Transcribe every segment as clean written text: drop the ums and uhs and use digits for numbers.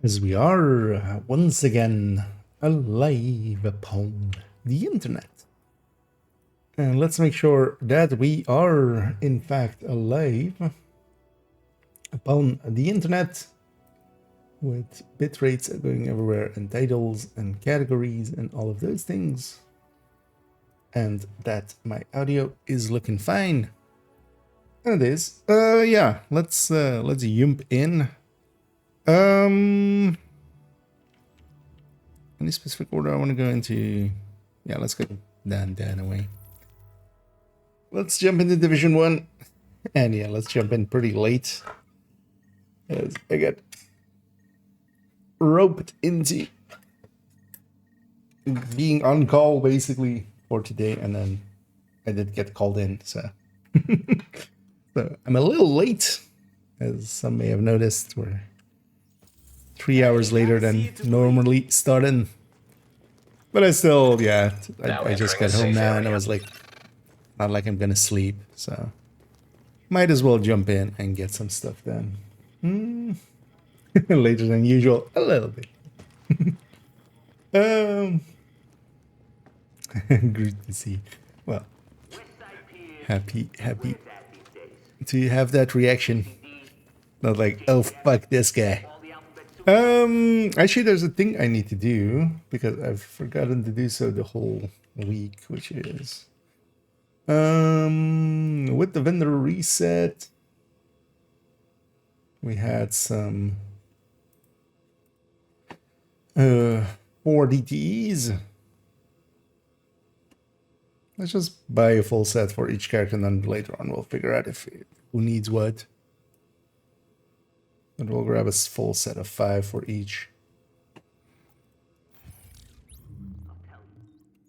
As we are once again alive upon the internet. And let's make sure that we are in fact alive upon the internet with bit rates going everywhere and titles and categories and all of those things. And that my audio is looking fine. And it is. Yeah, let's jump in. Any specific order I want to go into? Yeah, let's go down away. Let's jump into Division 1. And yeah, let's jump in pretty late. As I got roped into being on call basically for today, and then I did get called in, so so I'm a little late, as some may have noticed. We're 3 hours later than normally starting. But I still, yeah, I just got home now and I was like, not like I'm gonna sleep, so might as well jump in and get some stuff done. Later than usual, a little bit. Great to see. Well, happy to have that reaction. Not like, oh fuck this guy. Actually there's a thing I need to do because I've forgotten to do so the whole week, which is with the vendor reset we had some 4 DTEs. Let's just buy a full set for each character, and then later on we'll figure out who needs what. And we'll grab a full set of 5 for each.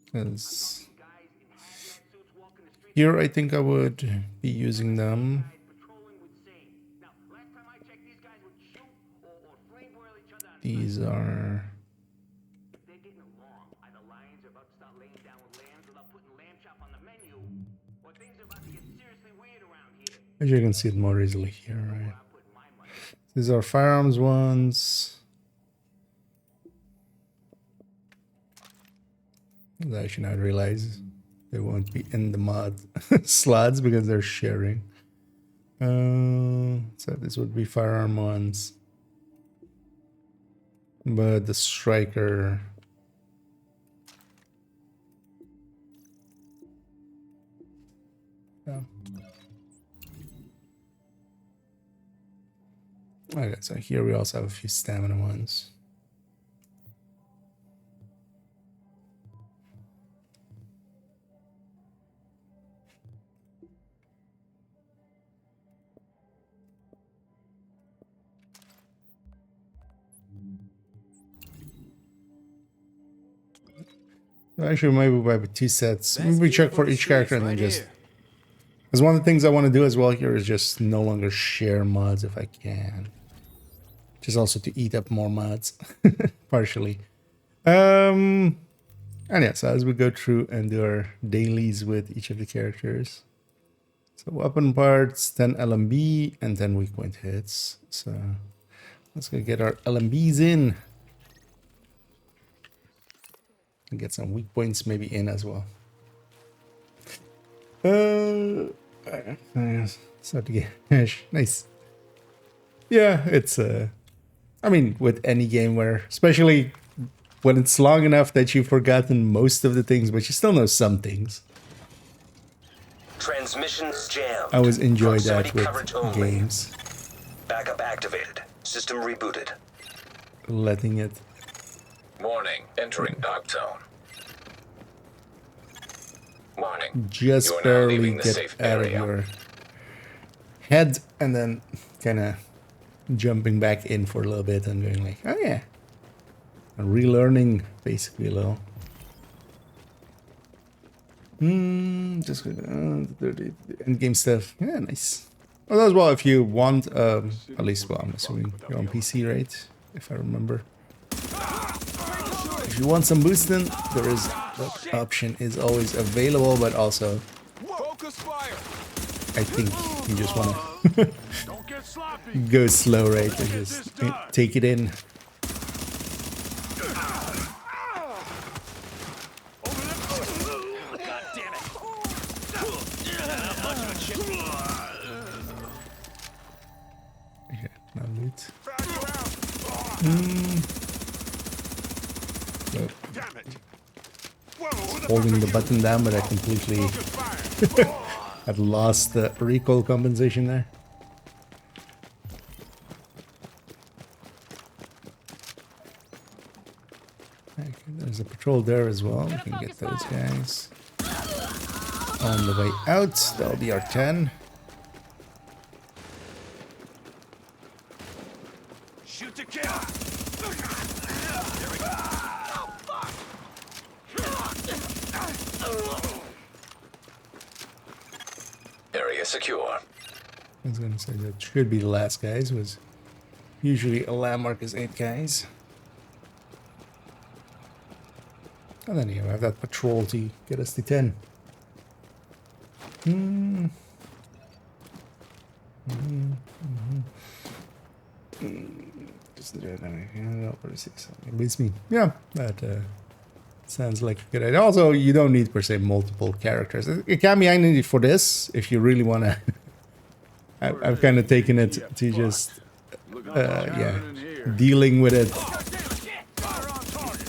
Because here I think I would be using them. These are... As you can see it more easily here, right? These are firearms ones. Actually, now I realize they won't be in the mod slots because they're sharing. So this would be firearm ones. But the striker... Yeah. Okay, so here we also have a few stamina ones. Actually, maybe we'll buy 2 sets. Maybe we check for each character and then just... Because one of the things I want to do as well here is just no longer share mods if I can. Just also to eat up more mods, partially. And yeah, so as we go through and do our dailies with each of the characters. So weapon parts, 10 LMB and 10 weak point hits. So let's go get our LMBs in. And get some weak points maybe in as well. Start to get nice. Yeah, it's I mean, with any game where, especially when it's long enough that you've forgotten most of the things, but you still know some things. Transmissions jammed. I always enjoy that with games. Backup activated. System rebooted. Letting it. Warning, entering dark zone. Warning. Just barely get out of your head and then kind of jumping back in for a little bit and going like, oh yeah. And relearning basically a little. Just the end game stuff. Yeah, nice. Well, as well, if you want, at least, well, I'm assuming you're on PC, right? If I remember. If you want some boosting, there is that option is always available, but also I think you just want to go slow, right? And just take it in. Okay, no loot. So, Damn it! Whoa, who the holding fuck the are button down, but I completely you? Fire! had lost the recoil compensation there. Okay, there's a patrol there as well. We can get those guys. On the way out, that'll be our 10. Shoot to kill! Area secure. I was gonna say that should be the last guys. Was usually a landmark is 8 guys. And then you have that patrol to get us to 10. Just it beats me. Yeah, that sounds like a good idea. Also, you don't need per se multiple characters. It can be handy for this if you really want to. I've kind of taken it to just, yeah, dealing with it.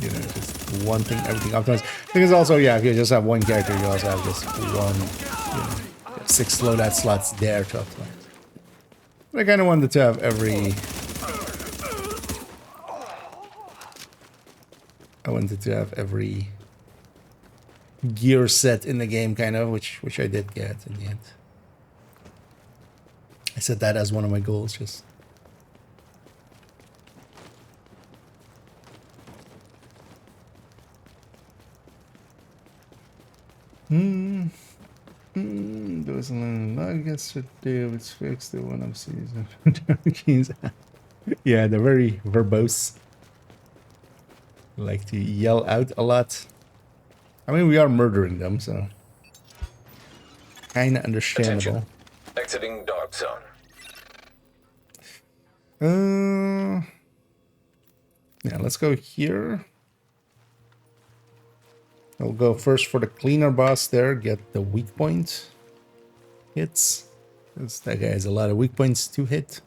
You know, just wanting everything optimized. Because also, yeah, if you just have one character, you also have just one, you know, 6 loadout slots there to optimize. But I kind of wanted to have every. I wanted to have every gear set in the game, kind of, which I did get in the end. I set that as one of my goals, just. Those nuggets should do. It's fixed. The one of season. Yeah, they're very verbose. Like to yell out a lot. I mean, we are murdering them, so kind of understandable. Attention. Exiting dark zone. Yeah, let's go here. I'll go first for the cleaner boss there, get the weak point hits. Because that guy has a lot of weak points to hit.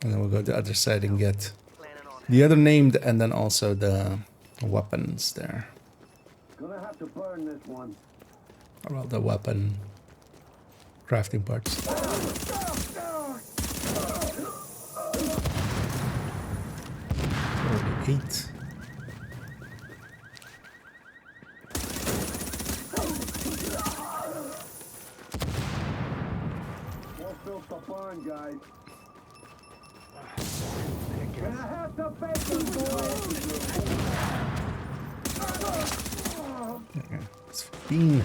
And then we'll go to the other side and get the other named and then also the weapons there. Gonna have to burn this one. Or the weapon crafting parts. 48. We'll fill the barn, guys. Gonna have to bake them, Okay, it's 15.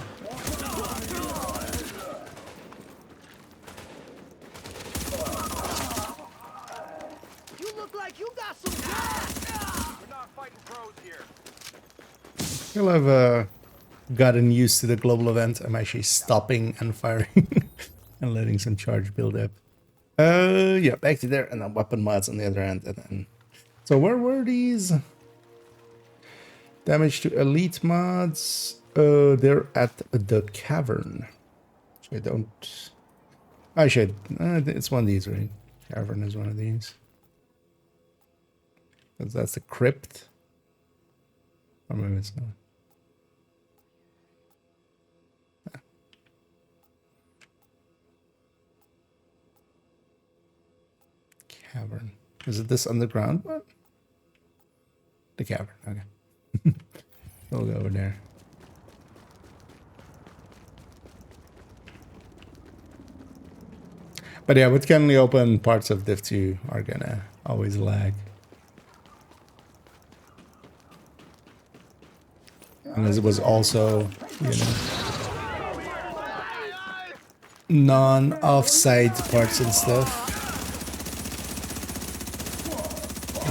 You look like you got some gas. We're not fighting pros here. Well, I've gotten used to the global event. I'm actually stopping and firing and letting some charge build up. Yeah, back to there, and then weapon mods on the other end, and then. So where were these? Damage to elite mods. They're at the cavern. So I don't. I should. It's one of these, right? Cavern is one of these. Because that's the crypt. Or maybe it's not. Cavern. Is it this underground one? The cavern, okay. We'll go over there. But yeah, with currently open, parts of Div 2 are gonna always lag. And as it was also, you know, non-offside parts and stuff.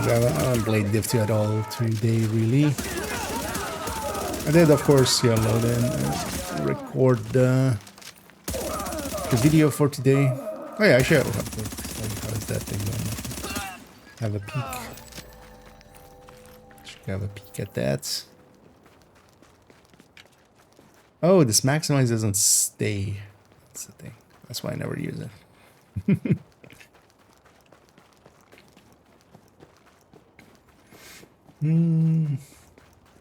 I haven't played Div 2 at all today, really. I did, of course, yeah, load in and record the video for today. Oh yeah, I should have how is that thing going? Have a peek. Should have a peek at that. Oh, this maximize doesn't stay. That's the thing. That's why I never use it. I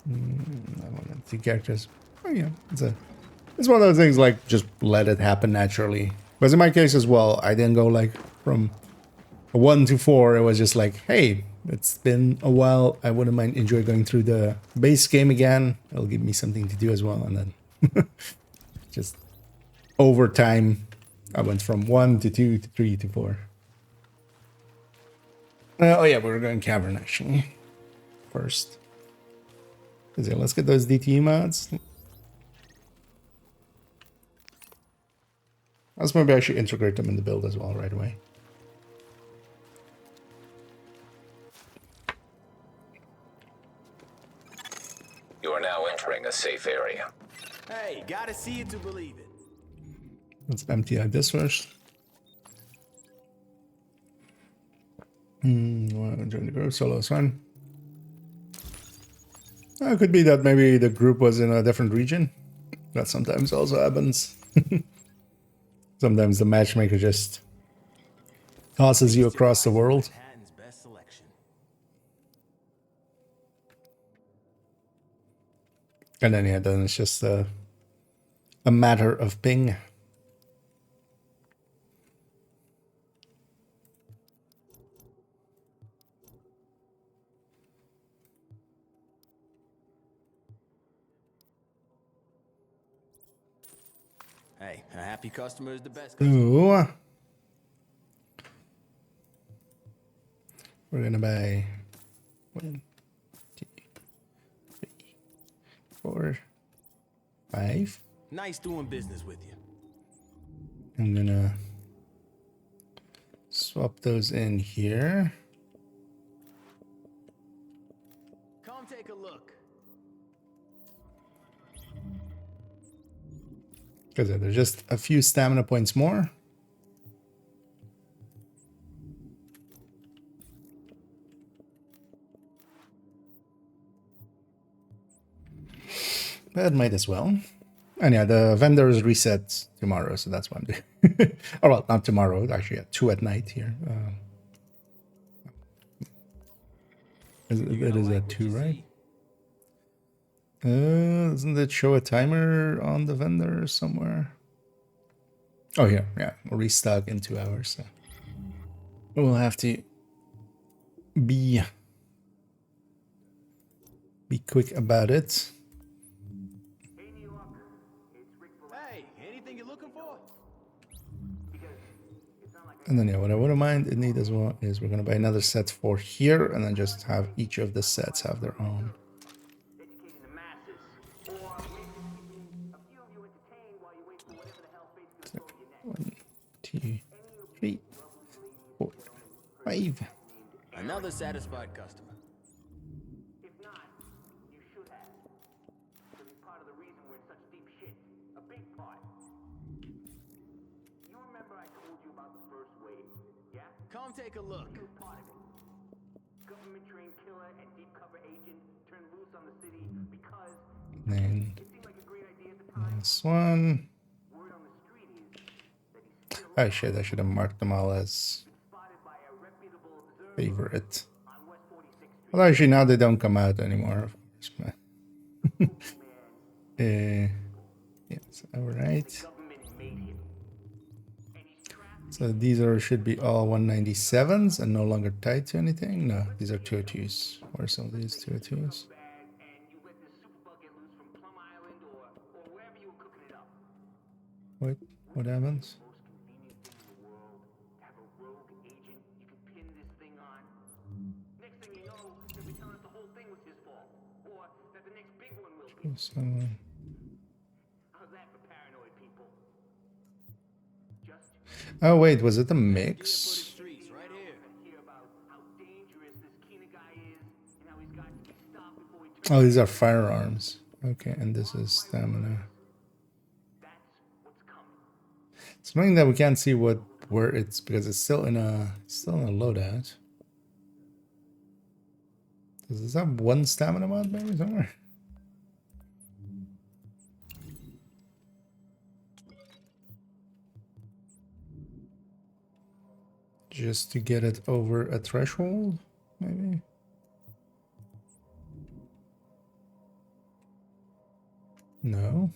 want two characters. Oh yeah, it's one of those things like just let it happen naturally. But in my case as well, I didn't go like from 1 to 4. It was just like, hey, it's been a while. I wouldn't mind enjoy going through the base game again. It'll give me something to do as well. And then just over time, I went from 1 to 2 to 3 to 4. Oh yeah, we're going cavern actually first. So let's get those DTE mods. Let's maybe actually integrate them in the build as well right away. You are now entering a safe area. Hey, gotta see it to believe it. Let's empty out this first. Join the group, solo is fine. It could be that maybe the group was in a different region. That sometimes also happens. Sometimes the matchmaker just tosses you across the world. Manhattan's best selection. And then yeah, then it's just a matter of ping. Hey, a happy customer is the best. Ooh. We're gonna buy 1, 2, 3, 4, 5. Nice doing business with you. I'm gonna swap those in here. Come take a look. Because there's just a few stamina points more. But might as well. And yeah, the vendors reset tomorrow, so that's what I'm doing. Oh, well, not tomorrow, actually at 2 at night here. It is at 2, right? Doesn't it show a timer on the vendor somewhere? Oh, here, yeah. We'll restock in 2 hours. So we'll have to be quick about it. Hey, anything you're looking for? And then yeah, what I wouldn't mind in need as well is we're gonna buy another set for here, and then just have each of the sets have their own. So, 1, 2, 3, 4, 5. Another satisfied customer. If not, you should have. Because it's part of the reason we're in such deep shit. A big part. You remember I told you about the first wave, yeah? Come take a look. You were part of it. Government-trained killer and deep cover agent turned loose on the city because Then it seemed like a great idea at the time. this one. Word on the street is that he's still Oh shit, I should have marked them all as spotted by a reputable observer favorite. on West 46th Street. Well, actually, now they don't come out anymore, of course. But yes, all right. Government made him. And he's trapped. So these should be all 197s and no longer tied to anything. No, these are 202s. Where are some of these 202s? Bag and you let this superbug get loose from Plum Island or wherever you were cooking it up. What happens? Most convenient thing in the world to have a rogue agent you can pin this thing on. Next thing you know, they'll be telling us the whole thing was his fault. Or that the next big one will be. Someone. How's that for paranoid people? Just Oh wait, was it a For the mix? streets right here. hear about how dangerous this Kina guy is and how he's got to be stopped before he turns. Oh, these are firearms. Okay, and this is stamina. That's what's coming. It's annoying that we can't see where it's because it's still in a loadout. Does this have one stamina mod maybe somewhere? Just to get it over a threshold, maybe? No.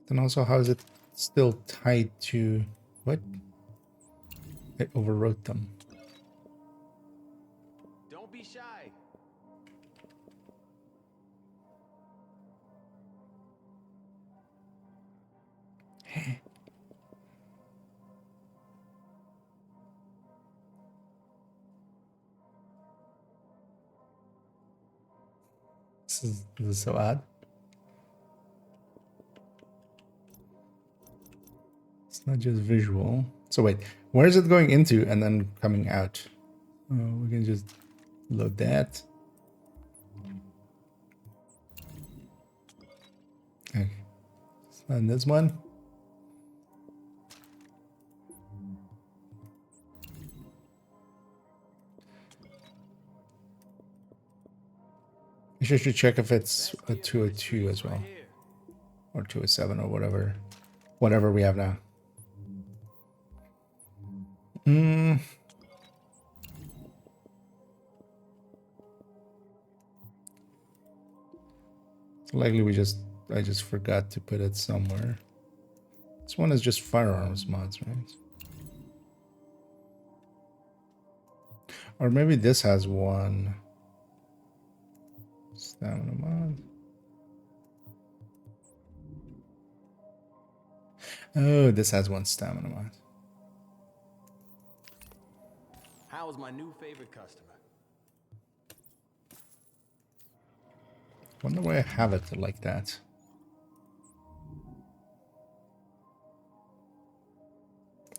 Then also, how is it still tied to... What? I overwrote them. Don't be shy. This is so odd. It's not just visual. So wait, where is it going into and then coming out? Oh, we can just load that. Okay. And this one. I should check if it's a 202 as well. Or 207 or whatever we have now. Likely I just forgot to put it somewhere. This one is just firearms mods, right? Or maybe this has one. Stamina mod. Oh, this has one stamina mod. How is my new favorite customer? Wonder why I have it like that.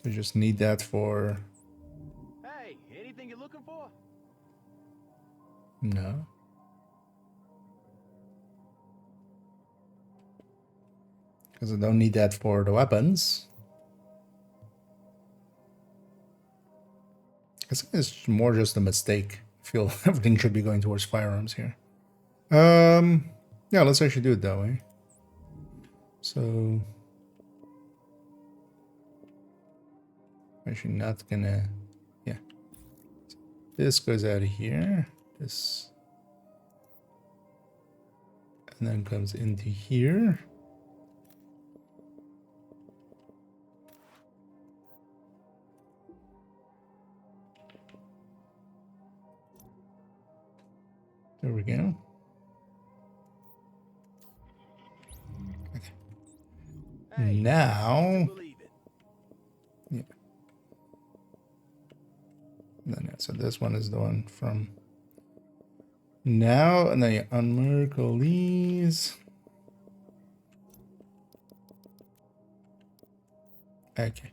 I just need that for... Hey, anything you're looking for? No. Because I don't need that for the weapons. I think it's more just a mistake. I feel everything should be going towards firearms here. Yeah, let's actually do it that way. So actually not gonna, yeah. This goes out of here. This, and then comes into here. There we go. Okay. Hey, Now, believe it. yeah. And then, yeah, so this one is the one from now, and then you unmark all these. Okay,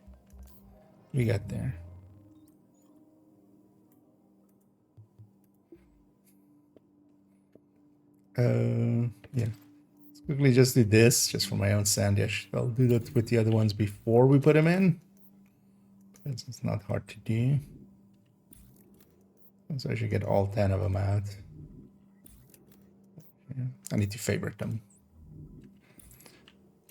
we got there. Yeah. Let's quickly just do this, just for my own sanity. I'll do that with the other ones before we put them in. It's not hard to do. So I should get all 10 of them out. Yeah, I need to favorite them.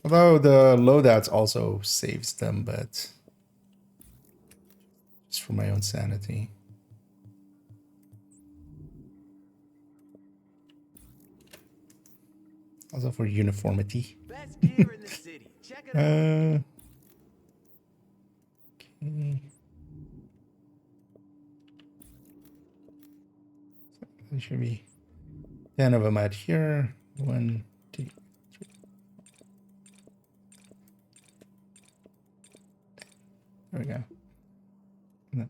Although the loadouts also saves them, but just for my own sanity. Also for uniformity. Best gear in the city. Check it out. Okay. So there should be 10 of them out here. 1, 2, 3. There we go. And then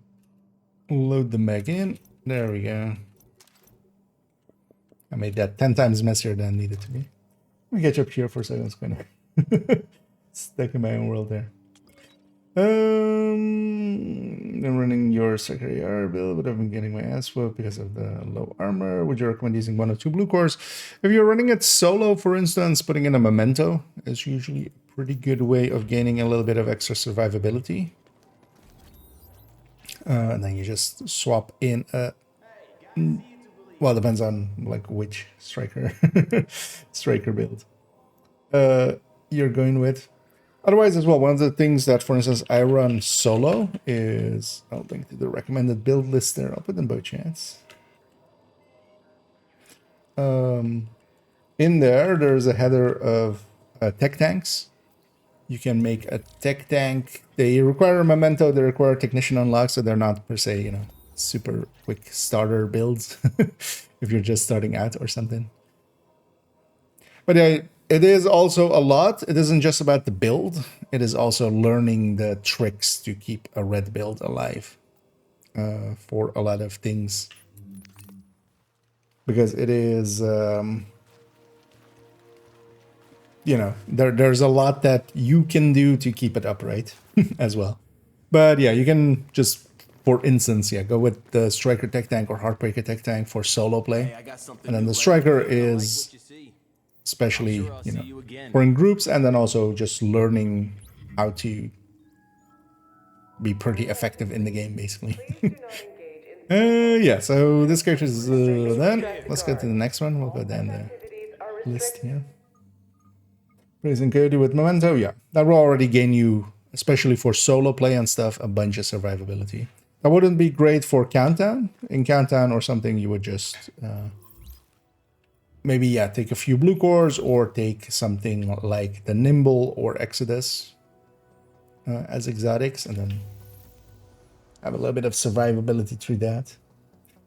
load them back in. There we go. I made that 10 times messier than it needed to be. Let me get you up here for a second. It's kind of stuck in my own world there. I'm running your secondary R build, but I've been getting my ass whooped because of the low armor. Would you recommend using 1 or 2 blue cores? If you're running it solo, for instance, putting in a memento is usually a pretty good way of gaining a little bit of extra survivability. And then you just swap in a... Well, it depends on like which striker build. you're going with. Otherwise, as well, one of the things that, for instance, I run solo is, I'll link to the recommended build list there. I'll put them both chats. In there, there's a header of tech tanks. You can make a tech tank. They require a memento, they require technician unlock, so they're not per se, you know, super quick starter builds if you're just starting out or something. But it is also a lot. It isn't just about the build. It is also learning the tricks to keep a red build alive for a lot of things. Because it is, you know, there's a lot that you can do to keep it upright as well. But yeah, you can just, for instance, yeah, go with the Striker Tech Tank or Heartbreaker Tech Tank for solo play. Hey, I got something And then new the right Striker here. I like is what you see. especially, I'm sure I'll you see know, you again. for in groups, and then also just learning how to be pretty effective in the game, basically. Yeah, so this character is done. Let's go to the next one. We'll go down the list here. Raising Cody with Memento, yeah. That will already gain you, especially for solo play and stuff, a bunch of survivability. That wouldn't be great for Countdown. In Countdown or something, you would just maybe, yeah, take a few blue cores or take something like the Nimble or Exodus as exotics, and then have a little bit of survivability through that.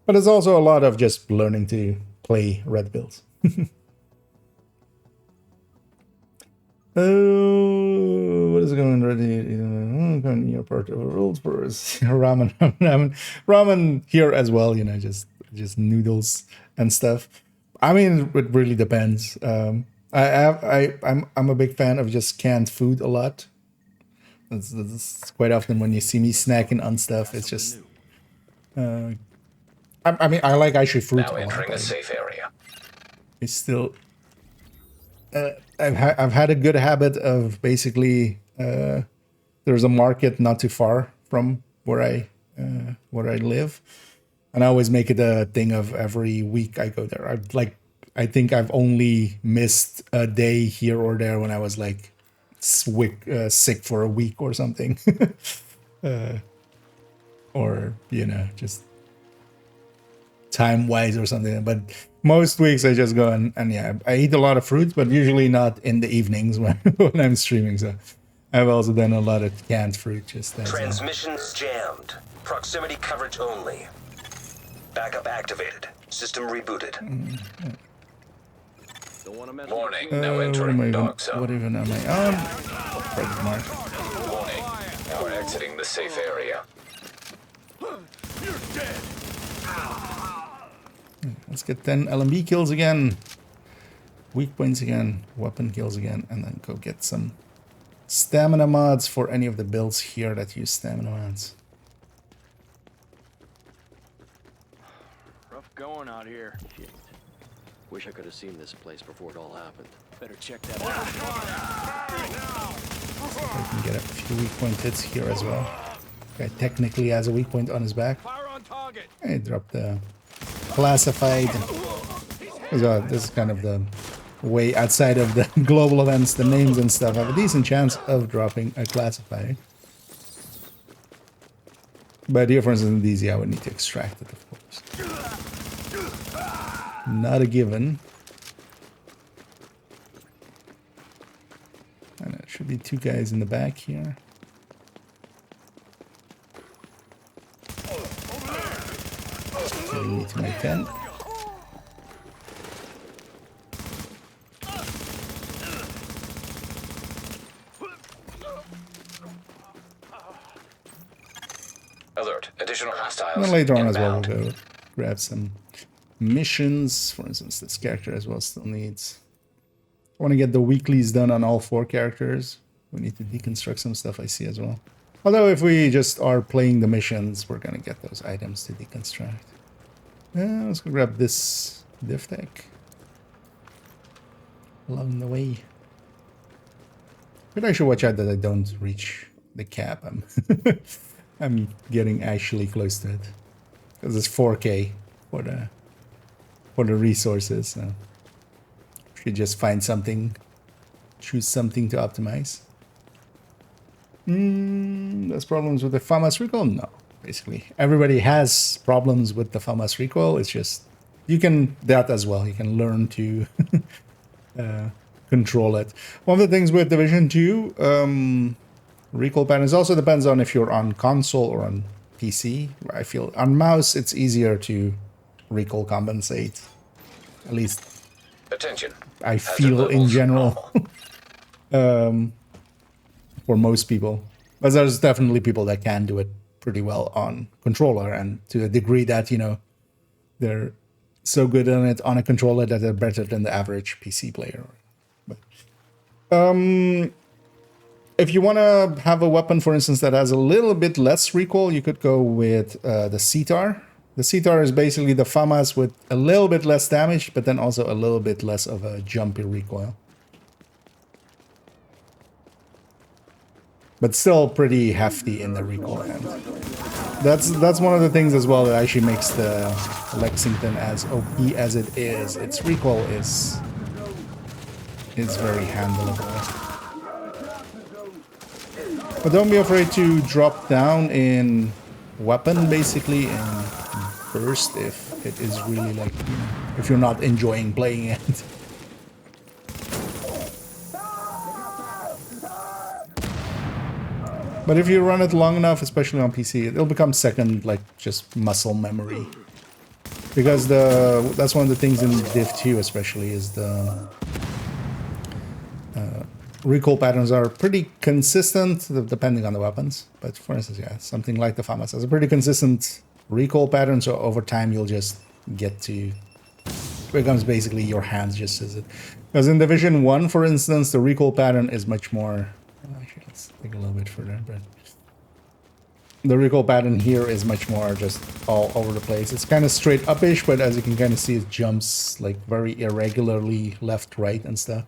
But it's also a lot of just learning to play red builds. Oh, what is going ready? Going your part of rules for ramen here as well. You know, just noodles and stuff. I mean, it really depends. I'm a big fan of just canned food a lot. That's quite often when you see me snacking on stuff. It's just, I mean, I like actually fruit Now a lot. entering a safe area. It's still. I've had a good habit of basically there's a market not too far from where I live, and I always make it a thing of every week I go there. I think I've only missed a day here or there when I was like sick for a week or something, or you know, just time wise or something. But most weeks I just go and yeah, I eat a lot of fruits, but usually not in the evenings when I'm streaming. So I've also done a lot of canned fruit. Just as Transmissions jammed. Proximity coverage only. Backup activated. System rebooted. Don't want to mess Warning, with now what entering dog zone. even am I on? Credit mark. Warning, now exiting the safe area. Let's get 10 LMB kills again, weak points again, weapon kills again, and then go get some stamina mods for any of the builds here that use stamina mods. rough going out here. Shit. Wish I could have seen this place before it all happened. Better check that out. I can get a few weak point hits here as well. Guy technically has a weak point on his back. Fire on target. I dropped the classified. So this is kind of the way outside of the global events, the names and stuff have a decent chance of dropping a classified. But here, for instance, in these, I would need to extract it, of course. Not a given. And there should be two guys in the back here. Getting me to my tent. Alert, additional hostiles. And then later on as well, inbound. we'll go grab some missions. For instance, this character as well still needs... I want to get the weeklies done on all 4 characters. We need to deconstruct some stuff I see as well. Although if we just are playing the missions, we're going to get those items to deconstruct. Let's go grab this diff tech along the way. But I should watch out that I don't reach the cap. I'm getting actually close to it. Because it's 4K for the resources. So should just find something choose something to optimize. There's problems with the FAMAS recoil? No. Basically, everybody has problems with the FAMAS recoil. It's just, you can, that as well. You can learn to control it. One of the things with Division 2, recoil patterns also depends on if you're on console or on PC. I feel on mouse, it's easier to recoil compensate. At least Attention. I Hazard feel in levels general. For most people. But there's definitely people that can do it pretty well on controller, and to a degree that, you know, they're so good on it on a controller that they're better than the average PC player. But if you want to have a weapon, for instance, that has a little bit less recoil, you could go with the CTAR. The CTAR is basically the FAMAS with a little bit less damage, but then also a little bit less of a jumpy recoil. But still pretty hefty in the recoil end. That's one of the things as well that actually makes the Lexington as OP as it is. Its recoil is very handleable. But don't be afraid to drop down in weapon, basically, and burst if it is really like, you know, if you're not enjoying playing it. But if you run it long enough, especially on PC, it'll become second, like, just muscle memory. Because that's one of the things in Div 2 especially, is the recoil patterns are pretty consistent, depending on the weapons. But for instance, yeah, something like the FAMAS has a pretty consistent recoil pattern, so over time you'll just get to... It becomes basically your hands just as it... Because in Division 1, for instance, the recoil pattern is much more... Actually, let's take a little bit further, but... The recoil pattern here is much more just all over the place. It's kind of straight upish, but as you can kind of see, it jumps like very irregularly left, right, and stuff.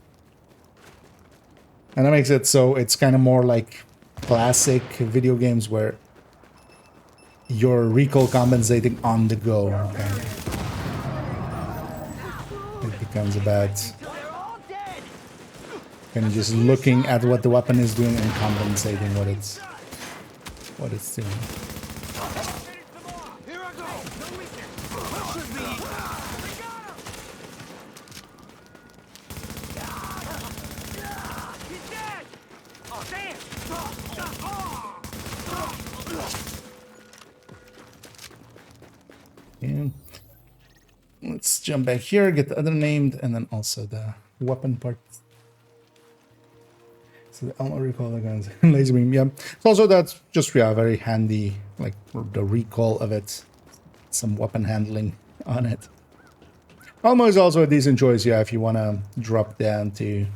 And that makes it so it's kind of more like classic video games where you're recoil compensating on the go. Okay. It becomes about kind of just looking at what the weapon is doing and compensating what it's doing. And let's jump back here, get the other named, and then also the weapon part. So the ammo recoil guns, laser beam, yeah. So also that's just, yeah, very handy, like the recoil of it, some weapon handling on it. Almo is also a decent choice, yeah, if you want to drop down to...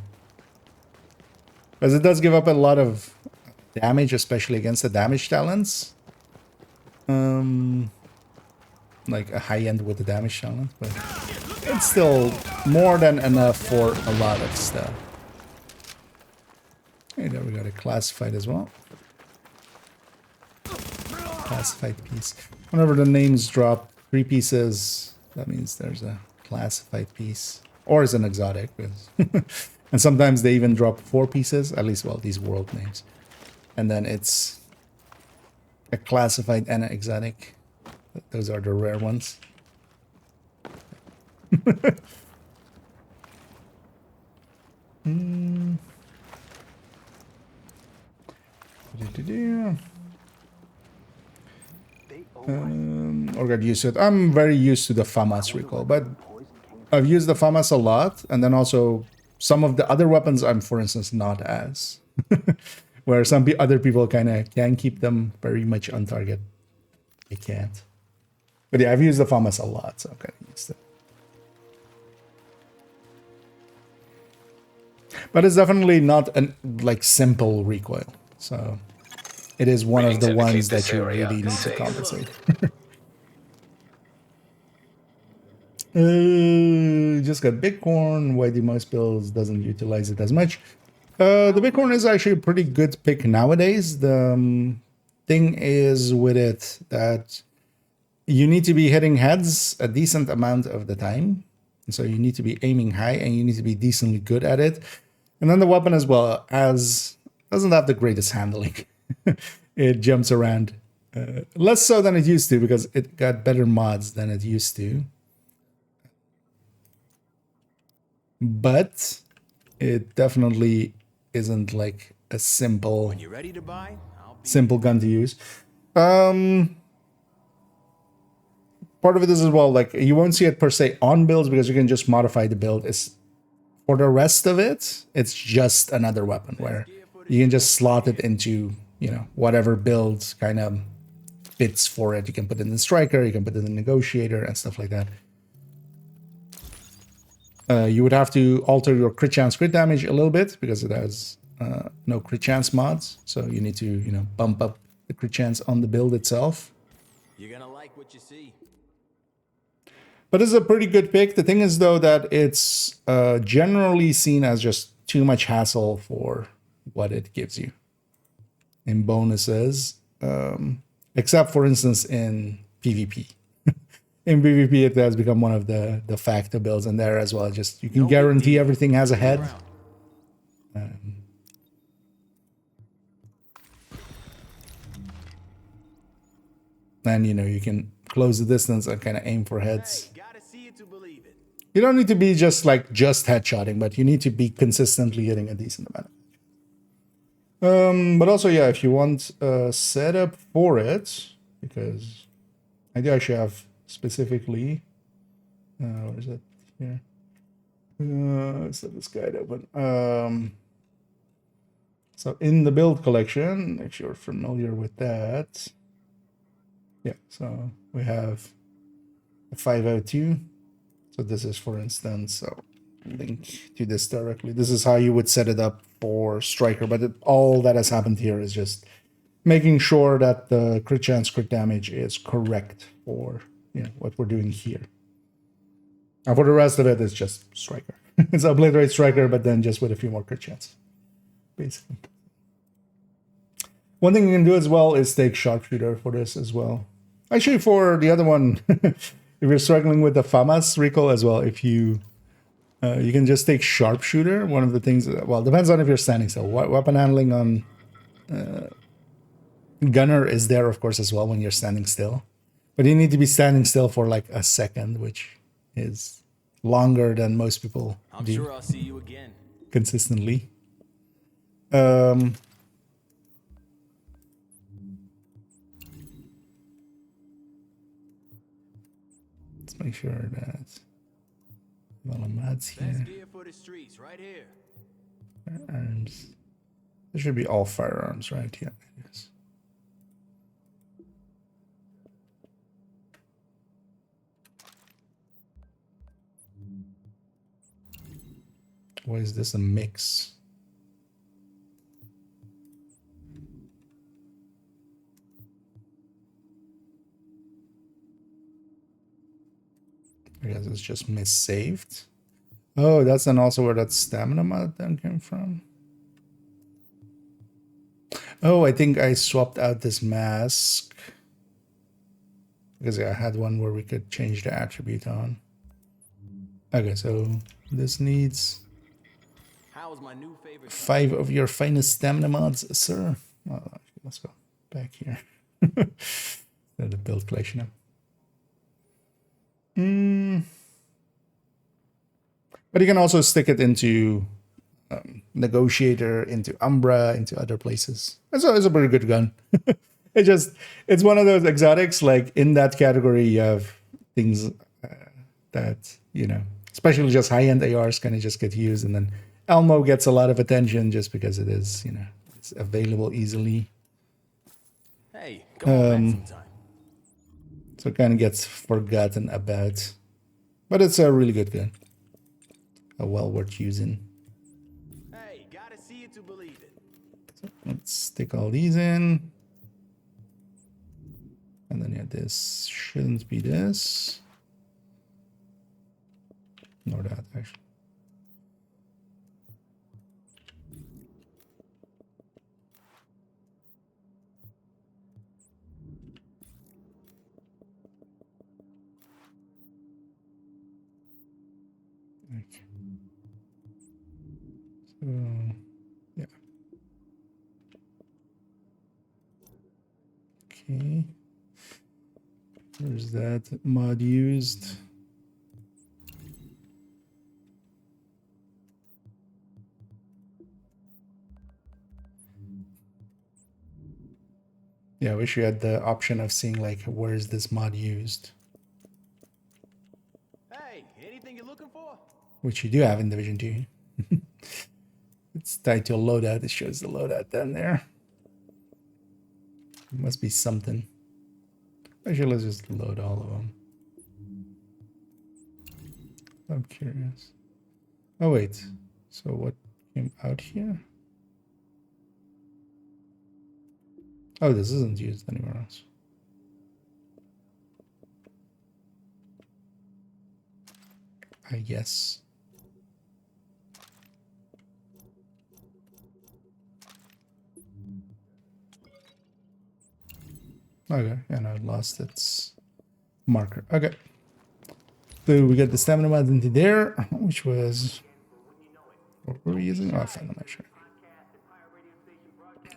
Because it does give up a lot of damage, especially against the damage talents. Like a high end with the damage talent, but it's still more than enough for a lot of stuff. Okay, there we got a classified as well. Classified piece. Whenever the names drop 3 pieces, that means there's a classified piece. Or it's an exotic. And sometimes they even drop 4 pieces, at least, well, these world names. And then it's a classified and an exotic. Those are the rare ones. Or got used to it. I'm very used to the FAMAS recoil, but I've used the FAMAS a lot, and then also some of the other weapons I'm, for instance, not as. Where some other people kind of can keep them very much on target. I can't. But yeah, I've used the FAMAS a lot, so I'm kind of used to it. But it's definitely not an like simple recoil. So it is one of the ones that you really need to compensate. Just got Bighorn. Why the most builds doesn't utilize it as much. The Bighorn is actually a pretty good pick nowadays. The thing is with it that you need to be hitting heads a decent amount of the time. So you need to be aiming high and you need to be decently good at it. And then the weapon as well doesn't have the greatest handling. It jumps around less so than it used to because it got better mods than it used to. But it definitely isn't like a simple You ready to buy? I'll be simple gun to use. Part of it is as well, like you won't see it per se on builds because you can just modify the build. It's for the rest of it, it's just another weapon where you can just slot it into, you know, whatever build kind of fits for it. You can put it in the striker, you can put it in the negotiator and stuff like that. You would have to alter your crit chance, crit damage a little bit because it has no crit chance mods. So you need to, you know, bump up the crit chance on the build itself. You're gonna like what you see. But this is a pretty good pick. The thing is, though, that it's generally seen as just too much hassle for what it gives you in bonuses. Except, for instance, in PvP. In PvP, it has become one of the factor builds, and there as well. Just you can guarantee everything has a head. And, you know, you can close the distance and kind of aim for heads. Gotta see it to believe it. You don't need to be just headshotting, but you need to be consistently hitting a decent amount. But also, yeah, if you want a setup for it, because I do actually have specifically, where is it here? So this guide open. So in the build collection, if you're familiar with that, yeah, so we have a 502. So this is, for instance, so link to this directly. This is how you would set it up for striker, but all that has happened here is just making sure that the crit chance, crit damage is correct for, you know, what we're doing here. And for the rest of it, it's just striker. It's obliterate striker, but then just with a few more crit chance, basically. One thing you can do as well is take sharpshooter for this as well. Actually, for the other one, if you're struggling with the FAMAS recall as well, if you you can just take sharpshooter. One of the things, well, depends on if you're standing still. Weapon handling on gunner is there, of course, as well when you're standing still. But you need to be standing still for like a second, which is longer than most people I'm do sure I'll see you again. consistently. Let's make sure that Valomad's Best here. gear for the streets, right here. Firearms. There should be all firearms, right? Yeah, it is. Why is this a mix? I guess it's just missaved. Oh, that's then also where that stamina mod then came from. Oh, I think I swapped out this mask because I had one where we could change the attribute on. Okay, so this needs How was my new favorite? 5 of your finest stamina mods, sir. Well, actually, let's go back here. The build collection now. But you can also stick it into Negotiator, into Umbra, into other places. It's a pretty good gun. It's one of those exotics. Like in that category, you have things that, you know, especially just high-end ARs kind of just get used, and then Elmo gets a lot of attention just because it is, you know, it's available easily. Hey, come on back sometime. So it kind of gets forgotten about. But it's a really good gun. Well worth using. Hey, gotta see it to believe it. So let's stick all these in. And then yeah, this shouldn't be this. Nor that, actually. Okay. So is that mod used? Yeah, I wish you had the option of seeing like where is this mod used, Hey, anything you're looking for? which you do have in Division 2. It's tied to a loadout. It shows the loadout down there. It must be something. Actually, let's just load all of them. I'm curious. Oh wait, so what came out here? Oh, this isn't used anywhere else. I guess. Okay, and I lost its marker. Okay. So we got the stamina mod into there, which was... What were we using? Oh, I found them actually.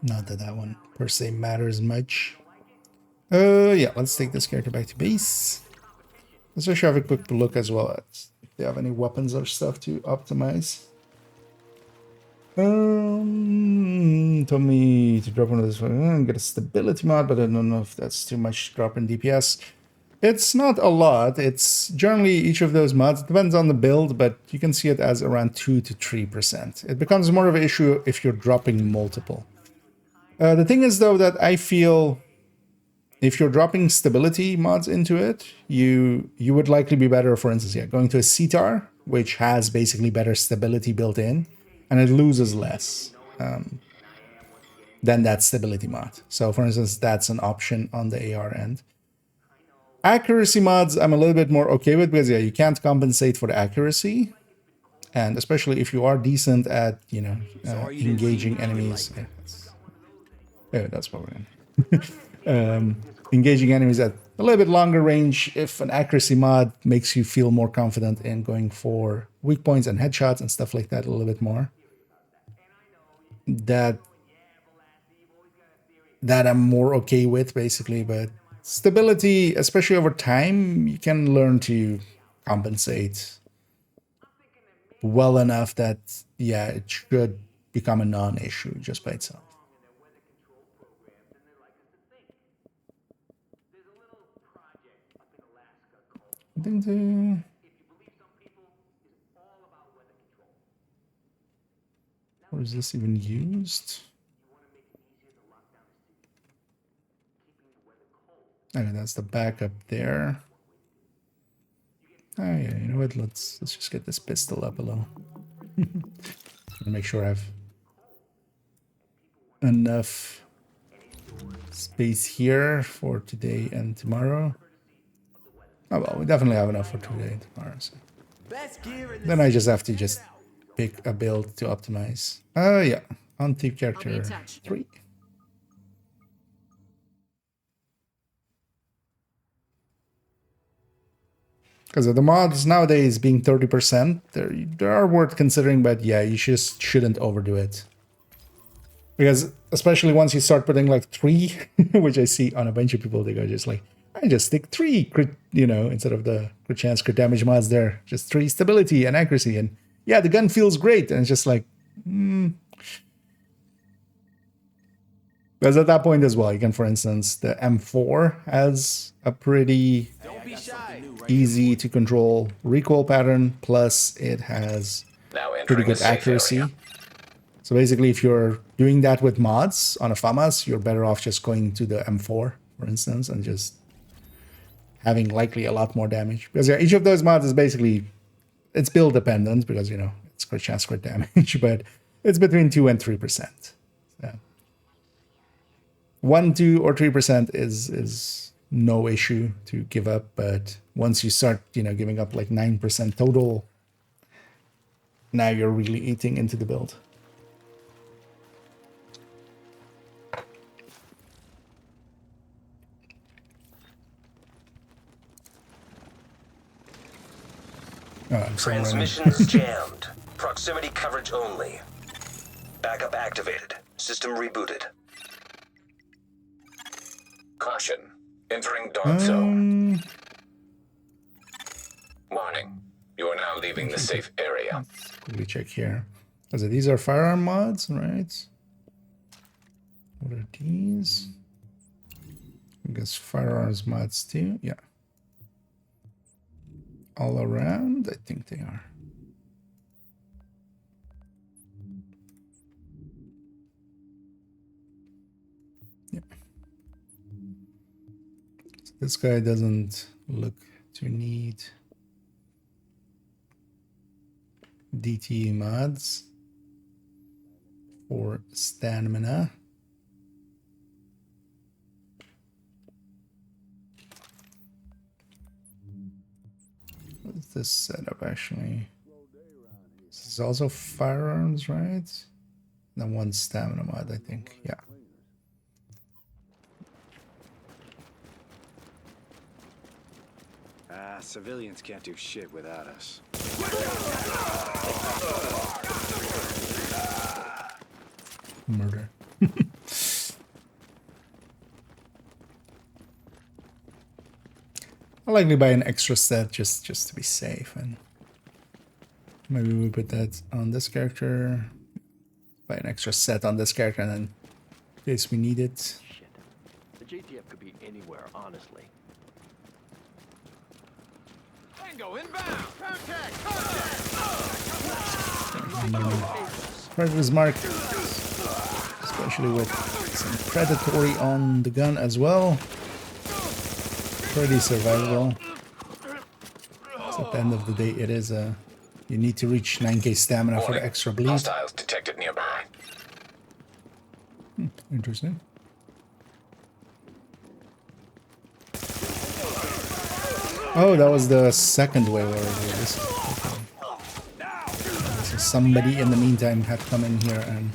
Not that that one per se matters much. Yeah, let's take this character back to base. Let's actually have a quick look as well at if they have any weapons or stuff to optimize. Told me to drop one of those. Get a stability mod, but I don't know if that's too much drop in DPS. It's not a lot. It's generally each of those mods. It depends on the build, but you can see it as around 2 to 3%. It becomes more of an issue if you're dropping multiple. The thing is, though, that I feel if you're dropping stability mods into it, you would likely be better, for instance, yeah, going to a CTAR, which has basically better stability built in, and it loses less than that stability mod. So, for instance, that's an option on the AR end. Accuracy mods, I'm a little bit more okay with because, yeah, you can't compensate for the accuracy. And especially if you are decent at, you know, engaging enemies. Yeah, that's what we're in. Engaging enemies at a little bit longer range. If an accuracy mod makes you feel more confident in going for weak points and headshots and stuff like that a little bit more. That I'm more okay with, basically, but stability, especially over time, you can learn to compensate well enough that, yeah, it should become a non-issue just by itself. I think the... Or is this even used? Okay, that's the backup there. Oh yeah, you know what? Let's just get this pistol up a little. Make sure I have enough space here for today and tomorrow. Oh well, we definitely have enough for today and tomorrow. So. Then I just have to just pick a build to optimize. Oh yeah, on thief character 3. Because the mods nowadays being 30%, they are worth considering, but yeah, you just shouldn't overdo it. Because especially once you start putting like 3, which I see on a bunch of people, they go just like, I just stick 3 crit, you know, instead of the crit chance, crit damage mods there, just 3 stability and accuracy. And yeah, the gun feels great. And it's just like, Because at that point as well, you can, for instance, the M4 has a pretty easy to control recoil pattern, plus it has pretty good accuracy. So basically, if you're doing that with mods on a FAMAS, you're better off just going to the M4, for instance, and just having likely a lot more damage. Because yeah, each of those mods is basically, it's build dependent, because, you know, it's crit chance, crit damage, but it's between 2 and 3%. So 1, 2, or 3% is no issue to give up, but once you start, you know, giving up like 9% total, now you're really eating into the build. Transmissions jammed. Proximity coverage only. Backup activated. System rebooted. Caution. Entering dark zone. Warning. You are now leaving the safe area. Let's quickly check here. So these are firearm mods, right? What are these? I guess firearms mods too. Yeah. All around, I think they are. Yeah. So this guy doesn't look to need DT mods for stamina. What's this setup actually? This is also firearms, right? And one stamina mod, I think. Yeah. Civilians can't do shit without us. Murder. I'll likely buy an extra set just to be safe, and maybe we put that on this character. Buy an extra set on this character, and then in case we need it. Shit. The JTF could be anywhere, honestly. Tango inbound! Contact! Contact! Predator's mark, especially with some predatory on the gun as well. Pretty survivable. So at the end of the day, it is a. You need to reach 9k stamina for the extra bleed. Hostiles detected nearby. Interesting. Oh, that was the second wave already. This is so somebody in the meantime had come in here and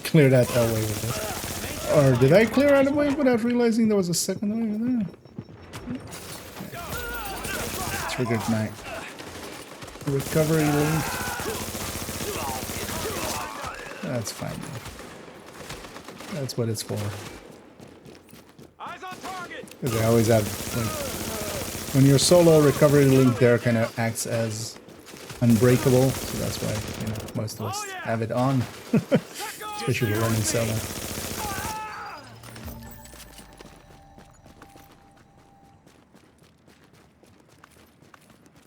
cleared out that wave with it. Or did I clear out a wave without realizing there was a second wave there? Triggered my recovery link. That's fine. That's what it's for. Eyes on target! Because I always have, like, when you're solo, recovery link there kind of acts as unbreakable. So that's why, you know, most of us have it on. Especially if we're running solo.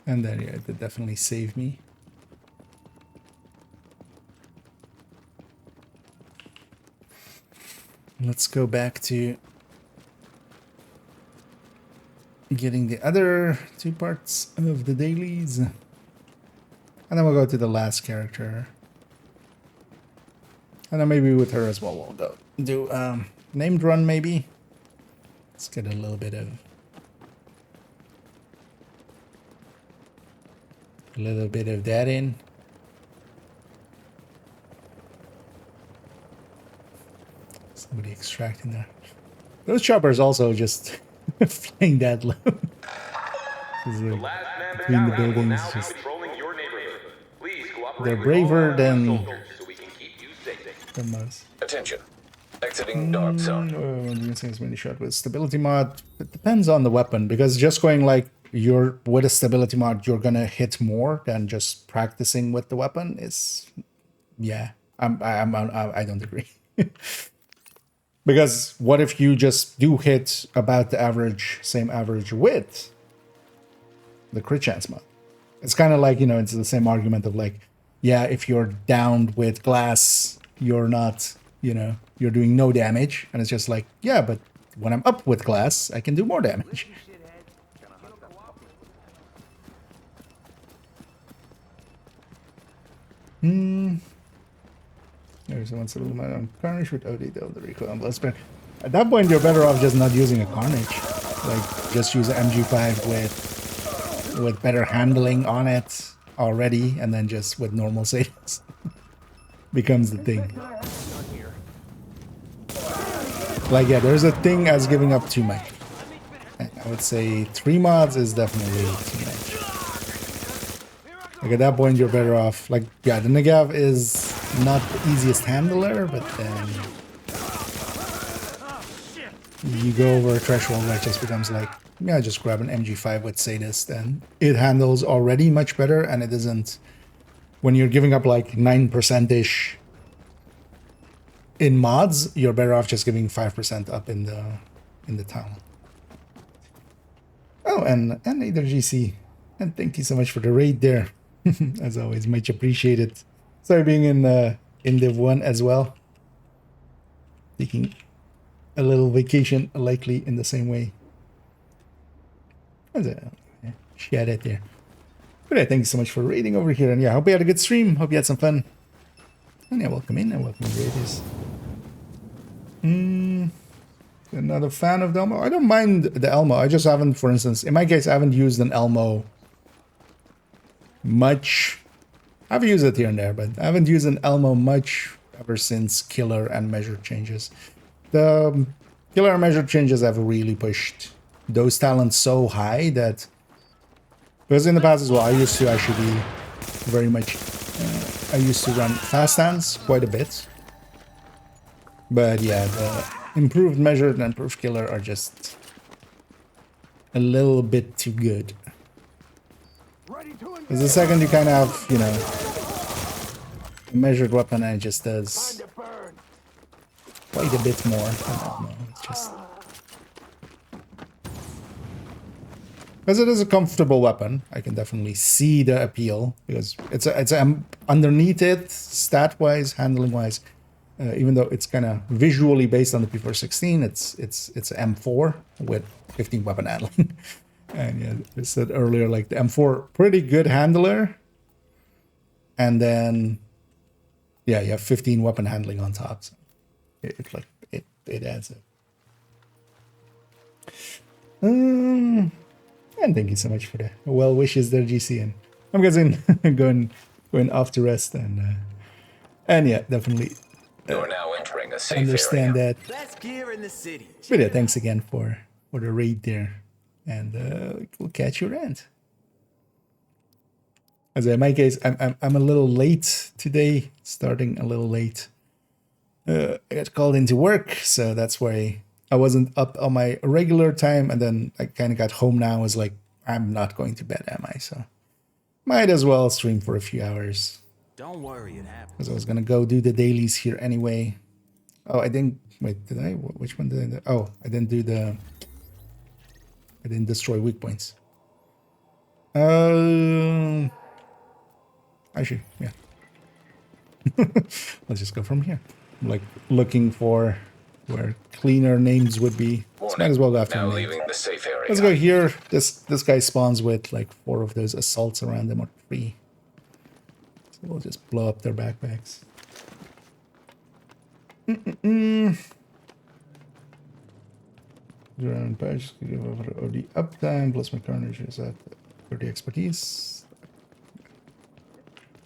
And then, yeah, it did definitely save me. Let's go back to getting the other two parts of the dailies. And then we'll go to the last character. And then maybe with her as well, we'll go do named run maybe. Let's get a little bit of that in. Somebody extracting there. Those choppers also just flying that low. Between the buildings, just they're braver than most. Attention. Exiting dark zone. Many shot with stability mod. It depends on the weapon, because just going like you're with a stability mod, you're gonna hit more than just practicing with the weapon. Is, yeah, I don't agree. Because what if you just do hit about the average, same average with the crit chance mod? It's kind of like, you know, it's the same argument of like, yeah, if you're downed with glass, you're not, you know, you're doing no damage. And it's just like, yeah, but when I'm up with glass, I can do more damage. There's one sort of Carnage with OD though, the recoil on Bloodspin. At that point, you're better off just not using a Carnage. Like, just use an MG5 with better handling on it already, and then just with normal saves. Becomes the thing. Like, yeah, there's a thing as giving up too much. I would say 3 mods is definitely too much. Like, at that point, you're better off. Like, yeah, the Negav is not the easiest handler, but then you go over a threshold where it just becomes like yeah, just grab an MG5 with sadist, and it handles already much better, and it isn't when you're giving up like 9% in mods, you're better off just giving 5% up in the town. Oh, and either GC, and thank you so much for the raid there. As always, much appreciated. Sorry being in Div 1 as well. Taking a little vacation, likely in the same way. Share it there. But yeah, thank you so much for raiding over here, and yeah, hope you had a good stream. Hope you had some fun. And yeah, welcome in and welcome to raiders. Another fan of the Elmo. I don't mind the Elmo. I just haven't, for instance, in my case, I haven't used an Elmo much. I've used it here and there, but I haven't used an Elmo much ever since Killer and Measure changes. The Killer and Measure changes have really pushed those talents so high that, because in the past as well, I used to actually be very much, I used to run fast hands quite a bit. But yeah, the improved Measure and improved Killer are just a little bit too good. Because the second you kind of have, you know, a measured weapon, and it just does quite a bit more. I don't know, it's just... Because it is a comfortable weapon, I can definitely see the appeal, because it's underneath it, stat-wise, handling-wise, even though it's kind of visually based on the P416, it's M4 with 15 weapon handling. And yeah, I said earlier, like the M4, pretty good handler, and then yeah, you have 15 weapon handling on top. So it adds up. And thank you so much for the well wishes there, GC. And I'm guessing going off to rest, and yeah, definitely. You're now entering a safe Understand area. that. Best gear in the city. But yeah, thanks again for the raid there, and we'll catch you around. As in my case, I'm a little late today, starting a little late. I got called into work, so that's why I wasn't up on my regular time, and then I kind of got home now. I was like, I'm not going to bed, am I? So might as well stream for a few hours. Don't worry, it happens. Because I was gonna go do the dailies here anyway. Oh, I didn't. Wait, did I? Which one did I do? Oh, I didn't do the. I didn't destroy weak points. Actually, yeah. Let's just go from here. I'm like looking for where cleaner names would be. So might as well go after Now names. leaving the safe area. Let's go here. This guy spawns with like 4 of those assaults around him, or 3. So we'll just blow up their backpacks. Drone patch, give over OD uptime, plus my carnage is at 30 expertise.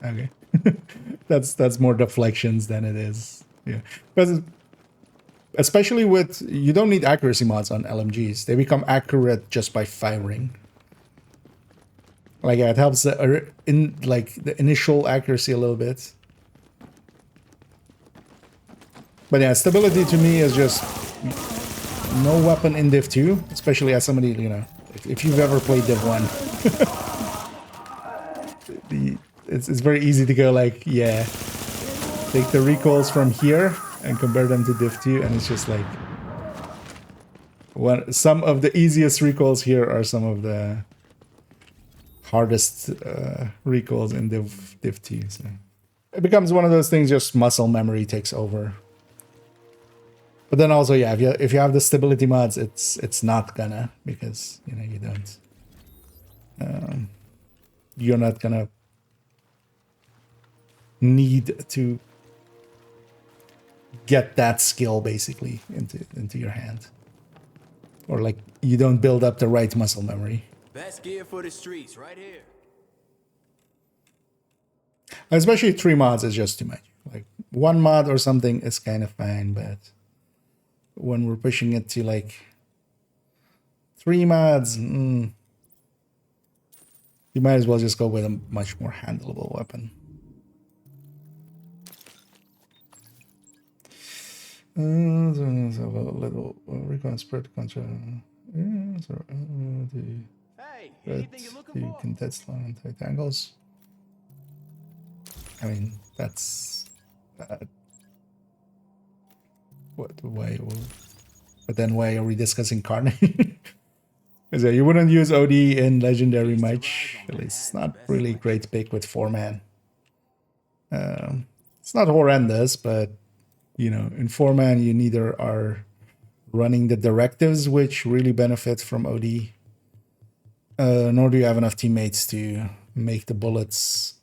Okay. that's more deflections than it is. Yeah. Because especially with, you don't need accuracy mods on LMGs. They become accurate just by firing. Like, yeah, it helps in like the initial accuracy a little bit. But yeah, stability to me is just no weapon in Div 2, especially as somebody, you know, if you've ever played Div 1. It's very easy to go like, yeah, take the recoils from here and compare them to Div 2, and it's just like, some of the easiest recoils here are some of the hardest recoils in Div 2. So it becomes one of those things, just muscle memory takes over. But then also, yeah, if you have the stability mods, it's not gonna, because, you know, you don't, you're not gonna need to get that skill basically into your hand, or like you don't build up the right muscle memory. Best gear for the streets, right here. Especially 3 mods is just too much. Like 1 mod or something is kind of fine, but when we're pushing it to like 3 mods, you might as well just go with a much more handleable weapon. A little recon spread contra Hey, But anything you're looking you for? can test on tight angles. I mean, that's what why. But then why are we discussing Carnage? Because you wouldn't use OD in Legendary much. It's not really great pick with 4-man. It's not horrendous, but you know, in 4-man you neither are running the directives, which really benefit from OD, nor do you have enough teammates to make the bullets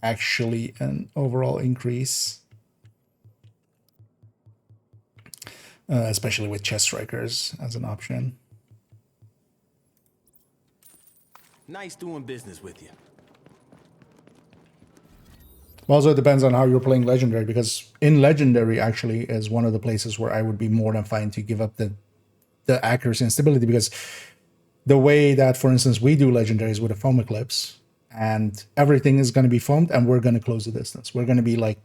actually an overall increase. Especially with chest strikers as an option. Nice doing business with you. Also, it depends on how you're playing Legendary, because in Legendary actually is one of the places where I would be more than fine to give up the accuracy and stability, because the way that, for instance, we do Legendaries with a foam eclipse, and everything is going to be foamed, and we're going to close the distance. We're going to be like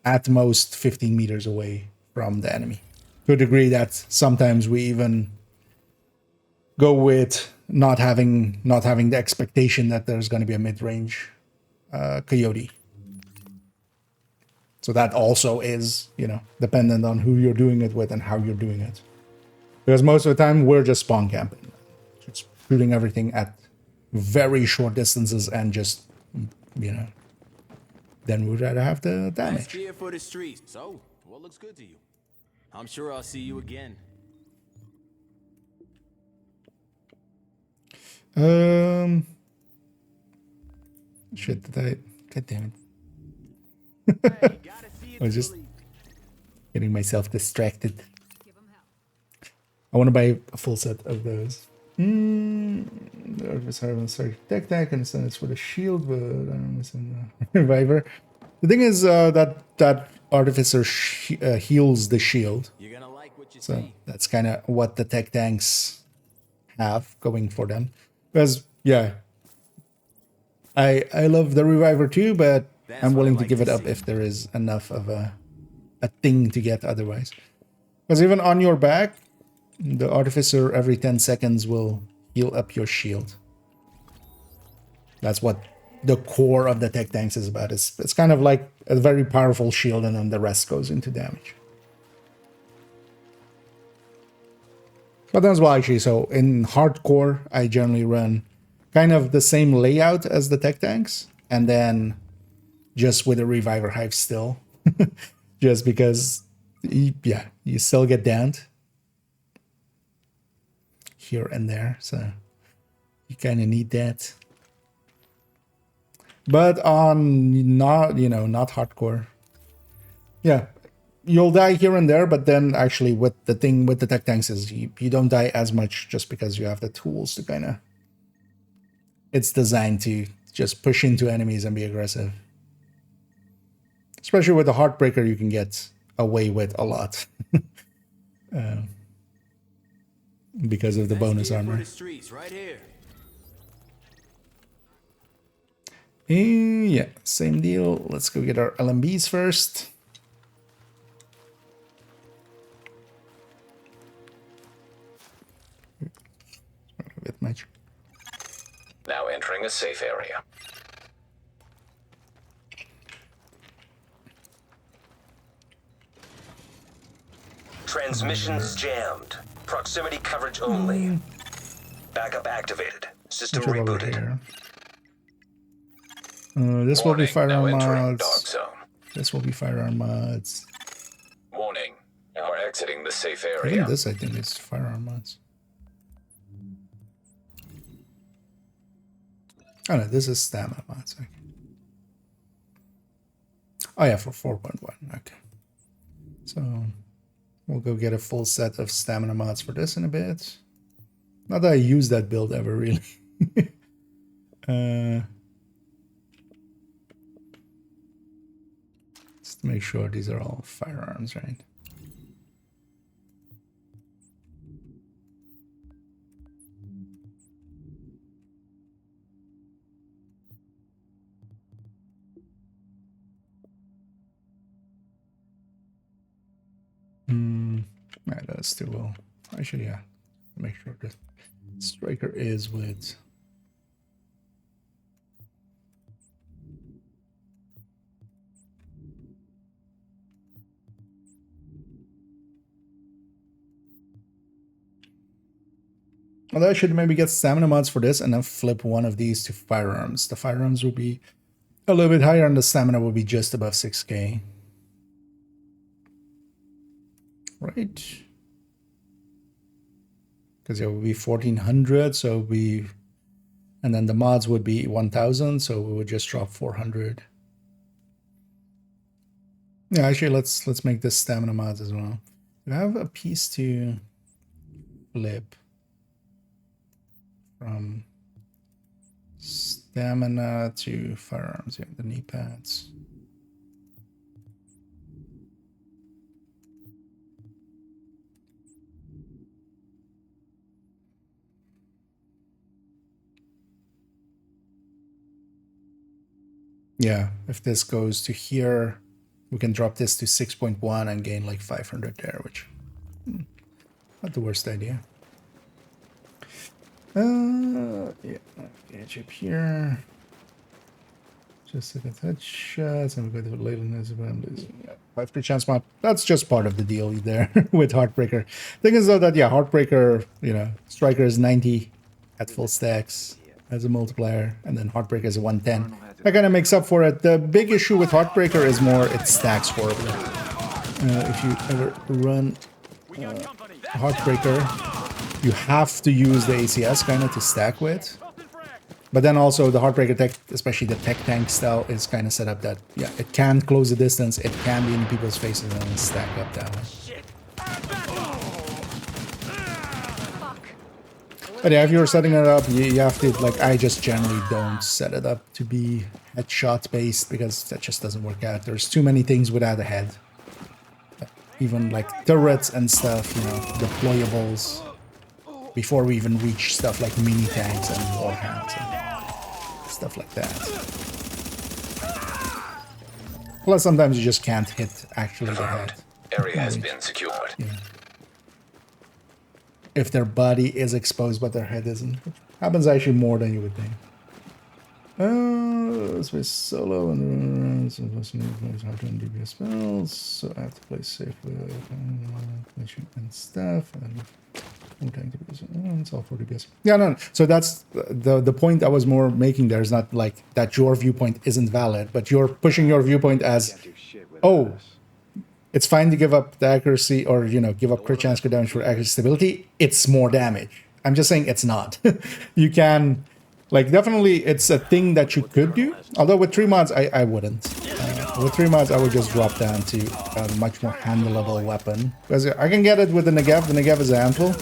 at most 15 meters away from the enemy, to a degree that sometimes we even go with not having the expectation that there's going to be a mid-range coyote. So that also is, you know, dependent on who you're doing it with and how you're doing it. Because most of the time we're just spawn camping, just shooting everything at very short distances, and just, you know, then we'd rather have the Nice damage. gear for the streets. So, what looks good to you? I'm sure I'll see you again. Shit, God damn it. Hey, gotta see it I was to just believe. getting myself distracted. I want to buy a full set of those. Sorry, tech, understand it's for the shield, but I'm missing the reviver. The thing is that artificer heals the shield, You're gonna like what you so see. that's kind of what the tech tanks have going for them. Because yeah, I love the reviver too, but That's I'm what I willing to like give to it up see. if there is enough of a thing to get otherwise. Because even on your back, the artificer every 10 seconds will heal up your shield. That's what the core of the tech tanks is about. It's kind of like a very powerful shield, and then the rest goes into damage. But that's why actually, so in hardcore, I generally run kind of the same layout as the tech tanks, and then just with a reviver hive still. Just because, yeah, you still get downed here and there, so you kind of need that. But on not hardcore, yeah, you'll die here and there, but then actually with the thing with the tech tanks is you don't die as much, just because you have the tools to kind of, it's designed to just push into enemies and be aggressive. Especially with the Heartbreaker, you can get away with a lot. Because of the Nice bonus gear for armor. the streets, right here. Yeah, same deal. Let's go get our LMBs first. A bit much. Now entering a safe area. Transmissions jammed. Proximity coverage only. Backup activated. System Which over rebooted. here. This will be Warning, now firearm entering dog mods. zone. This will be firearm mods. Warning, now we're exiting the safe Even area. this, I think, is firearm mods. Oh no, this is stamina mods. Okay. Oh yeah, for 4.1. Okay. So we'll go get a full set of stamina mods for this in a bit. Not that I use that build ever, really. Just to make sure these are all firearms, right? Yeah, those two will. Actually, yeah. Make sure the striker is with. Although I should maybe get stamina mods for this and then flip one of these to firearms. The firearms will be a little bit higher and the stamina will be just above 6k. Right. Because it will be 1400, so it would be, and then the mods would be 1000, so we would just drop 400. Yeah, actually, let's make this stamina mods as well. We have a piece to flip from stamina to firearms. Yeah, the knee pads. Yeah, if this goes to here, we can drop this to 6.1 and gain like 500 there, which not the worst idea. Yeah, gauge up here. Just a headshots, and we go to lateness. 5 chance map. That's just part of the deal there with Heartbreaker. Thing is though that yeah, Heartbreaker, you know, Striker is 90 at full stacks as a multiplier, and then Heartbreaker is a 110. That kind of makes up for it. The big issue with Heartbreaker is more it stacks horribly. If you ever run Heartbreaker, you have to use the ACS kind of to stack with. But then also the Heartbreaker tech, especially the tech tank style, is kind of set up that, yeah, it can close the distance, it can be in people's faces and stack up that way. But yeah, if you're setting it up, you have to, like, I just generally don't set it up to be headshot based because that just doesn't work out. There's too many things without a head. Even like turrets and stuff, you know, deployables. Before we even reach stuff like mini tanks and warhounds and stuff like that. Plus, sometimes you just can't hit actually the head. Area has been secured. Yeah. If their body is exposed but their head isn't. Which happens actually more than you would think. Space solo and how to DPS spells. So I have to play safe with and stuff. And it's all for DPS. Yeah, no. So that's the point I was more making there is not like that your viewpoint isn't valid, but you're pushing your viewpoint as, oh, it's fine to give up the accuracy or, you know, give up crit chance, crit damage for accuracy stability. It's more damage. I'm just saying it's not. You can, like, definitely it's a thing that you could do. Although with 3 mods, I wouldn't. With 3 mods, I would just drop down to a much more handleable weapon. Because I can get it with the Negev. The Negev is a handful.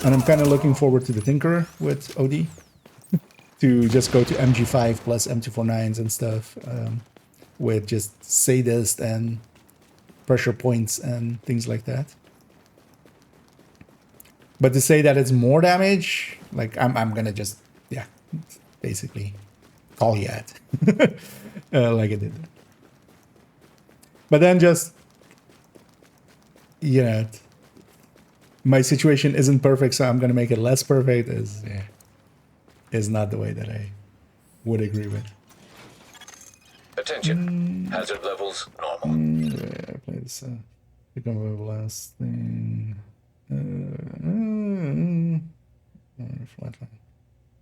And I'm kind of looking forward to the Tinkerer with OD. To just go to MG5 plus M249s and stuff. With just Sadist and pressure points and things like that. But to say that it's more damage, like I'm gonna just, yeah, basically call you at like I did. But then just, you know, my situation isn't perfect, so I'm gonna make it less perfect is not the way that I would agree with. Attention. Hazard levels normal. Yeah, play this. Become a last thing. Flatline.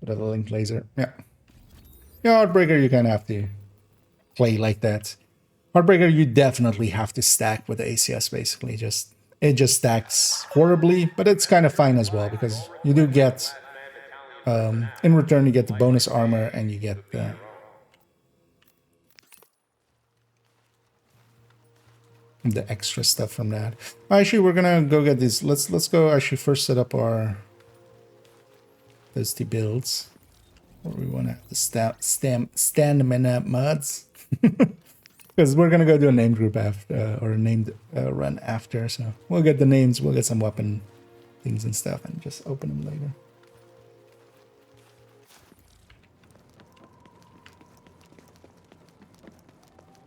Whatever, link laser. Yeah. Yeah, Heartbreaker, you kind of have to play like that. Heartbreaker, you definitely have to stack with the ACS, basically. It just stacks horribly, but it's kind of fine as well, because you do get, in return, you get the bonus armor, and you get the extra stuff from that. Actually, we're gonna go get these. Let's go actually first set up our those two builds. Where we want to have the stamina mods. Because we're gonna go do a named group after, or a named run after. So we'll get the names, we'll get some weapon things and stuff, and just open them later.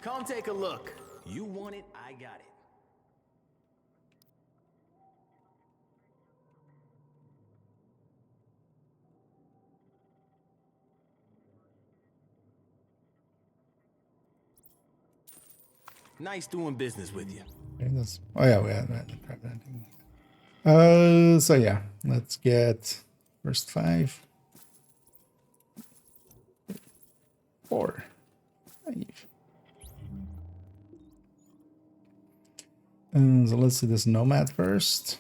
Come take a look. You want it, I got it. Nice doing business with you. Okay, oh yeah, we had the crab hunting. So yeah, let's get first 5, 4, 5. So let's do this nomad first.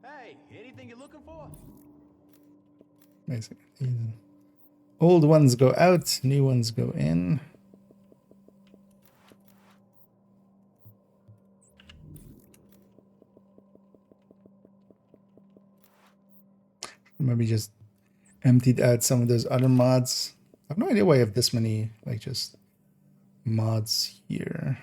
Hey, anything you're looking for? Basically, old ones go out, new ones go in. Maybe just emptied out some of those other mods. I have no idea why I have this many, like, just mods here.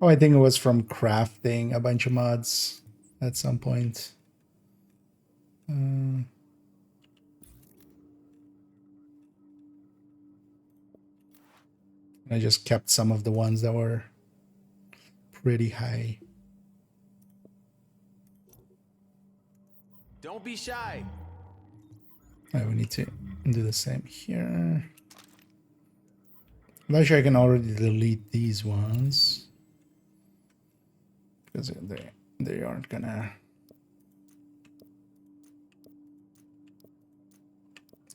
Oh, I think it was from crafting a bunch of mods at some point. I just kept some of the ones that were pretty high. Don't be shy. We need to do the same here. I'm not sure I can already delete these ones because they aren't gonna.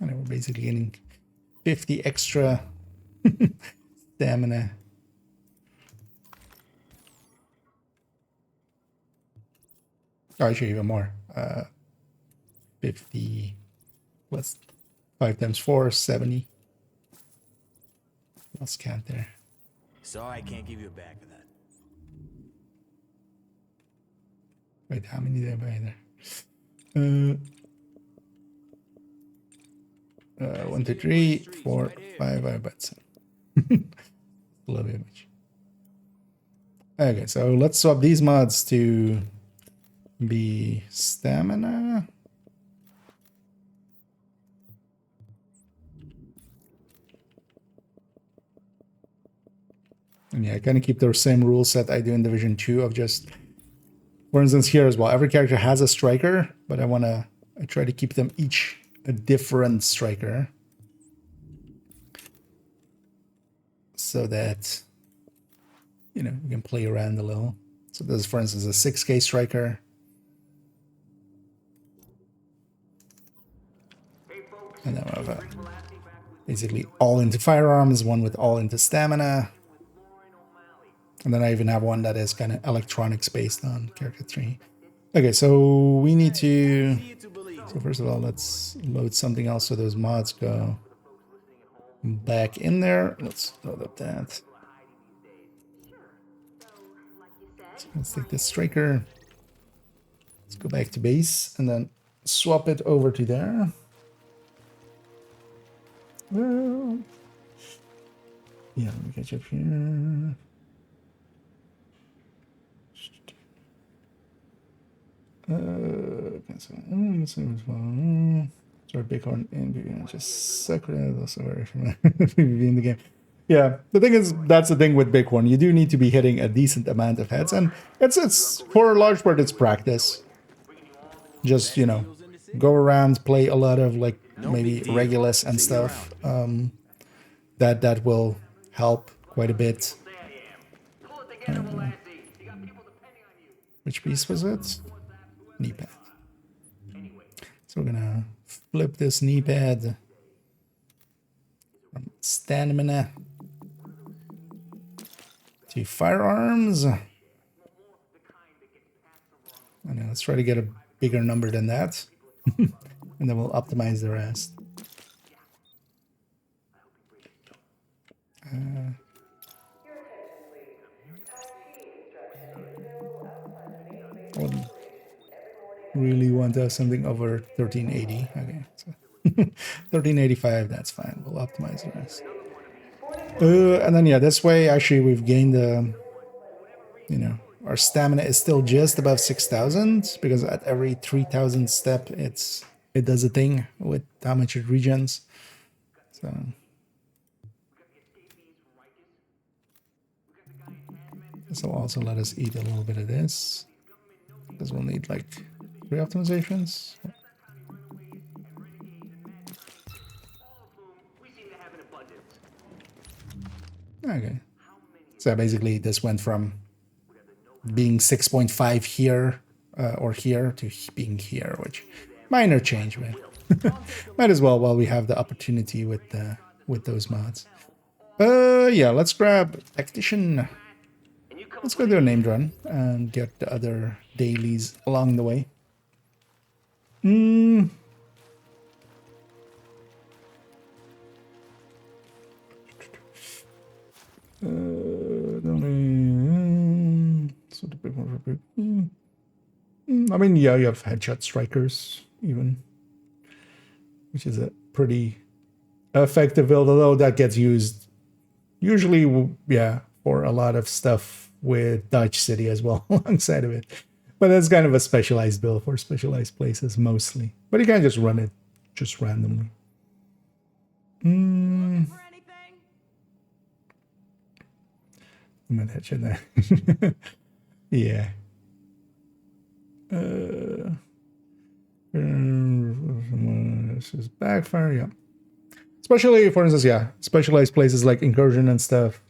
And we're basically getting 50 extra stamina. Oh, actually, even more. 50 plus 5 times 4, 70. Let's count there. Sorry I can't give you a bag of that. Wait, how many did I buy there? 1, 2, 3, 4, 5. I bet so. A little bit much. Okay, so let's swap these mods to be stamina. And yeah, I kind of keep the same rule set I do in Division 2 of just, for instance, here as well. Every character has a striker, but I try to keep them each a different striker. So that, you know, we can play around a little. So this is, for instance, a 6K striker. And then we have basically all into firearms, one with all into stamina. And then I even have one that is kind of electronics based on character 3. Okay, so we need to... So first of all, let's load something else so those mods go back in there. Let's load up that. So let's take this striker. Let's go back to base and then swap it over to there. Well, yeah, let me catch up here. Sorry, Bighorn and just secret also very in the game. Yeah, the thing is, that's the thing with Bighorn. You do need to be hitting a decent amount of heads, and it's for a large part it's practice. Just, you know, go around, play a lot of like maybe Regulus and stuff. That will help quite a bit. Which piece was it? Knee pad. So we're gonna flip this knee pad from stamina to firearms. And then let's try to get a bigger number than that. And then we'll optimize the rest. Really want to have something over 1380. Okay, so 1385, that's fine. We'll optimize the rest. And then yeah, this way actually we've gained you know, our stamina is still just above 6,000 because at every 3,000 step it does a thing with how much it regens. So This will also let us eat a little bit of this, because we'll need like 3 optimizations. Okay. So basically this went from being 6.5 here or here to being here, which minor change, man. Might as well while we have the opportunity with those mods. Yeah, let's grab tactician. Let's go do a named run and get the other dailies along the way. I mean, yeah, you have headshot strikers even, which is a pretty effective build, although that gets used usually, yeah, for a lot of stuff with Dodge City as well alongside of it. But that's kind of a specialized build for specialized places mostly. But you can't just run it just randomly. I'm gonna headshot there. Yeah. This is backfire, yeah. Especially, for instance, yeah, specialized places like incursion and stuff.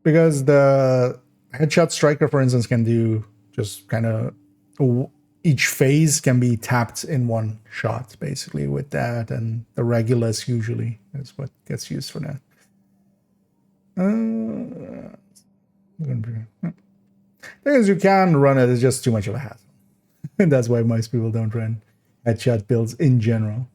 Because the headshot striker, for instance, can do just kind of each phase can be tapped in one shot, basically, with that, and the Regulus usually is what gets used for that. Things you can run it, it's just too much of a hassle. And that's why most people don't run headshot builds in general.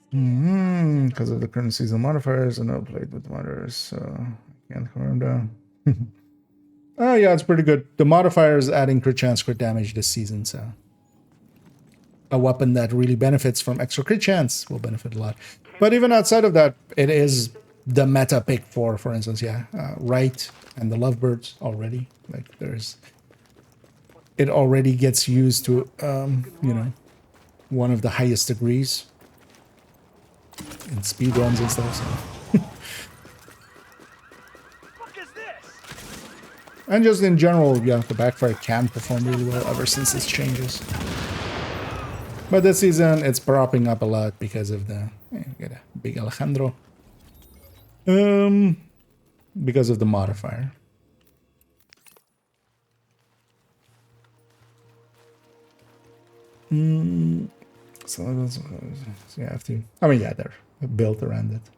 Because of the current season modifiers, and I played with modifiers, so I can't confirm down. Oh yeah, it's pretty good. The modifiers adding crit chance, crit damage this season, so a weapon that really benefits from extra crit chance will benefit a lot. But even outside of that, it is the meta pick for instance, yeah, Right and the Lovebirds already. Like it already gets used to, you know, one of the highest degrees in speedruns and stuff. So. And just in general, yeah, the backfire can perform really well ever since its changes. But this season, it's propping up a lot because of the get a big Alejandro. Because of the modifier. So you have to. I mean, yeah, they're built around it.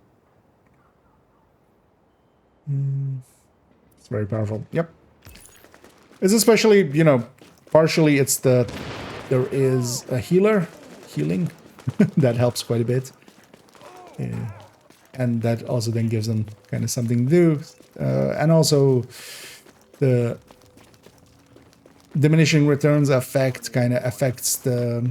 It's very powerful. Yep. It's especially, you know, partially it's there is a healing that helps quite a bit. Yeah. And that also then gives them kind of something to do. And also the diminishing returns effect kind of affects the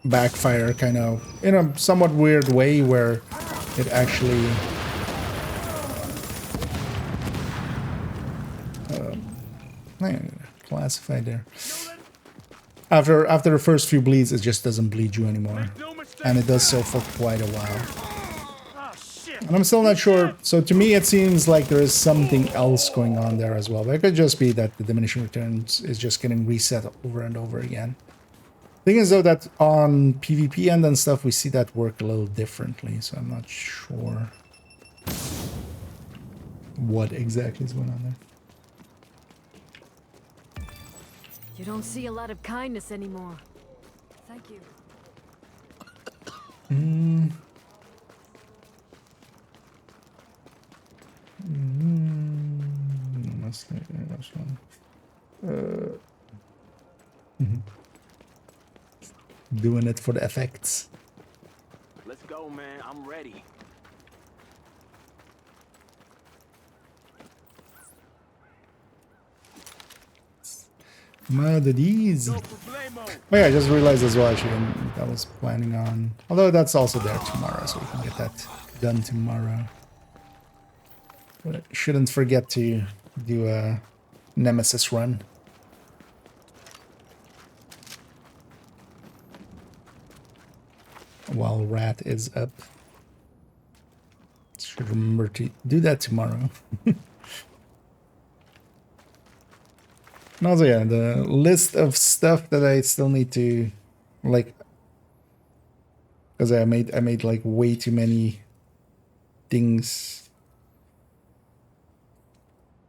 backfire kind of in a somewhat weird way where it actually classified there. After the first few bleeds, it just doesn't bleed you anymore, and it does so for quite a while. And I'm still not sure. So to me, it seems like there is something else going on there as well. But it could just be that the diminishing returns is just getting reset over and over again. Thing is though that on PvP end and stuff, we see that work a little differently. So I'm not sure what exactly is going on there. You don't see a lot of kindness anymore. Thank you. Doing it for the effects. Let's go, man. I'm ready. Madadies. Oh yeah, I just realized as well actually I was planning on, although that's also there tomorrow, so we can get that done tomorrow. But shouldn't forget to do a Nemesis run. While Rat is up. Should remember to do that tomorrow. And also, yeah, the list of stuff that I still need to, like, because I made like way too many things.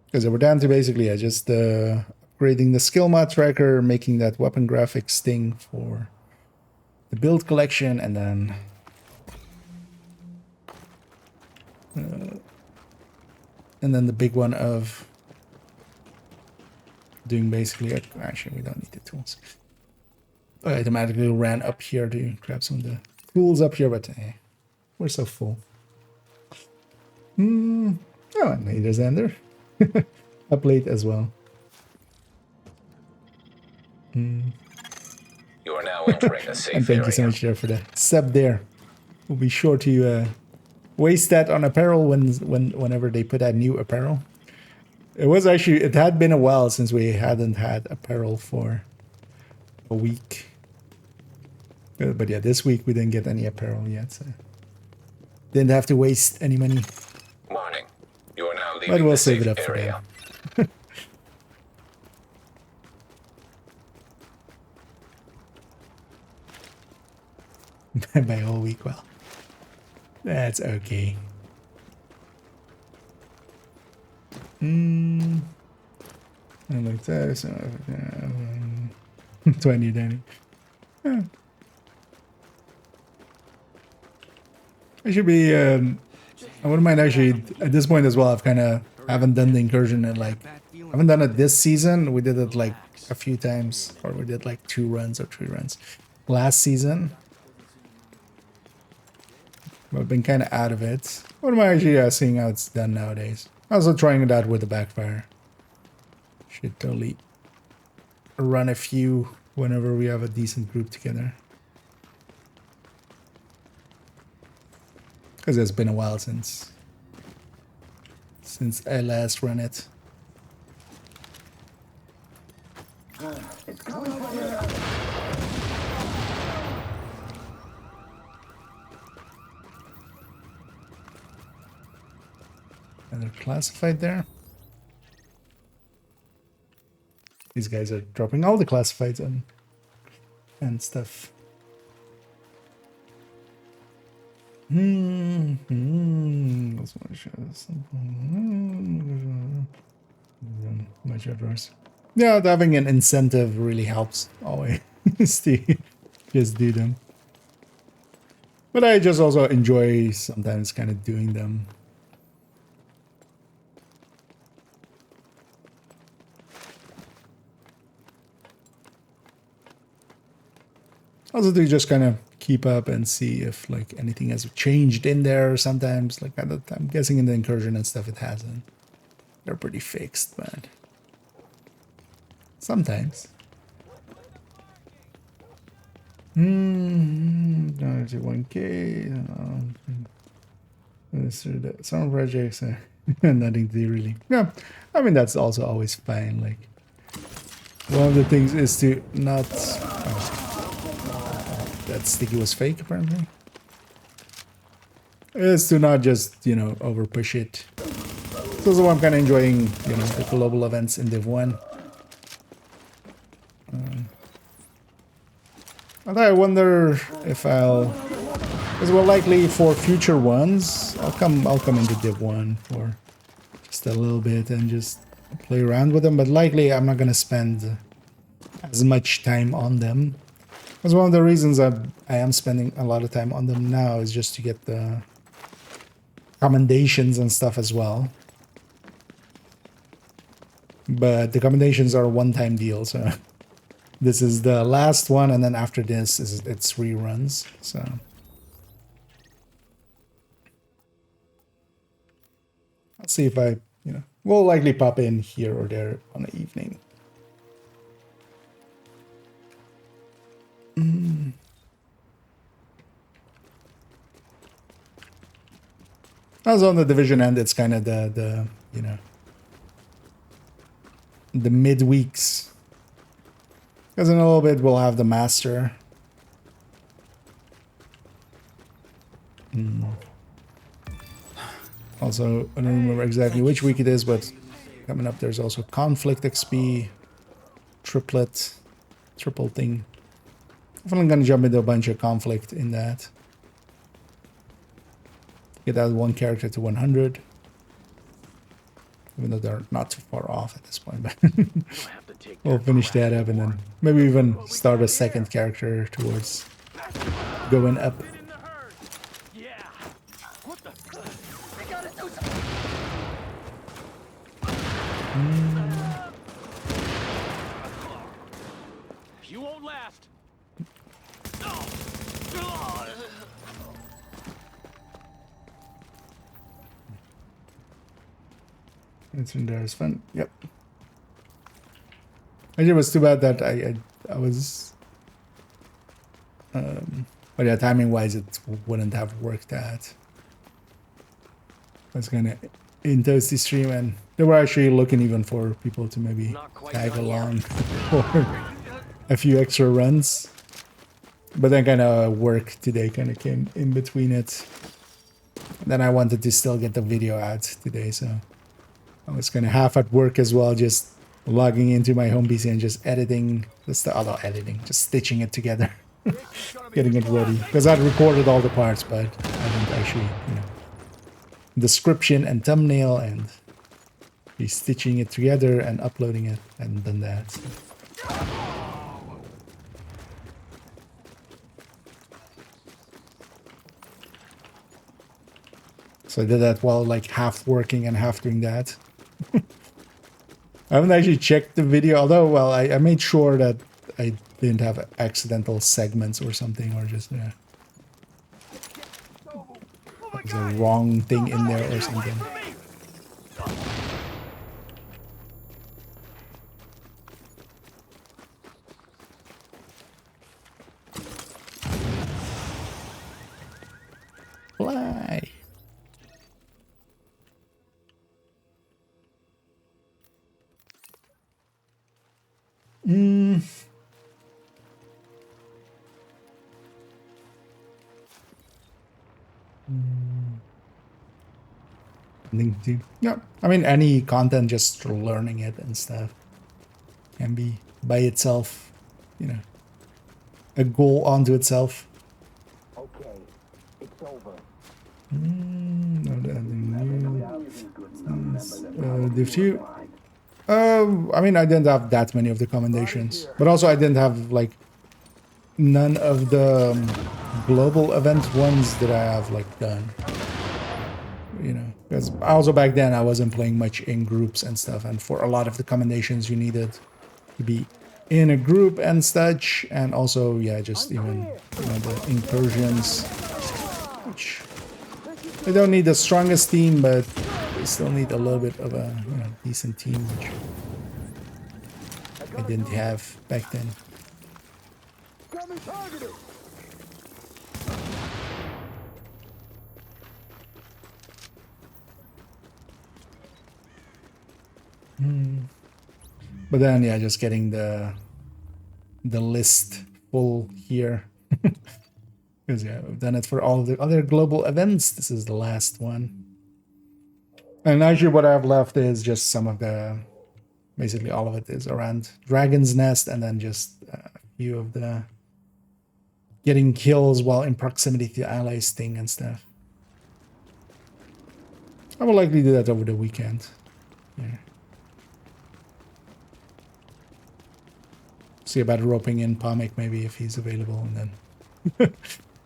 Because we're down to basically, just upgrading the skill mod tracker, making that weapon graphics thing for the build collection, and then the big one of doing basically, actually we don't need the tools. I automatically ran up here to grab some of the tools up here, but we're so full. Oh, and there's Ender. Up late as well. You are now entering a safe And thank you so much there for the sub there. We'll be sure to waste that on apparel whenever they put out new apparel. It had been a while since we hadn't had apparel for a week. But yeah, this week we didn't get any apparel yet, so didn't have to waste any money. Warning. You are now leaving But we'll the save safe it up for area. them. By whole week, well, that's okay. And like that, so 20 then. Yeah. I should be. I wouldn't mind actually at this point as well. I've kind of haven't done the incursion and like haven't done it this season. We did it like a few times, or we did like 2 runs or 3 runs last season. But I've been kind of out of it. What am I actually seeing how it's done nowadays? Also trying it out with the backfire. Should totally run a few whenever we have a decent group together. Because it's been a while since I last run it. And they're classified there. These guys are dropping all the classifieds and stuff. Let's want to show something. Much address. Yeah, having an incentive really helps always to just do them. But I just also enjoy sometimes kind of doing them. Also to just kind of keep up and see if like anything has changed in there. Sometimes like I'm guessing in the incursion and stuff it hasn't. They're pretty fixed, but sometimes. No, 1K. Some projects are nothing to do really. Yeah, I mean that's also always fine. Like one of the things is to not. That sticky was fake, apparently. Is to not just, over push it. So I'm kind of enjoying, the global events in Div 1. Although I wonder if as well likely for future ones, I'll come into Div 1 for just a little bit and just play around with them. But likely I'm not gonna spend as much time on them. That's one of the reasons I am spending a lot of time on them now is just to get the commendations and stuff as well. But the commendations are a one-time deal, so this is the last one, and then after this it's reruns. So I'll see if I, will likely pop in here or there on the evening. Also on the division end, it's kind of the you know, the midweeks. Because in a little bit we'll have the master. Also, I don't remember exactly which week it is, but coming up there's also conflict XP, triple thing. Definitely gonna jump into a bunch of conflict in that. Get that one character to 100. Even though they're not too far off at this point, but we'll finish that up and then maybe even start a second character towards going up. You won't last. It's in there. It's fun. Yep. Actually, it was too bad that I was. But yeah, timing wise, it wouldn't have worked out. I was gonna in Toasty stream, and they were actually looking even for people to maybe tag along for a few extra runs. But then kind of work today kind of came in between it. And then I wanted to still get the video out today, so I was kind of half at work as well, just logging into my home PC and just editing, just stitching it together, getting it ready. Because I'd recorded all the parts, but I didn't actually, you know, description and thumbnail and be stitching it together and uploading it. I hadn't done that. So. So I did that while like half working and half doing that. I haven't actually checked the video, although, well, I made sure that I didn't have accidental segments or something, or just there's a wrong thing in there or something. Fly. Yeah, I mean, any content, just learning it and stuff can be by itself, you know, a goal onto itself. Okay, it's over. Div 2. I mean, I didn't have that many of the commendations, but also I didn't have like none of the global event ones that I have like done. You know, because also back then I wasn't playing much in groups and stuff, and for a lot of the commendations you needed to be in a group and such, and also yeah, just even, you know, the incursions, which they don't need the strongest team, but they still need a little bit of a, you know, decent team, which I didn't have back then. But then yeah, just getting the list full here. Because yeah, I've done it for all the other global events. This is the last one. And actually what I have left is just some of the, basically all of it is around Dragon's Nest, and then just a few of the getting kills while in proximity to allies thing and stuff. I will likely do that over the weekend. Yeah. See about roping in Pomic maybe if he's available, and then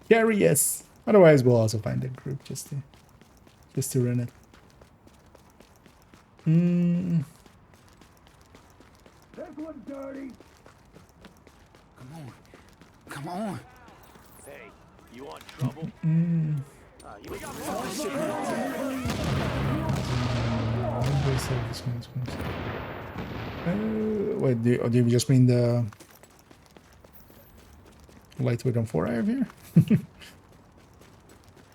Gary, yes. Otherwise we'll also find a group just to run it. This one's dirty. Come on. Hey, you want trouble? Wait, do you just mean the lightweight on 4 I have here?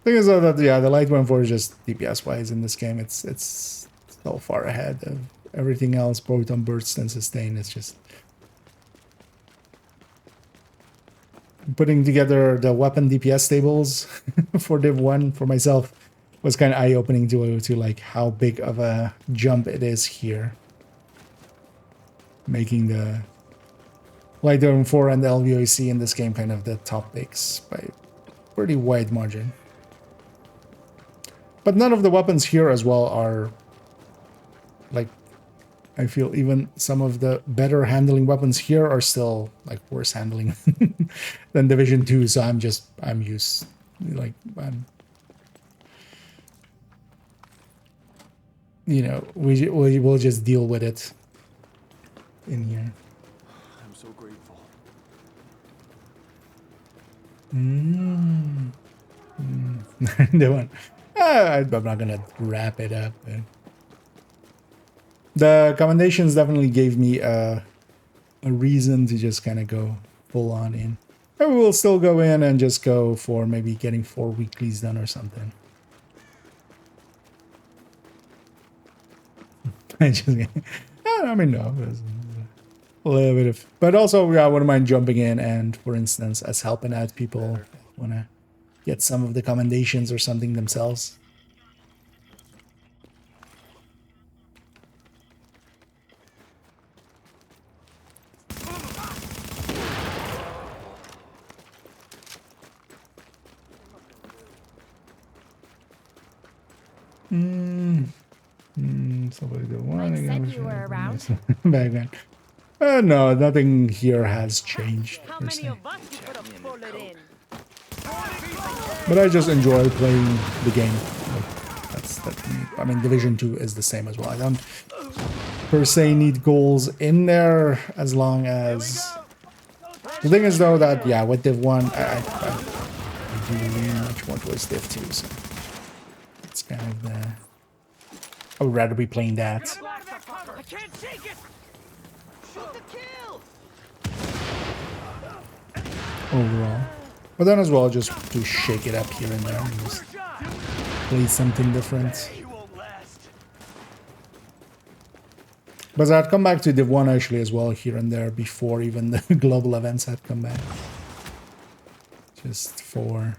I Thing is though that yeah, the Light 1.4 is just DPS wise in this game. It's so far ahead of everything else, both on burst and sustain. It's just putting together the weapon DPS tables for Div 1 for myself was kind of eye-opening to like how big of a jump it is here. Making the Light 1.4 and the LVOC in this game kind of the top picks by a pretty wide margin. But none of the weapons here as well are, like, I feel even some of the better handling weapons here are still, like, worse handling than Division 2, so I'm used, like, you know, we'll just deal with it in here. I'm so grateful. The one. I'm not gonna wrap it up. The commendations definitely gave me a reason to just kind of go full on in. Maybe we'll still go in and just go for maybe getting 4 weeklies done or something. I mean, no. A little bit of... But also, yeah, I wouldn't mind jumping in and, for instance, as helping out people want to get some of the commendations or something themselves. Somebody did one. Mike said you were around. Back then. No, nothing here has changed. How many of us you put a bullet in? But I just enjoy playing the game. Like, I mean, Division 2 is the same as well. I don't per se need goals in there as long as... The thing is though that, yeah, with Div 1, I do lean much more towards Div 2, so it's kind of the... I would rather be playing that. I can't take it! Shoot the kill! Overall. But then as well, just to shake it up here and there and just play something different. But I'd come back to Div 1 actually as well here and there before even the global events had come back. Just for,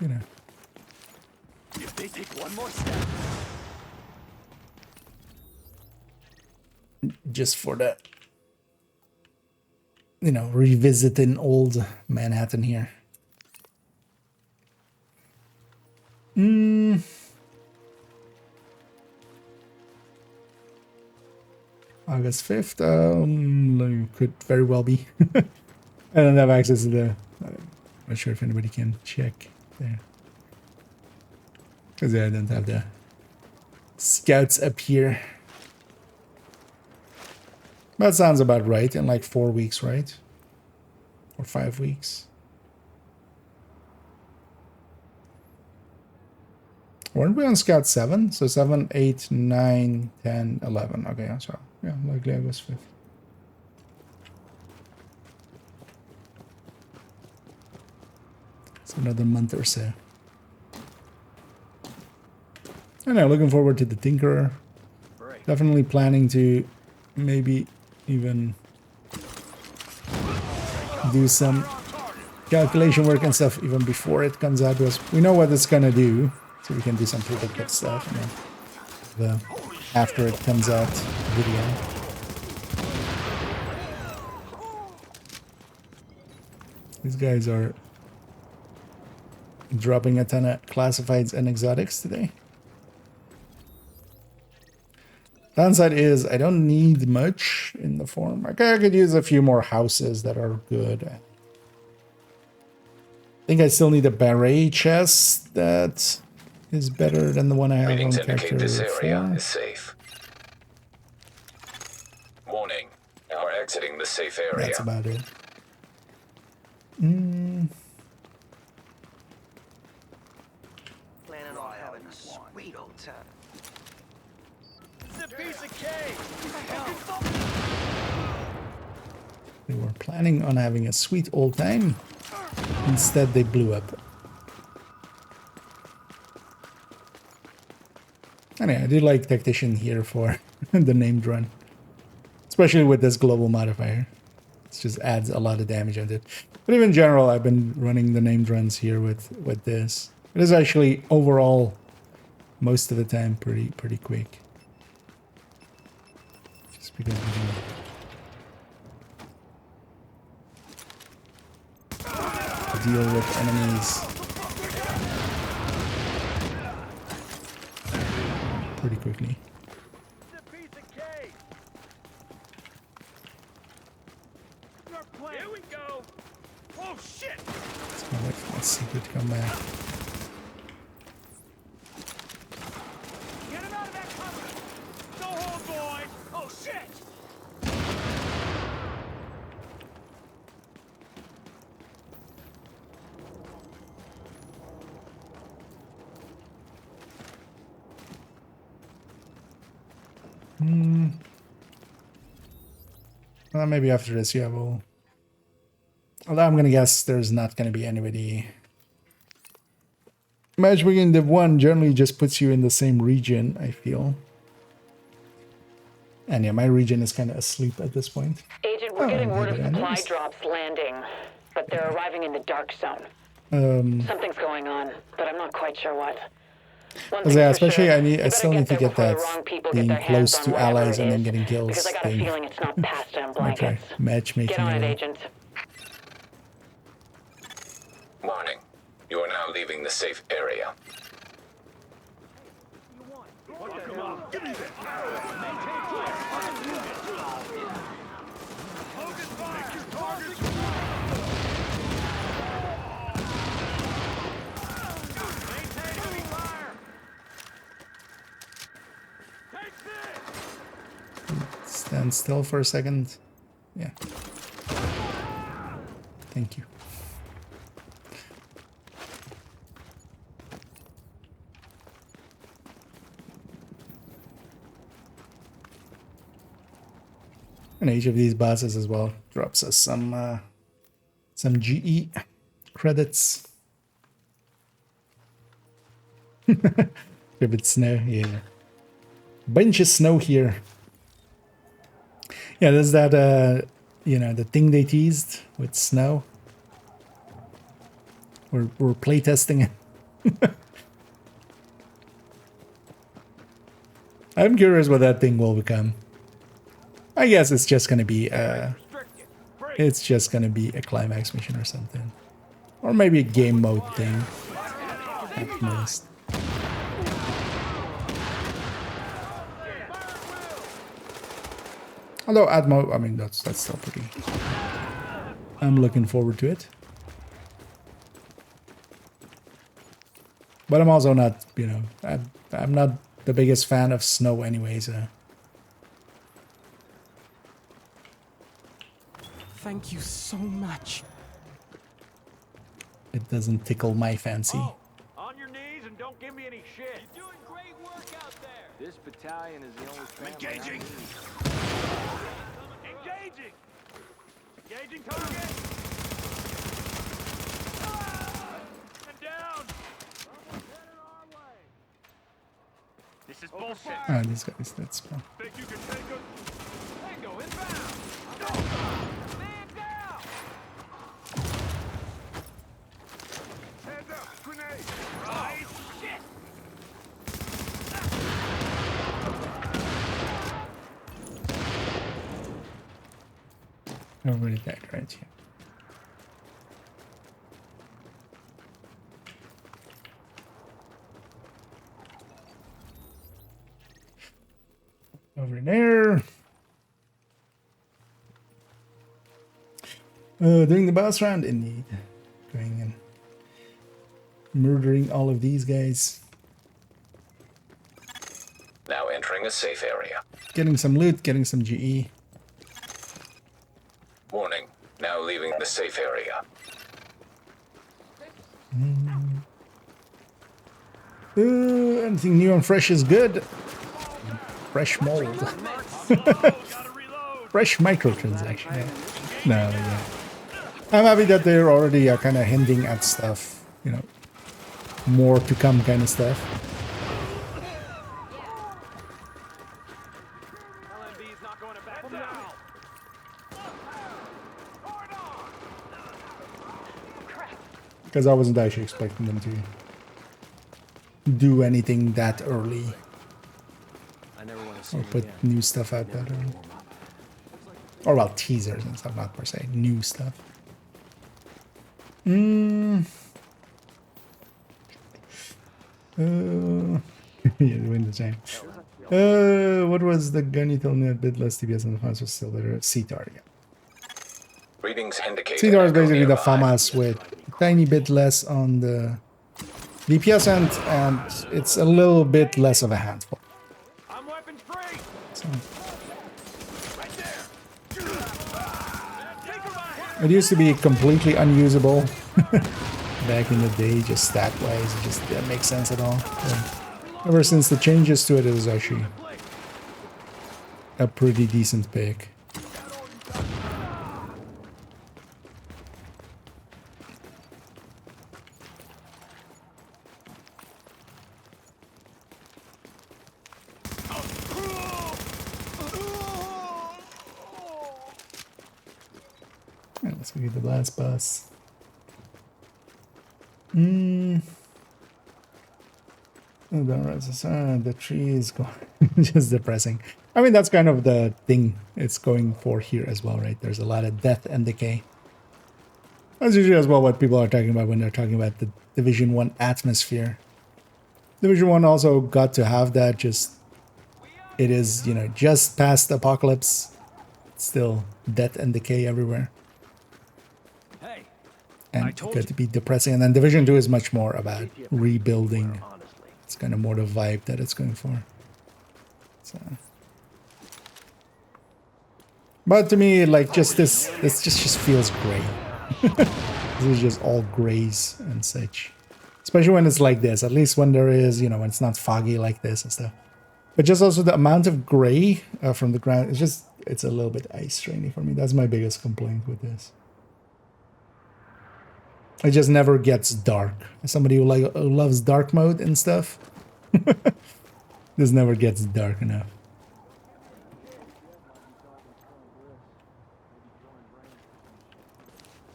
you know. If they take one more step. Just for the, you know, revisiting old Manhattan here. August 5th, could very well be. I don't have access to the, I'm not sure if anybody can check there. Because I don't have the scouts up here. That sounds about right, in like 4 weeks, right? Or 5 weeks. Weren't we on Scout 7? So 7, 8, 9, 10, 11. Okay, so yeah, likely August 5th. It's another month or so. I know, looking forward to the Tinkerer. Definitely planning to maybe even do some calculation work and stuff even before it comes out, because we know what it's gonna do, so we can do some predictive stuff, and then the after it comes out video. These guys are dropping a ton of classifieds and exotics today. Downside is I don't need much in the form. I could use a few more houses that are good. I think I still need a beret chest that is better than the one I have Readings on indicate character this area 4. is safe. Warning, we're exiting the safe area. That's about it. Planning on having a sweet old time. They were planning on having a sweet old time. Instead, they blew up Anyway, I do like Tactician here for the named run. Especially with this global modifier. It just adds a lot of damage on it. But even in general, I've been running the named runs here with this. It is actually overall, most of the time, pretty quick. Just because we can deal with enemies pretty quickly. Here we go. Oh shit! Let's go wait for my secret to come back. Get him out of that cover! Go home, boys! Oh shit! Well, maybe after this, yeah, we'll... Although I'm gonna guess there's not gonna be anybody. Matchmaking Div 1 generally just puts you in the same region, I feel. And yeah, my region is kind of asleep at this point. Agent, we're getting word of maybe I supply noticed. drops landing, but they're arriving in the dark zone. Something's going on, but I'm not quite sure what. One thing's Yeah, for especially sure, I we better still get need to there get before the that wrong people get being their hands close on to whatever allies it and then is, getting kills because I got a thing. feeling it's not pasta and Might try blankets. matchmaking. Get on it, a little. Agent. Warning. You are now leaving the safe area. Give me that! Maintain clear! Focus fire! Target! Maintain heavy fire! Take this! Stand still for a second. Yeah. Thank you. And each of these bosses as well drops us some GE credits. If it's snow, yeah. Bunch of snow here. Yeah, there's that you know, the thing they teased with snow. We're playtesting it. I'm curious what that thing will become. I guess it's just gonna be a climax mission or something. Or maybe a game mode thing at most. Although Atmo, I mean that's still pretty. I'm looking forward to it. But I'm also not, you know, I'm not the biggest fan of snow anyway, so. Thank you so much. It doesn't tickle my fancy. Oh, on your knees and don't give me any shit. You're doing great work out there. This battalion is the only family Engaging! Engaging! Engaging target! And down! This is bullshit. Ah, these guys, that's fine. Think you can take us? Tango inbound! Man down! Hands up! Grenade! Right! Shit! Over that right here. Over there. Doing the boss round, indeed. Going and murdering all of these guys. Now entering a safe area. Getting some loot, getting some GE. Warning. Now leaving the safe area. Anything new and fresh is good. Fresh mold. Fresh microtransaction. No, yeah. I'm happy that they're already kind of hinting at stuff, you know, more to come kind of stuff. Because I wasn't actually expecting them to do anything that early. I never want to see Or him put again. new stuff out that early. Or well, teasers and stuff, not per se. New stuff. Yeah, doing the same. What was the gun you told me? A bit less TPS and the FAMAS was still better. CTAR, yeah. Readings indicate CTAR is an echo basically the nearby. FAMAS with a tiny bit less on the DPS end, and it's a little bit less of a handful. I'm weapons free. So, Right there. Take him out. it used to be completely unusable back in the day, just stat-wise. It just didn't make sense at all. But ever since the changes to it, it was actually a pretty decent pick. Alright, let's go get the last bus. Oh, the tree is going just depressing. I mean, that's kind of the thing it's going for here as well, right? There's a lot of death and decay. That's usually as well what people are talking about when they're talking about the Division 1 atmosphere. Division 1 also got to have that, just it is, you know, just past apocalypse. Still death and decay everywhere. Hey, And I it told got to be depressing. And then Division 2 is much more about rebuilding. It's kind of more the vibe that it's going for. So. But to me, like, just this just feels gray. This is just all grays and such. Especially when it's like this. At least when there is, you know, when it's not foggy like this and stuff. But just also the amount of gray from the ground, it's a little bit ice strainy for me. That's my biggest complaint with this. It just never gets dark. As somebody who loves dark mode and stuff, this never gets dark enough.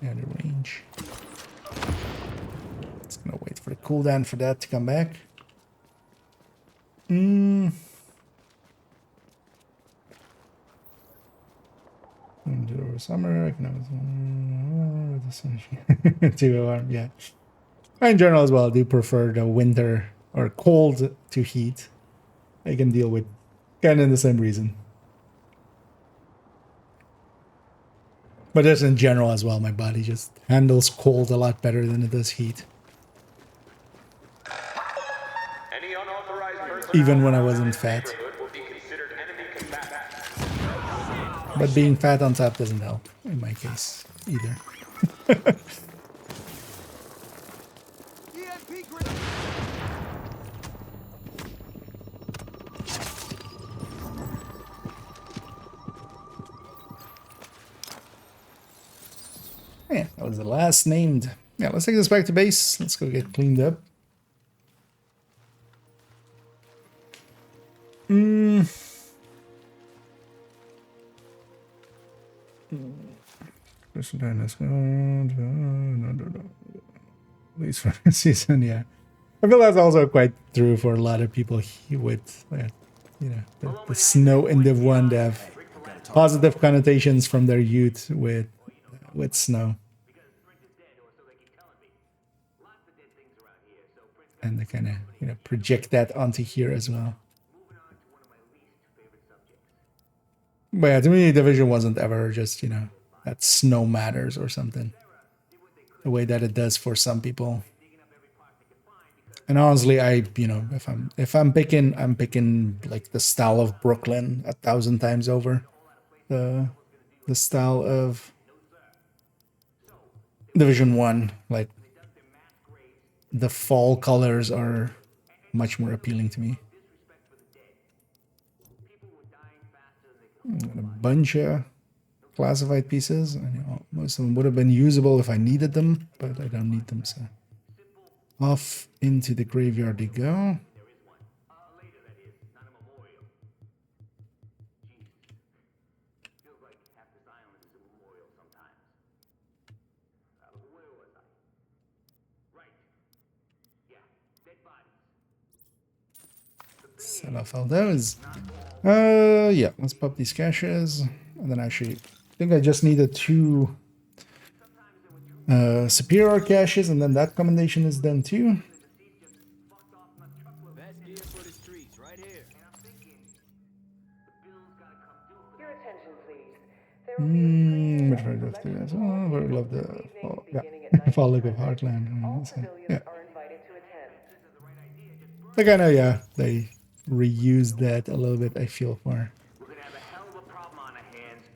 Yeah, the range. It's gonna wait for the cooldown for that to come back. Over summer, I can have yeah. In general as well, I do prefer the winter or cold to heat. I can deal with kind of the same reason. But just in general as well, my body just handles cold a lot better than it does heat. any unauthorized person Even when I wasn't fat. will be considered enemy combatant. But being fat on top doesn't help, in my case, either. Yeah, that was the last named. Yeah, let's take this back to base. Let's go get cleaned up. At least for the season, yeah. I feel that's also quite true for a lot of people with, you know, the snow in Div 1. They have positive connotations from their youth with snow. And they kind of, you know, project that onto here as well. But yeah, to me, Division wasn't ever just, you know, that snow matters or something. The way that it does for some people. And honestly, you know, if I'm picking like the style of Brooklyn 1,000 times over the style of Division 1. Like, the fall colors are much more appealing to me. Got a bunch of classified pieces. I know most of them would have been usable if I needed them, but I don't need them, so off into the graveyard they go. Sell off all those. Yeah, let's pop these caches. And then actually, I think I just needed 2 superior caches, and then that commendation is done too. Best gear for the streets, right here. Which I just do as well. But I love the fall, yeah. Fall Look of Heartland. So, yeah. Like I know, yeah, they reused that a little bit, I feel for.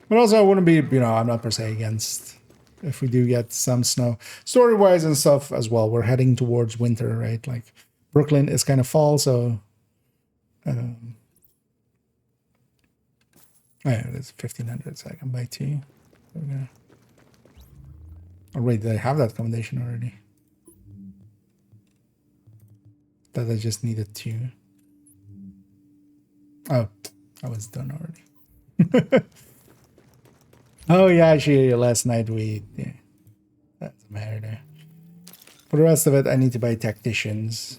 But also I wouldn't be, you know, I'm not per se against if we do get some snow. Story-wise and stuff as well, we're heading towards winter, right? Like Brooklyn is kind of fall, so oh yeah, it's 1500, so I can buy 2. Okay. Oh wait, did I have that commendation already? That I just needed 2. Oh, I was done already. Oh yeah, actually last night yeah, that's a matter there. For the rest of it, I need to buy tacticians.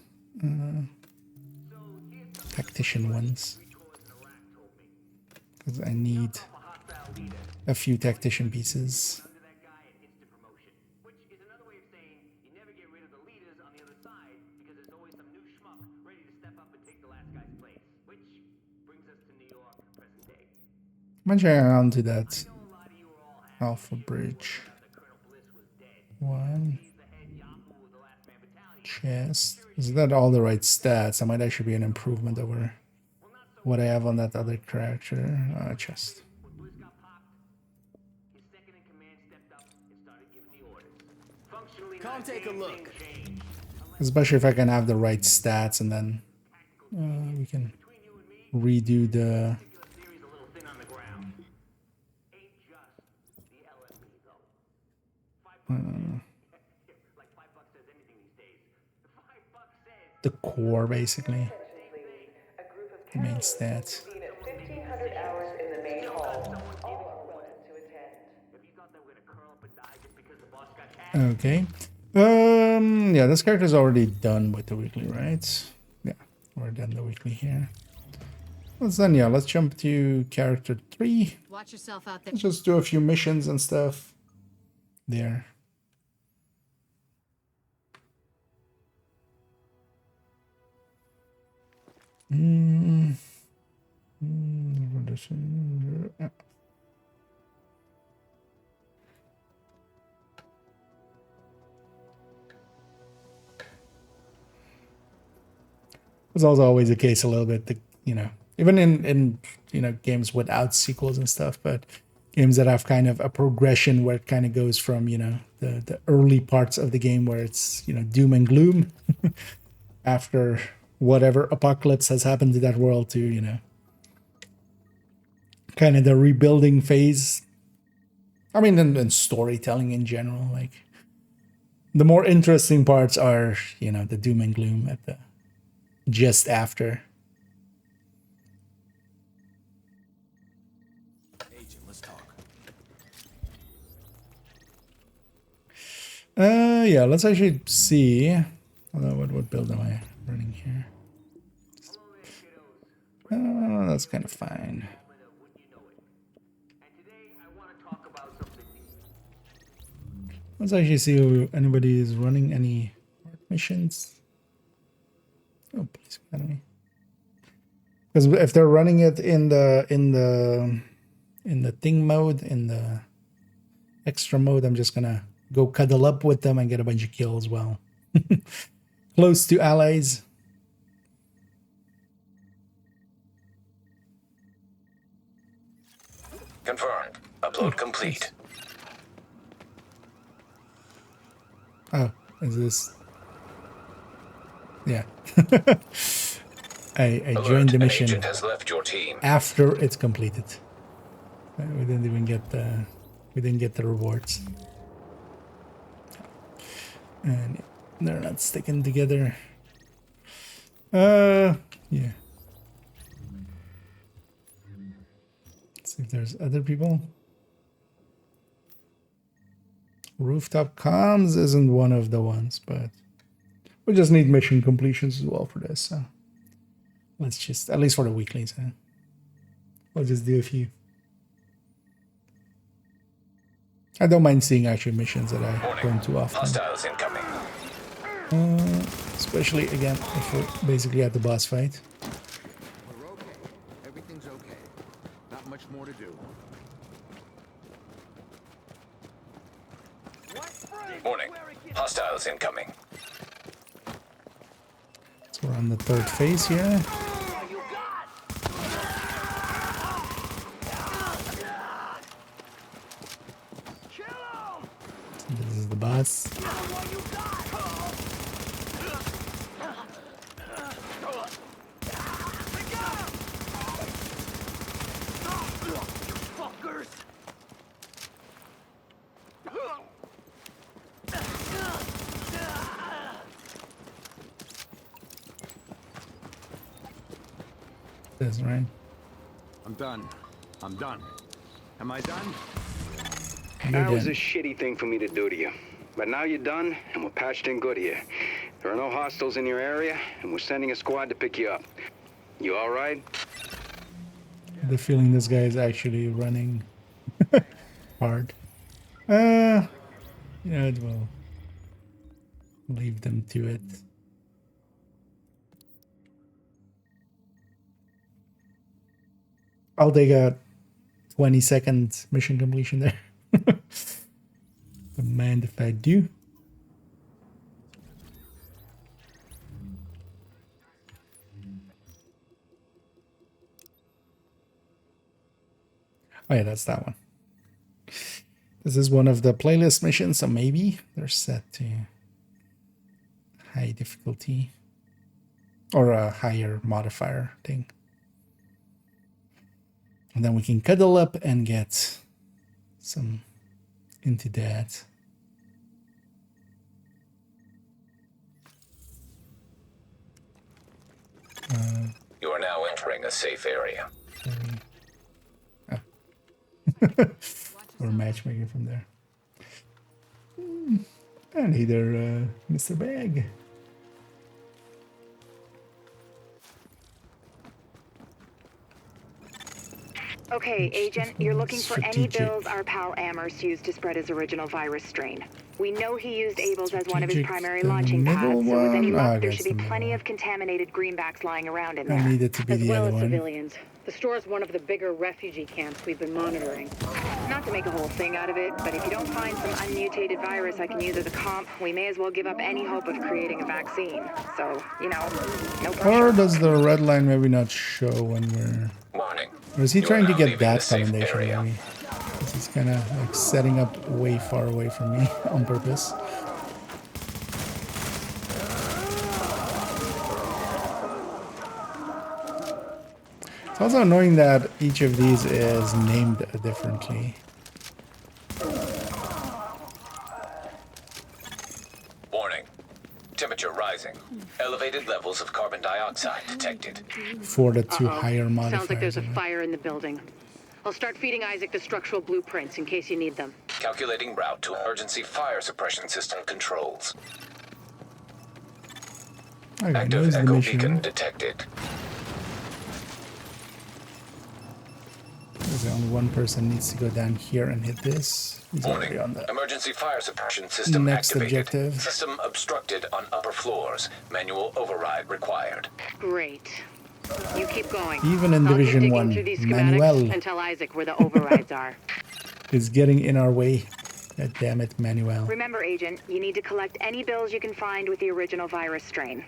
Tactician ones. Because I need a few tactician pieces. I'm trying around to that Alpha Bridge. 1 chest. Is that all the right stats? That might actually be an improvement over what I have on that other character. Chest. Come take a look. Especially if I can have the right stats, and then we can redo the core, basically. The main stats. Okay. Yeah, this character's already done with the weekly, right? Yeah, we're done the weekly here. Let's then, yeah, let's jump to character 3. Watch yourself out there. Let's just do a few missions and stuff there. It's also always the case a little bit, you know, even in you know, games without sequels and stuff, but games that have kind of a progression where it kind of goes from, you know, the early parts of the game where it's, you know, doom and gloom after whatever apocalypse has happened to that world to, you know, kind of the rebuilding phase. I mean, and storytelling in general, like the more interesting parts are, you know, the doom and gloom at the just after. Agent, let's talk. Yeah, let's actually see. What build am I running here? That's kind of fine. Let's actually see if anybody is running any missions. Oh, Police Academy. Because if they're running it in the thing mode, in the extra mode, I'm just gonna go cuddle up with them and get a bunch of kills while close to allies. Confirmed. Upload complete. Oh, is this? Yeah. I joined the mission. An agent has left your team. After it's completed. We didn't even get the rewards. And they're not sticking together. Yeah. Let's see if there's other people. Rooftop comms isn't one of the ones, but we just need mission completions as well for this. So Let's just, at least for the weeklies, huh? We'll just do a few. I don't mind seeing actually missions that I don't too often. Hostiles incoming. Especially again if we're basically at the boss fight. We're okay. Everything's okay. Not much more to do. Warning. Hostiles incoming. So we're on the third phase here. This is the boss. That's right. I'm done. I'm done. Am I done? That was a shitty thing for me to do to you. But now you're done, and we're patched in good here. There are no hostiles in your area, and we're sending a squad to pick you up. You all right? The feeling this guy is actually running hard. Yeah, it will leave them to it. I'll take a 20-second mission completion there. Don't mind if I do. Oh yeah, that's that one. This is one of the playlist missions, so maybe they're set to high difficulty or a higher modifier thing. And then we can cuddle up and get some into that. You are now entering a safe area. Or matchmaking from there. And either Mr. Bag. Okay, Agent, you're looking for any bills our pal Amherst used to spread his original virus strain. We know he used Abel's as one of his primary launching pads, so with any luck, there should be plenty of contaminated greenbacks lying around in there. I need it to be as the well other as one. civilians. The store's one of the bigger refugee camps we've been monitoring. Not to make a whole thing out of it, but if you don't find some unmutated virus I can use as a comp, we may as well give up any hope of creating a vaccine. So, you know, no pressure. Or does the red line maybe not show when we're... Warning. Or is he You are trying to now get leaving that the safe commendation area. maybe? Because he's kind of like setting up way far away from me on purpose. It's also annoying that each of these is named differently. Warning. Temperature rising. Elevated levels of carbon dioxide detected. For the two higher modifiers. Sounds like there's a fire in the building. I'll start feeding Isaac the structural blueprints in case you need them. Calculating route to emergency fire suppression system controls. Okay, Active there's the echo mission. beacon detected. There's only one person needs to go down here and hit this. He's already Warning. on the Emergency fire suppression system next activated. objective. System obstructed on upper floors. Manual override required. Great. You keep going. Even in I'll keep Division digging 1, through these Manuel schematics and tell Isaac where the overrides are. is getting in our way. God damn it, Manuel. Remember, Agent, you need to collect any bills you can find with the original virus strain.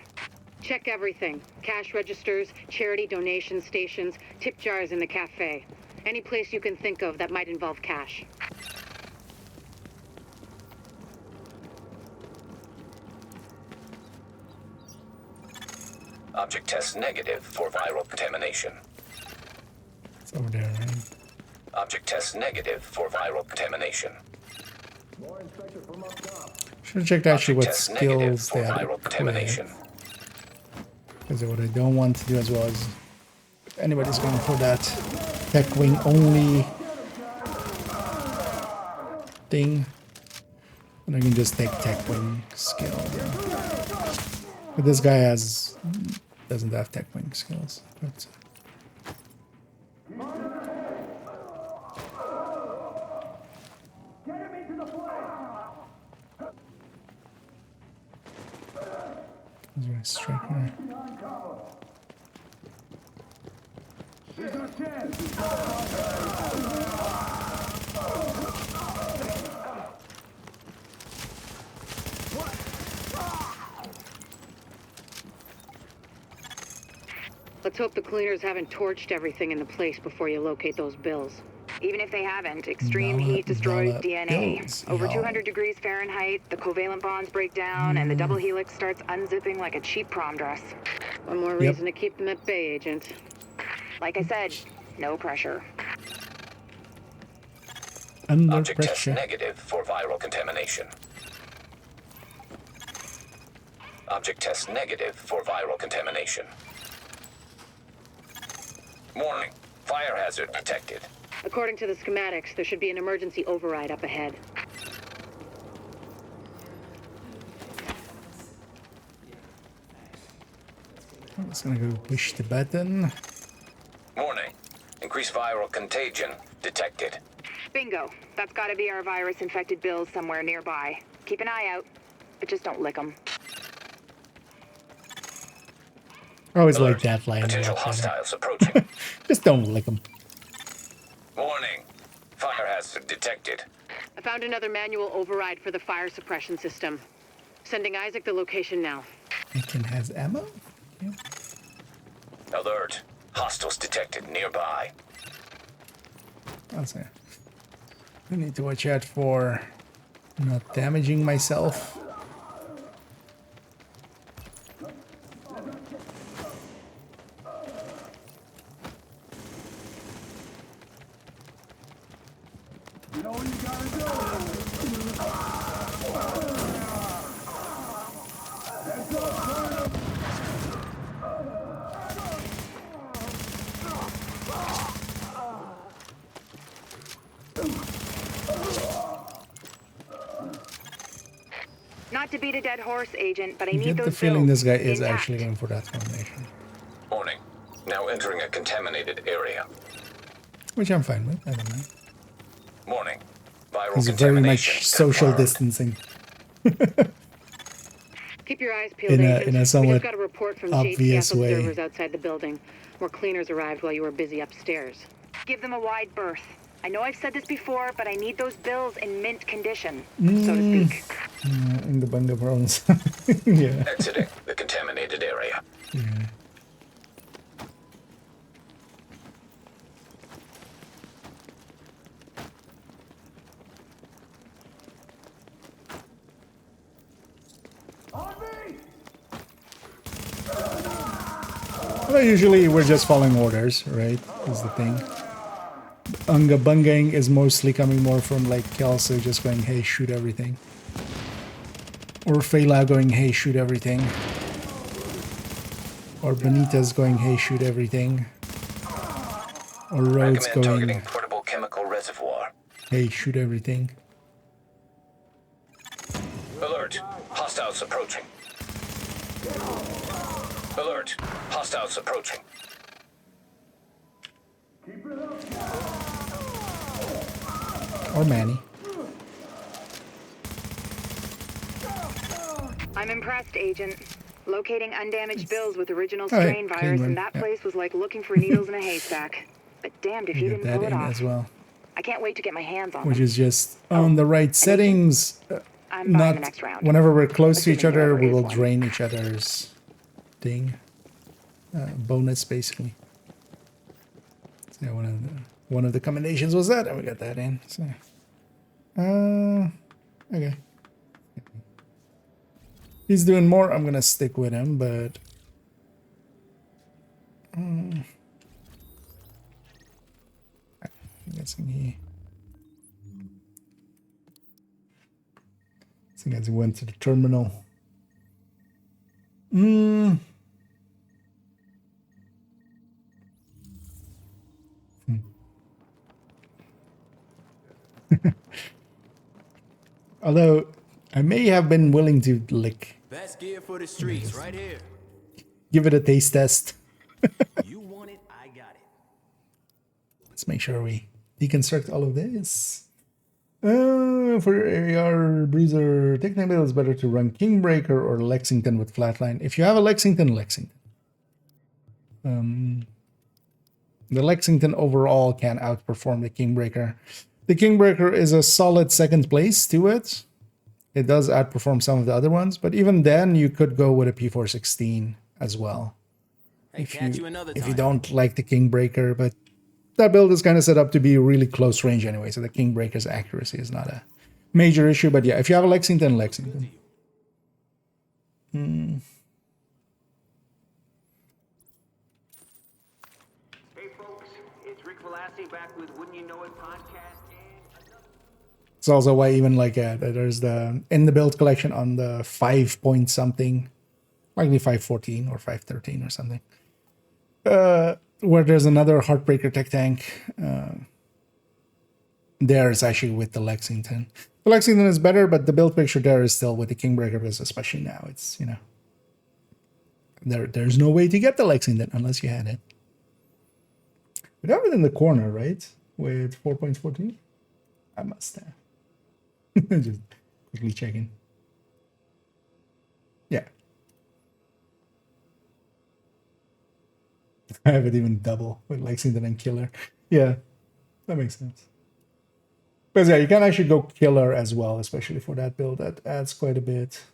Check everything. Cash registers, charity donation stations, tip jars in the cafe. Any place you can think of that might involve cash. Object test negative for viral contamination. It's over there, right? Object test negative for viral contamination. Should have checked actually what Object test negative skills for they had viral contamination. Because what I don't want to do as well is if anybody's going for that tech wing only thing, and I can just take tech wing skill. Yeah. But this guy has doesn't have tech wing skills. But Get him into the plane! he's a striker. Here's our chance! Let's hope the cleaners haven't torched everything in the place before you locate those bills. Even if they haven't, extreme heat destroys DNA. Bills, Over yeah. 200 degrees Fahrenheit, the covalent bonds break down, and the double helix starts unzipping like a cheap prom dress. One more reason to keep them at bay, Agent. Like I said, no pressure. Under Object test pressure. negative for viral contamination. Object test negative for viral contamination. Warning. Fire hazard detected. According to the schematics, there should be an emergency override up ahead. I'm just gonna go push the button. Warning. Increased viral contagion detected. Bingo. That's gotta be our virus-infected bills somewhere nearby. Keep an eye out, but just don't lick them. Always Alert. like that line. Potential hostiles approaching. Just don't lick them. Warning. Fire hazard detected. I found another manual override for the fire suppression system. Sending Isaac the location now. It has ammo? Yeah. Alert. Hostiles detected nearby. I'll say. I need to watch out for not damaging myself. You know what you gotta do? Let's go, son. Not to beat a dead horse, Agent, but I I need get those the feeling bills this guy is intact. actually going for that combination. Warning. Now entering a contaminated area. Which I'm fine with. I don't mind. Warning. Viral He's very contamination much social confirmed. distancing. Keep your eyes peeled, In a- Agent. in a We somewhat just got a report from obvious JTF way. observers outside the building. More cleaners arrived while you were busy upstairs. Give them a wide berth. I know I've said this before, but I need those bills in mint condition, so to speak. In the bunga bronze. Yeah. Exiting the contaminated area. Yeah. On me! Well, usually we're just following orders, right? Is the thing. Unga bungaing is mostly coming more from like Kelso just going, hey, shoot everything. Or Fela going, hey, shoot everything. Or Benita's going, hey, shoot everything. Or Rhodes Recommend targeting going, portable chemical reservoir. hey, shoot everything. Alert. Hostiles approaching. Alert. Hostiles approaching. Or Manny. I'm impressed, Agent. Locating undamaged bills with original Oh, hey, strain clean virus one, in that yeah. place was like looking for needles in a haystack. But damned if you Get didn't that pull it in off. as well. I can't wait to get my hands on Which them. is just on the right settings. I'm buying Not the next round. whenever we're close to each Assuming there other, ever we is will one. drain each other's thing. Bonus, basically. So yeah, one of the combinations was that, and we got that in. So, okay. He's doing more. I'm gonna stick with him, but I'm guessing he. I think as he went to the terminal. Although I may have been willing to like Best gear for the streets, right here. Give it a taste test. You want it, I got it. Let's make sure we deconstruct all of this. For AR Bruiser, technically it's better to run Kingbreaker or Lexington with Flatline. If you have a Lexington. The Lexington overall can outperform the Kingbreaker. The Kingbreaker is a solid second place to it. It does outperform some of the other ones, but even then you could go with a P416 as well. Hey, catch you another If you time. don't like the Kingbreaker, but that build is kind of set up to be really close range anyway, so the Kingbreaker's accuracy is not a major issue. But yeah, if you have a Lexington. Hey folks, it's Rick Velassi back with Wouldn't You Know It podcast and It's also why even like there's the in the build collection on the 5 point something, likely 514 or 513 or something, where there's another Heartbreaker tech tank. There is actually with the Lexington. The Lexington is better, but the build picture there is still with the Kingbreaker, because especially now it's, you know, there's no way to get the Lexington unless you had it. We have it in the corner, right? With 4.14? I must have. Just quickly checking. Yeah. I have it even double with Lexington and Killer. Yeah, that makes sense. Because yeah, you can actually go Killer as well, especially for that build. That adds quite a bit.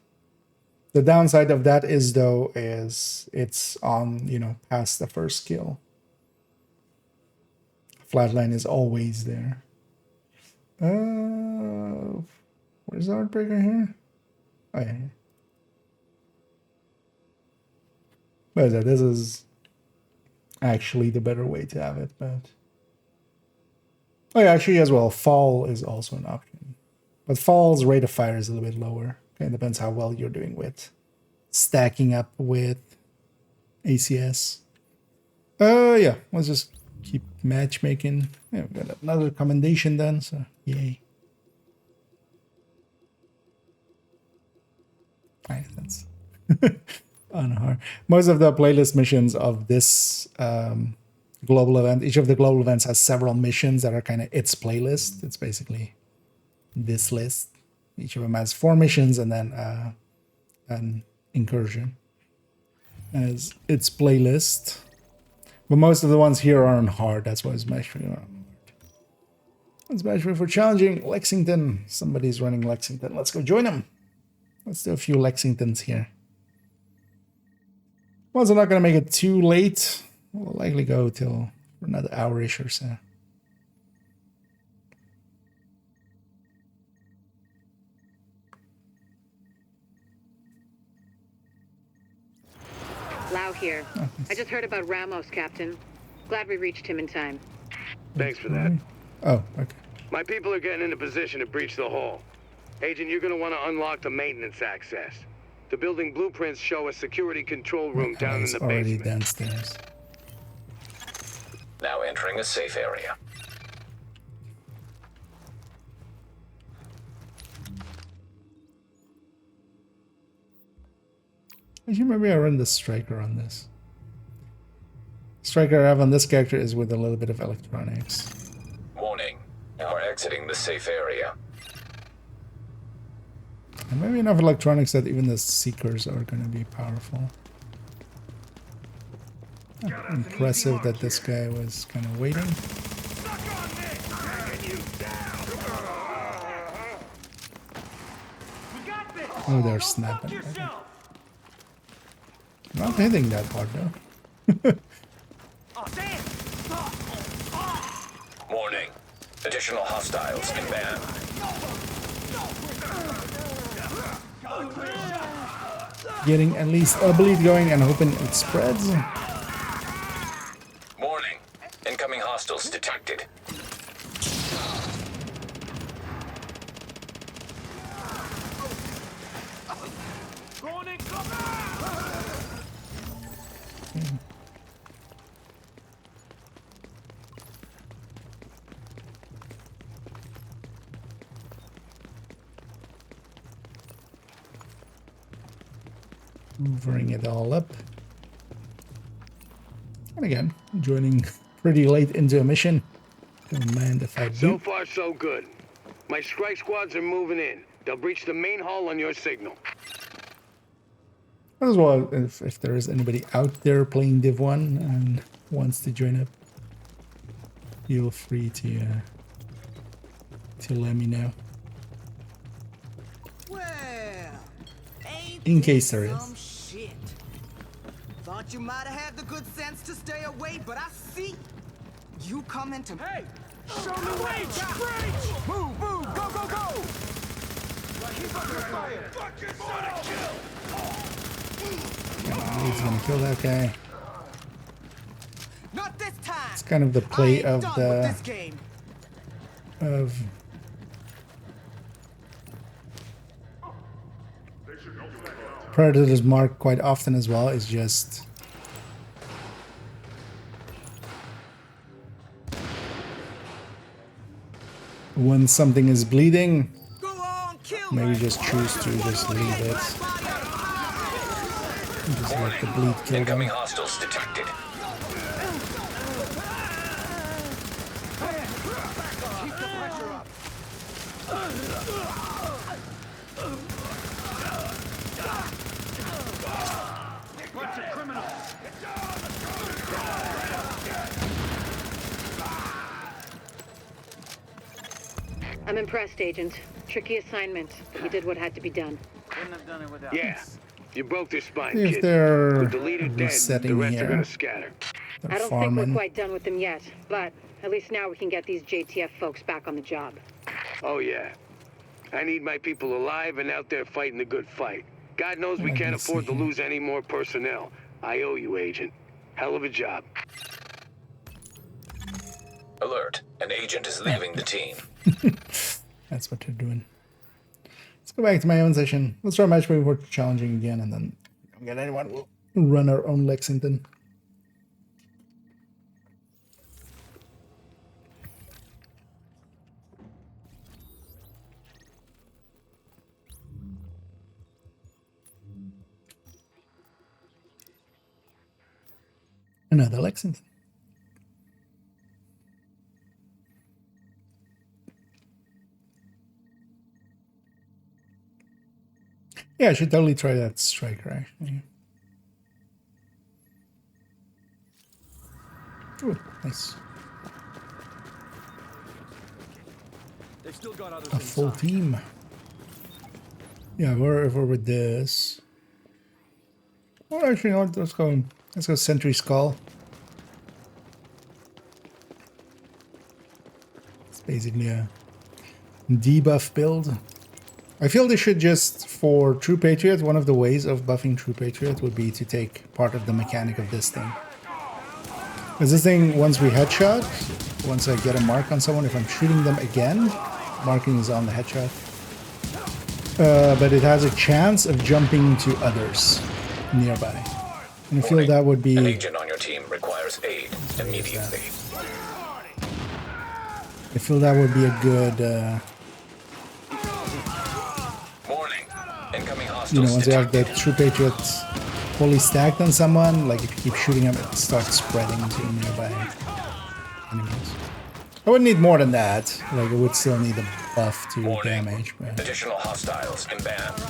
The downside of that is, though, is it's on, you know, past the first skill. Flatline is always there. Where's the Heartbreaker here? Oh, yeah. But yeah, this is actually the better way to have it, but... Oh yeah, actually as well, Fall is also an option. But Fall's rate of fire is a little bit lower. Okay, it depends how well you're doing with stacking up with ACS. Yeah, let's just keep matchmaking. Yeah, we got another commendation then, so yay. Alright, that's unhard. Most of the playlist missions of this global event, each of the global events has several missions that are kind of its playlist. It's basically this list. Each of them has 4 missions and then an incursion as its playlist. But most of the ones here are on hard. That's why it's matched for you. It's matched for challenging. Lexington. Somebody's running Lexington. Let's go join them. Let's do a few Lexingtons here. Once I'm not going to make it too late, we'll likely go till another hour-ish or so. Lau here. I just heard about Ramos, Captain. Glad we reached him in time. Thanks for that. Oh, okay. My people are getting into position to breach the hall. Agent, you're gonna want to unlock the maintenance access. The building blueprints show a security control room down in It's the already basement. downstairs. Now entering a safe area. Actually, maybe I run the Striker on this. Striker I have on this character is with a little bit of electronics. Warning. We're exiting the safe area. And maybe enough electronics that even the Seekers are going to be powerful. Impressive that this guy was kind of waiting. Oh, they're snapping. Okay. Not hitting that hard though. Warning. Additional hostiles inbound. Getting at least a bleed going and hoping it spreads. Warning. Incoming hostiles detected. Moving it all up. And again, joining pretty late into a mission. Don't mind if I do. So far, so good. My strike squads are moving in. They'll breach the main hall on your signal. As well, if there is anybody out there playing Div 1 and wants to join up, feel free to let me know. Well, ain't In case there some is. shit. Thought you might have had the good sense to stay away, but I see you coming to. Hey, show me reach! Move, move, go, go, go! Keep up your fire. Fucking wanna kill. He's gonna kill that guy. Not this time. It's kind of the play of Done with the this game. Predator's mark quite often as well is just when something is bleeding, maybe just choose to just leave it. Just let the bleed kill Incoming them. hostiles detected. Keep the pressure up. Bunch of criminals. I'm impressed, Agent. Tricky assignment, but you did what had to be done. Couldn't have done it without. Yeah, you broke their spine, If kid. they're With the leader dead, the resetting rest are here, gonna scatter. they're I don't think we're farming. quite done with them yet, but at least now we can get these JTF folks back on the job. Oh yeah. I need my people alive and out there fighting the good fight. God knows we Let can't me afford see to here. lose any more personnel. I owe you, Agent. Hell of a job. Alert. An agent is leaving the team. That's what they're doing. Let's go back to my own session. Let's try matchmaking for challenging again, and then if we don't get anyone, we'll run our own Lexington. Another Lexington. Yeah, I should totally try that striker, actually. Ooh, nice. They've still got others A full inside. team. Yeah, we're over with this. Oh, actually, no, let's go Sentry Skull. It's basically a debuff build. I feel they should just, for True Patriot, one of the ways of buffing True Patriot would be to take part of the mechanic of this thing. Because this thing, once we headshot, once I get a mark on someone, if I'm shooting them again, marking is on the headshot. But it has a chance of jumping to others nearby. And I feel that would be... An agent on your team requires aid immediately. I feel that would be a good... Warning. Incoming hostiles you know, once you have the detected. True Patriot fully stacked on someone, like if you keep shooting them, it starts spreading to nearby enemies. I would need more than that. Like, it would still need a buff to Warning. damage, but Additional hostiles inbound.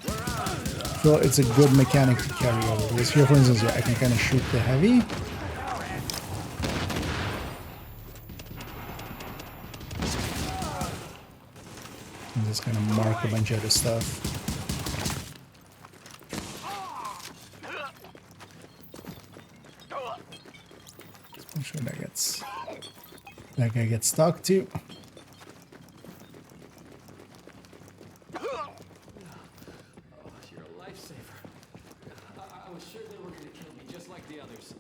I feel it's a good mechanic to carry over. Because here, for instance, yeah, I can kind of shoot the heavy. And just kind of mark a bunch of other stuff. I'm sure that guy gets stuck too. You're a lifesaver. I was sure they were gonna kill me, just like the others.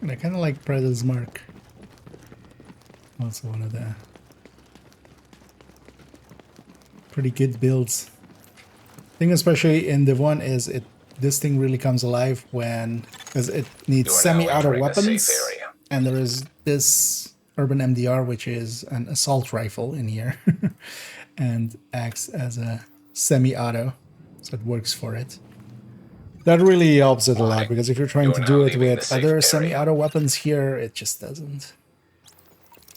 And I kind of like Predator's Mark. Also one of the pretty good builds. Thing especially in Div 1 is this thing really comes alive when, because it needs You are now semi-auto entering a safe weapons, area. and there is this Urban MDR, which is an assault rifle in here, and acts as a semi-auto, so it works for it. That really helps it a lot, because if you're trying to do it with other semi-auto weapons here, it just doesn't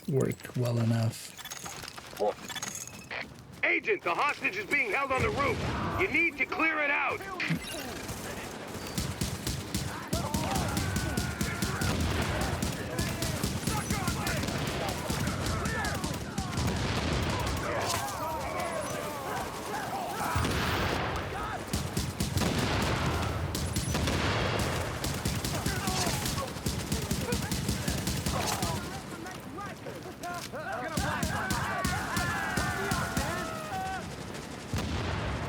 work well enough. Agent, the hostage is being held on the roof. You need to clear it out.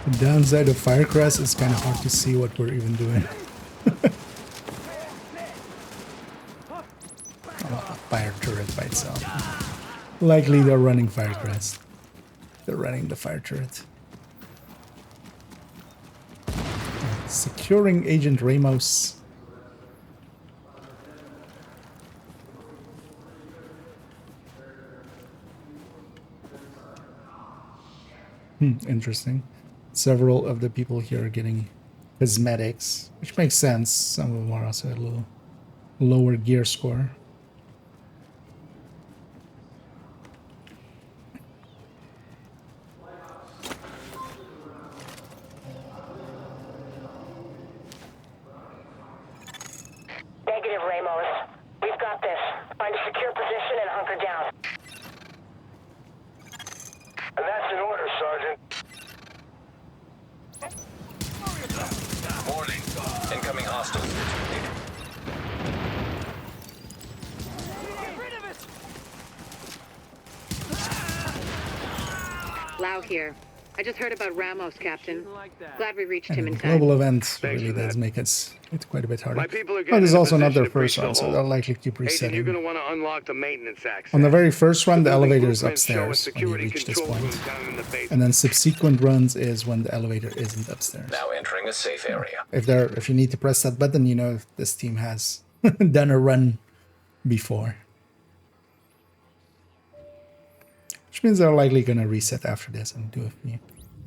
The downside of Firecrest is kind of hard to see what we're even doing. Oh, a fire turret by itself. Likely they're running Firecrest. They're running the fire turret. Securing Agent Ramos. Interesting. Several of the people here are getting cosmetics, which makes sense. Some of them are also a little lower gear score. Negative, Ramos. We've got this. Find a secure position and hunker down. And that's an order, Sergeant. Warning. Incoming hostiles detected. Get rid of it! Lau here. I just heard about Ramos, Captain. Glad we reached him in time. Global events really does make it quite a bit harder. My people are Oh, getting there's in a also not their position to breach first one, the so hull. they'll likely keep Agent, resetting. you're going to want to unlock the maintenance access. On the very first run, the building elevator is blueprints show a upstairs when you security reach this control point. room down in the basement. And then subsequent runs is when the elevator isn't upstairs. Now entering a safe area. If you need to press that button, you know this team has done a run before. Which means they're likely gonna reset after this and do a few.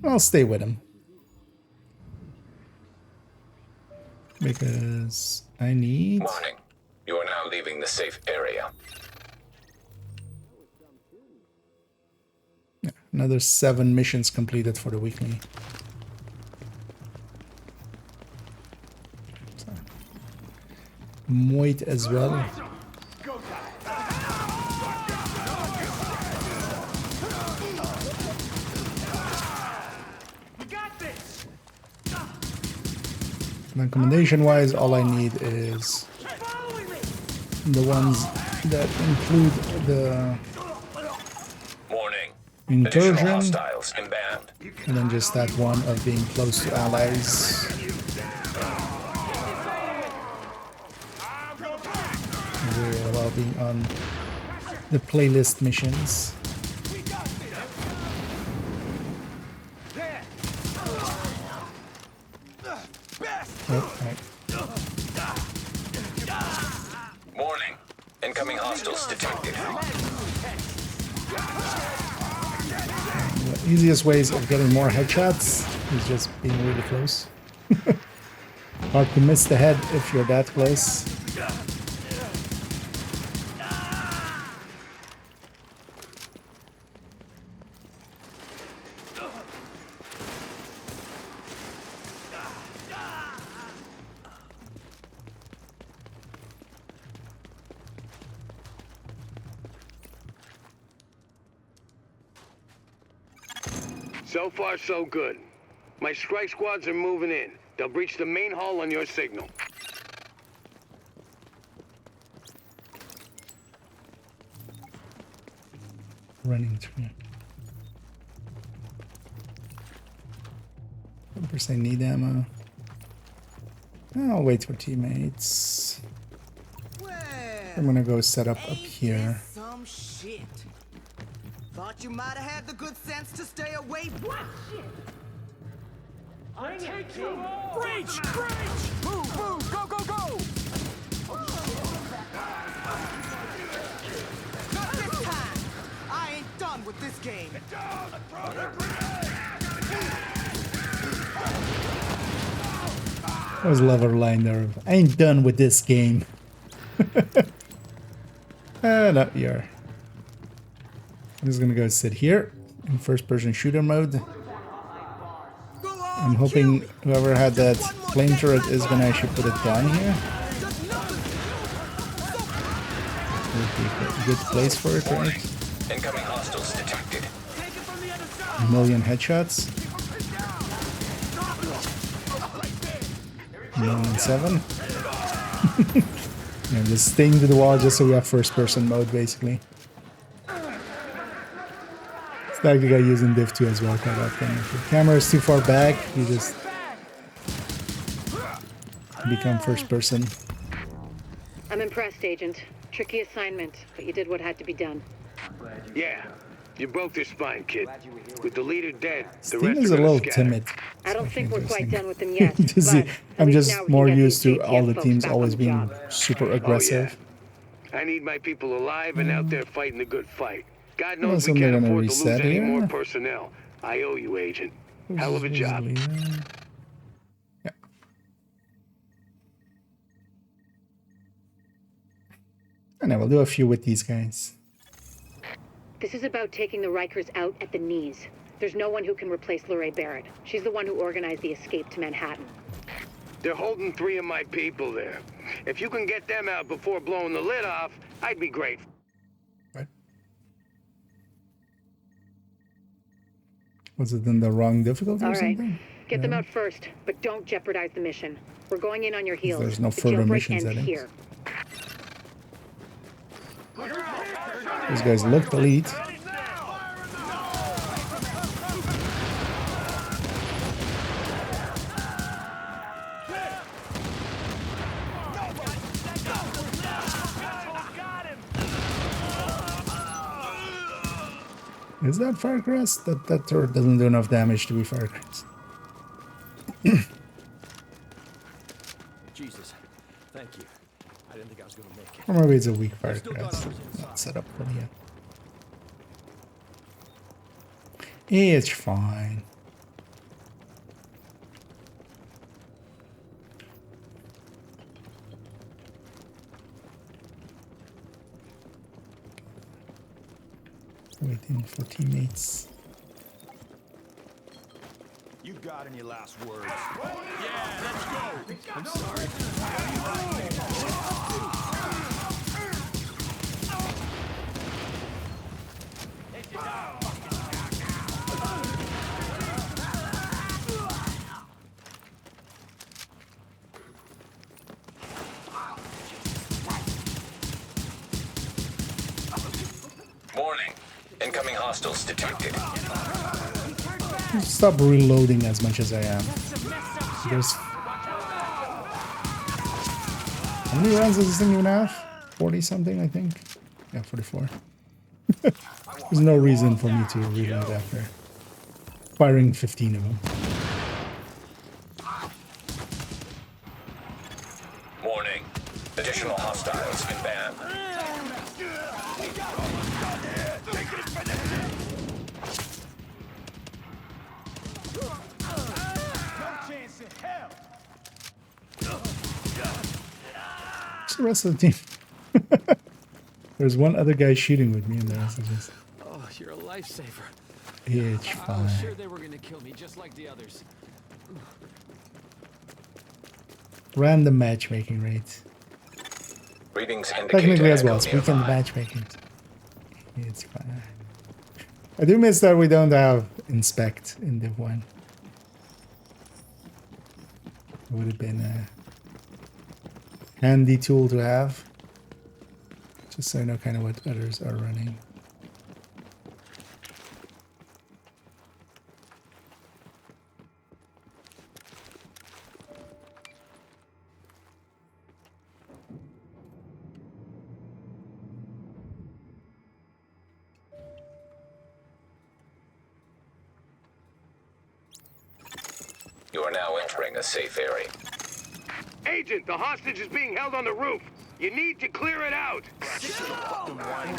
I'll stay with them. Because I need... Warning. You are now leaving the safe area. Yeah, another 7 missions completed for the weekly. So, Moit as well. Recommendation-wise, all I need is the ones that include the Warning. incursion, Additional hostiles inbound. and then just that one of being close to allies. Very well being on the playlist missions. Oh, right. Warning. Incoming hostiles detected. The easiest ways of getting more headshots is just being really close. Hard to miss the head if you're that close. So far, so good. My strike squads are moving in. They'll breach the main hull on your signal. Running through. First, I need ammo. I'll wait for teammates. I'm gonna go set up here. Some shit. Thought you might have had the good sense to stay away. What shit? I take you all! Breach! Breach! Move! Move! Go! Go! Go! Not this time. I ain't done with this game. That was a lover line there. I ain't done with this game. No, you're. I'm just gonna go sit here in first-person shooter mode. I'm hoping whoever had that flame turret is gonna actually put it down here. Would be a good place for it, right? Incoming hostiles detected. A million headshots. 1,000,007. Yeah, just staying to the wall just so we have first-person mode, basically. It's like the guy using Div 2 as well quite often. If your camera is too far back, you just become first-person. I'm impressed, Agent. Tricky assignment, but you did what had to be done. Yeah, you broke their spine, kid. With the leader dead, the Steam rest is are a gonna little scatter. timid. I don't think we're quite done with them yet. I'm at least just now we can more get used these to all JTF the folks teams back on always the being job. super Oh, yeah. aggressive. I need my people alive and out there fighting a good fight. God knows Unless we they're can't gonna afford to lose reset any here. more personnel. I owe you, Agent. Hell of a job. Yeah. And I will do a few with these guys. This is about taking the Rikers out at the knees. There's no one who can replace Lorraine Barrett. She's the one who organized the escape to Manhattan. They're holding 3 of my people there. If you can get them out before blowing the lid off, I'd be grateful. What? Was it in the wrong difficulty All or right. something? Get them No? out first, but don't jeopardize the mission. We're going in on your heels. There's no The further jailbreak mission ends settings. here. Those guys looked elite. Is that Firecrest? That turret doesn't do enough damage to be Firecrest. Jesus, thank you. I didn't think I was gonna make it. Or maybe it's a weak Firecrest. Not set up for yet. It's fine. Waiting for teammates. You got any last words? Yeah, let's go. I'm sorry. Warning. Incoming hostiles detected. Stop reloading as much as I am. There's... How many rounds does this thing even have? 40 something, I think. Yeah, 44. There's no reason for me to reload after firing 15 of them. Warning. Additional hostiles inbound. Where's the rest of the team? There's one other guy shooting with me, and the rest is just... Oh, you're a lifesaver. It's I fine. was sure they were gonna kill me just like the others. Random matchmaking rate. Readings indicate Technically as well, echo speaking of nearby. matchmaking. It's fine. I do miss that we don't have inspect in Div 1. It would have been a handy tool to have. Just so I know kind of what others are running. You are now entering a safe area. Agent, the hostage is being held on the roof. You need to clear it out. Warning.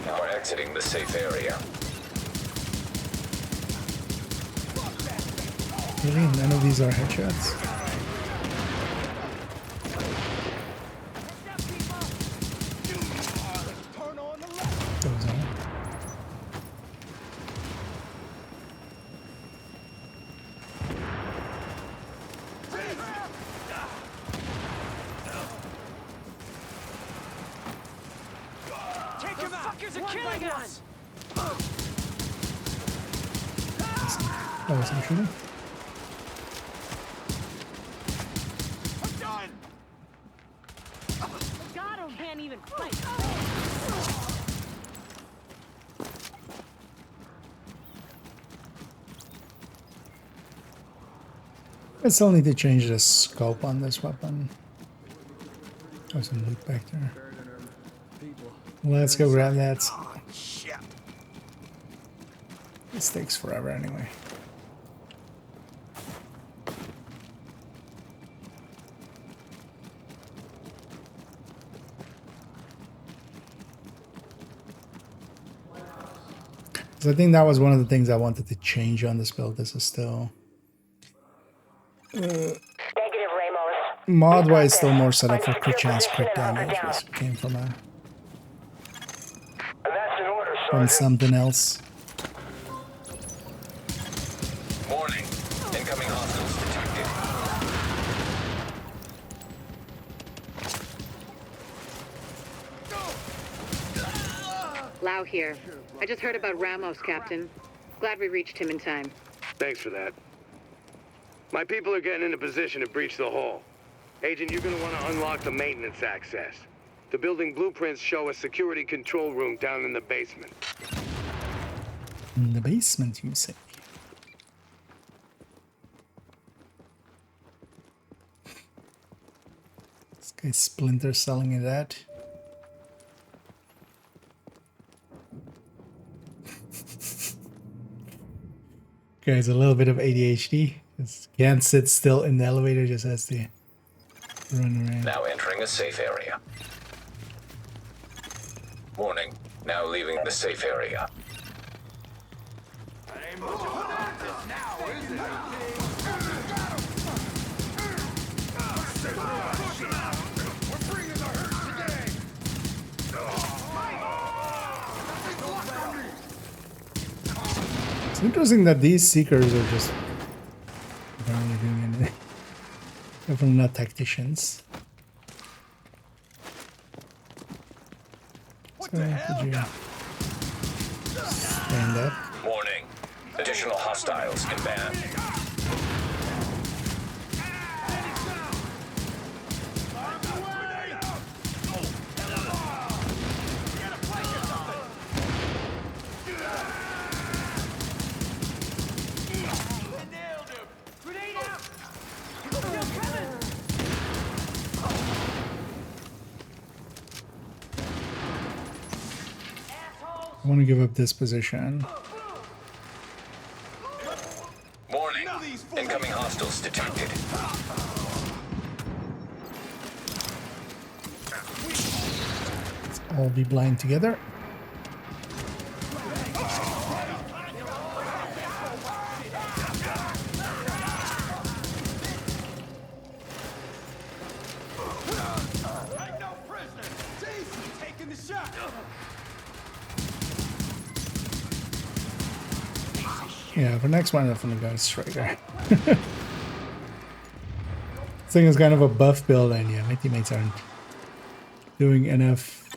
You are exiting the safe area. Really? None of these are headshots? Those are. Take him out! Fuckers are killing us! Oh, is he shooting? I'm done! God, I can't even fight. I still need to change the scope on this weapon. There's some loot back there. Let's go grab that. Oh, shit. This takes forever anyway. So I think that was one of the things I wanted to change on this build. This is still Negative, Ramos. mod-wise still more set up for crit chance, crit damage. This came from a That's an order, from Sergeant. something else. Warning. Incoming hostiles detected. Lau here. I just heard about Ramos, Captain. Glad we reached him in time. Thanks for that. My people are getting into position to breach the hull. Agent, you're gonna want to unlock the maintenance access. The building blueprints show a security control room down in the basement. In the basement, you say? This guy Splinter selling it at. Guys, a little bit of ADHD. Just can't sit still in the elevator, just has to run around. Now entering a safe area. Warning. Now leaving the safe area. It's interesting that these seekers are just barely doing anything. Definitely not tacticians. So, could you stand up? Warning. Additional hostiles inbound. I want to give up this position. Warning. Incoming hostiles detected. Let's all be blind together. Yeah, for next one, I'm definitely going Striker. This thing is kind of a buff build, and yeah, my teammates aren't doing enough.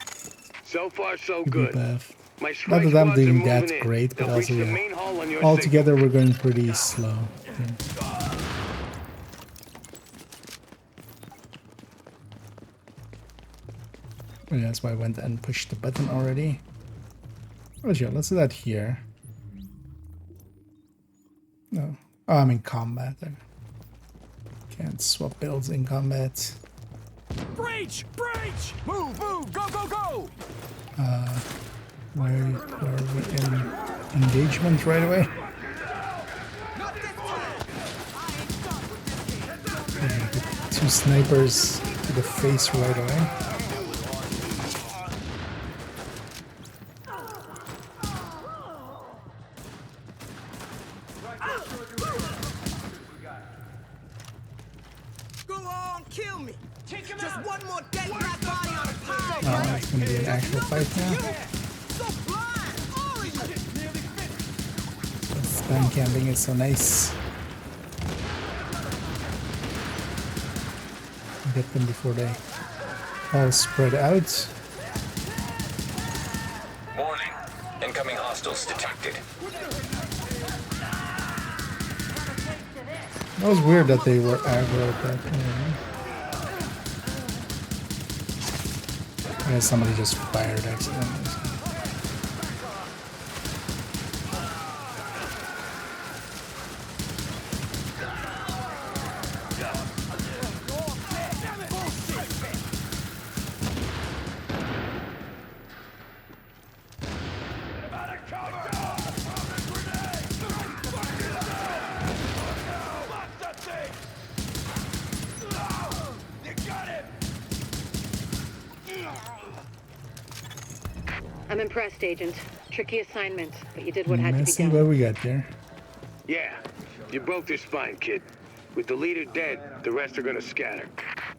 So far, so to good. be buff. My Not strike that I'm squads are doing moving that in. great, but They'll also reach the yeah, main hall on your altogether we're going pretty slow. Yeah. Oh, yeah, that's why I went and pushed the button already. Oh sure, let's do that here. No. Oh, I'm in combat. I can't swap builds in combat. Breach! Breach! Move! Move! Go! Go! Go! Where are we in engagement right away? Okay, two snipers to the face right away. gonna kill me. Just one more dead black body on a pile. Oh, it's gonna be an actual fight now. So blind, all of you. Spam camping is so nice. Get them before they all spread out. Warning. Incoming hostiles detected. That was weird that they were aggro at that point. I guess somebody just fired accidentally. I'm impressed, Agent. Tricky assignment, but you did what had to be Let's see done. what we got there. Yeah, you broke their spine, kid. With the leader dead, the rest are gonna scatter.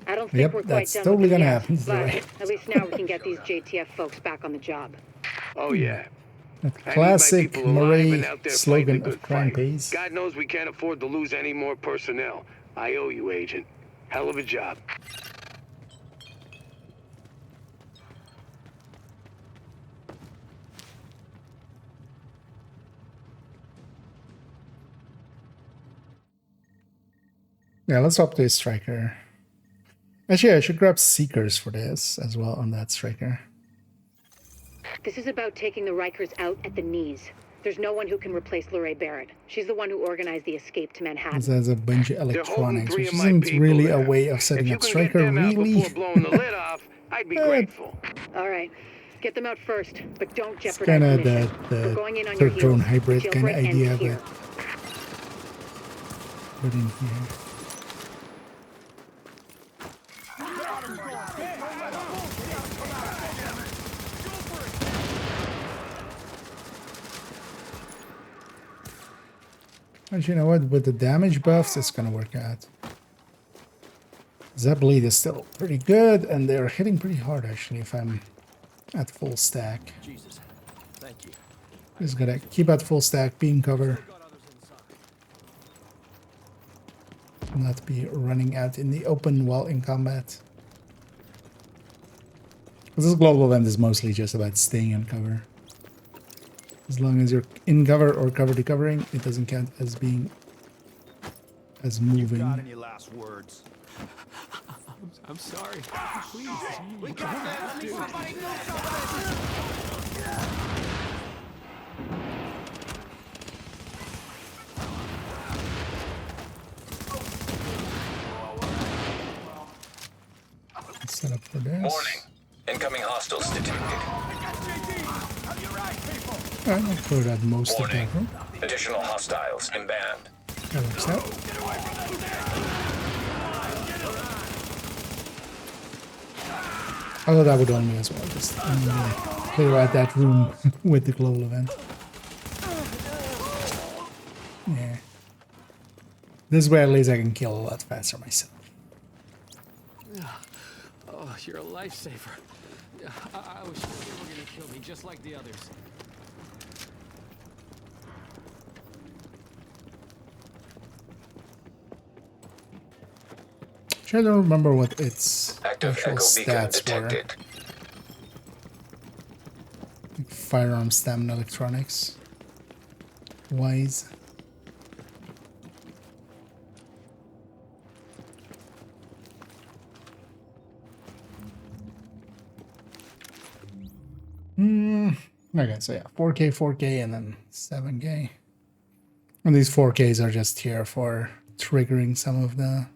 I don't think we're quite that's done totally with them gonna yet, happen. but You're right. at least now we can get these JTF folks back on the job. Oh yeah. That I need my classic people alive and Murray out there slogan fighting the of good crime fight. pays. God knows we can't afford to lose any more personnel. I owe you, Agent. Hell of a job. Yeah, let's up this striker. Actually, I should grab Seekers for this as well on that striker. This is about taking the Rikers out at the knees. There's no one who can replace Lorraine Barrett. She's the one who organized the escape to Manhattan. This has a bunch of electronics, three which of my isn't people really there. a way of If setting you up can get striker, them out really. before blowing the lid off, I'd be grateful. All right. Get them out first, but don't It's jeopardize kind the of mission. the We're going in on your third drone heels. hybrid kind of Jailbreak ends idea, here. but put in here. But you know what? With the damage buffs, it's gonna work out. Zebleed is still pretty good, and they're hitting pretty hard actually. If I'm at full stack, Jesus, thank you. just gotta keep at full stack, being cover, not be running out in the open while in combat. This global event is mostly just about staying in cover. As long as you're in cover or cover to covering, it doesn't count as being as moving. Got any last words? I'm sorry. Please. We got that. Let me somebody do something. Set up for this. Warning. Incoming hostiles detected. Alright, I'll clear out most of that room. Additional hostiles inbound. That works out. Although that would own me as well, just clear out that room with the global event. Yeah. This way at least I can kill a lot faster myself. Oh, you're a lifesaver. I was sure they were gonna kill me just like the others. Actually, I don't remember what its Active actual echo beacon stats were. detected. Like firearm stamina electronics. Wise. Okay, so yeah, 4K, 4K, and then 7K. And these 4Ks are just here for triggering some of the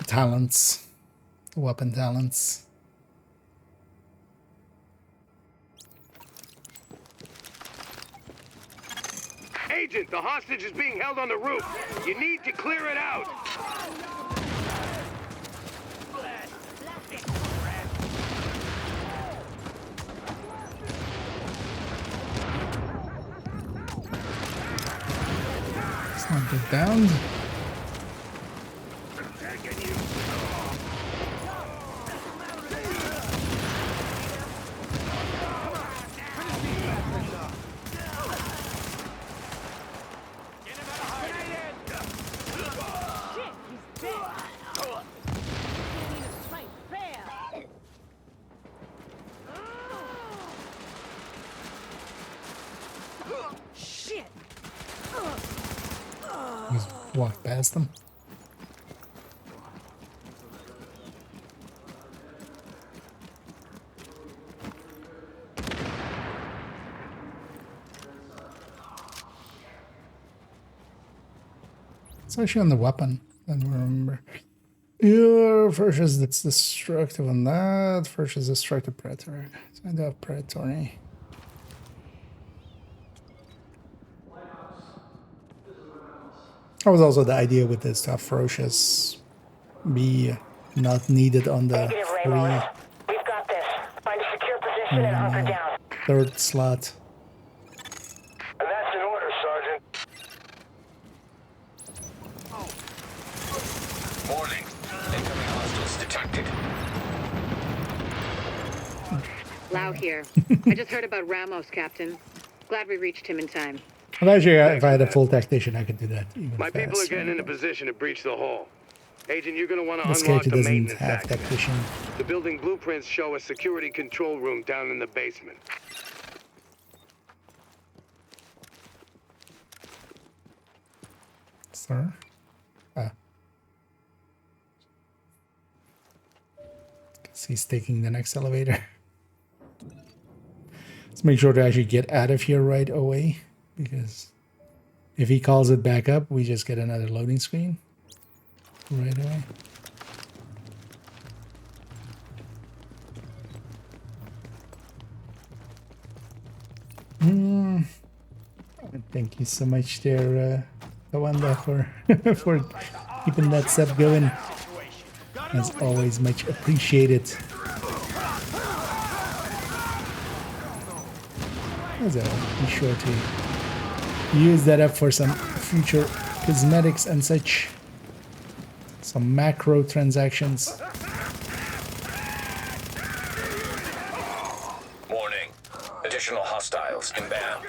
talents, weapon talents. Agent, the hostage is being held on the roof. You need to clear it out. Get down. Shit! Just walk past them. It's actually on the weapon. I don't remember. Yeah, first is that's destructive on that. First is destructive predatory. So I do have predatory. That was also the idea with this to have ferocious be not needed on the Negative, Ramos. We've got this. Find a secure position and hunker down. third slot. And that's in order, Sergeant. Warning. Incoming hostiles detected. Lau here. I just heard about Ramos, Captain. Glad we reached him in time. Well, actually, if I had a full tactician, I could do that even My people are faster. getting into position to breach the hall. Agent, you're going to want to This unlock character the doesn't maintenance have access. tactician. The building blueprints show a security control room down in the basement. Sir? Guess he's taking the next elevator. Let's make sure to actually get out of here right away, because if he calls it back up, we just get another loading screen right away. Thank you so much there, Tawanda, for for keeping that stuff going. That's always much appreciated. So be sure to use that up for some future cosmetics and such. Some macro transactions. Warning. Additional hostiles inbound.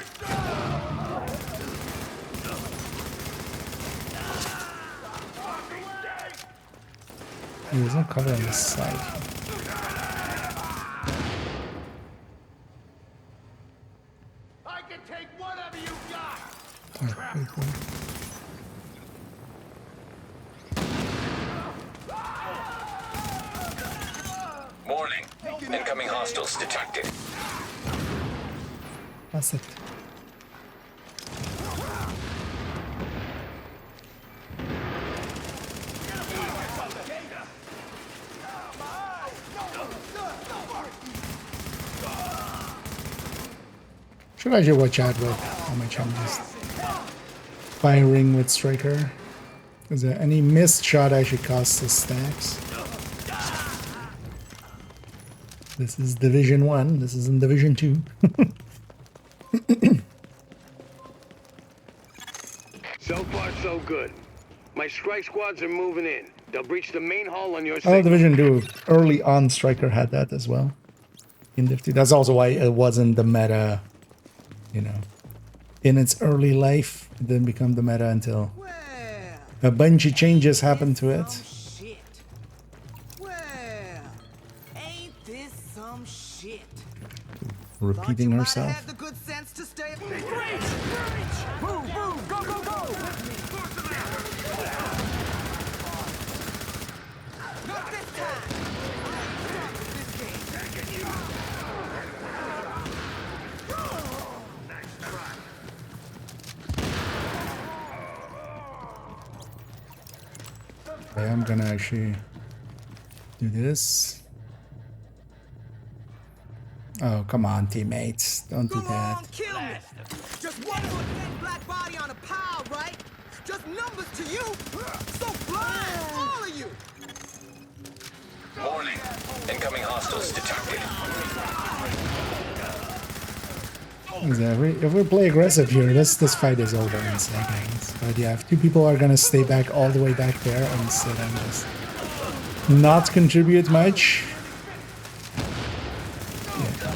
There's no cover on this side. I can take whatever you got. Warning. Incoming hostiles detected. That's it. Should I just watch out with how much I'm just firing with Striker? Is there any missed shot actually costs us stacks? This is Division 1, this isn't Division 2. So far, so good. My strike squads are moving in. They'll breach the main hall on your Oh, signal. Division 2, early on Striker had that as well. In Div 2. That's also why it wasn't the meta, you know. In its early life, it didn't become the meta until a bunch of changes happened to it. Shit. Well, ain't this some shit? Repeating herself. Had the good sense to stay. Move, move, go, go, go. Not this time. Okay, I'm gonna actually do this. Oh, come on, teammates. Don't do that. Kill me. Just one more thin black body on a pile, right? Just numbers to you. So blind, all of you. Warning. Incoming hostiles detected. If we play aggressive here, this fight is over in seconds. But yeah, if two people are gonna stay back all the way back there and sit and just not contribute much. Yeah.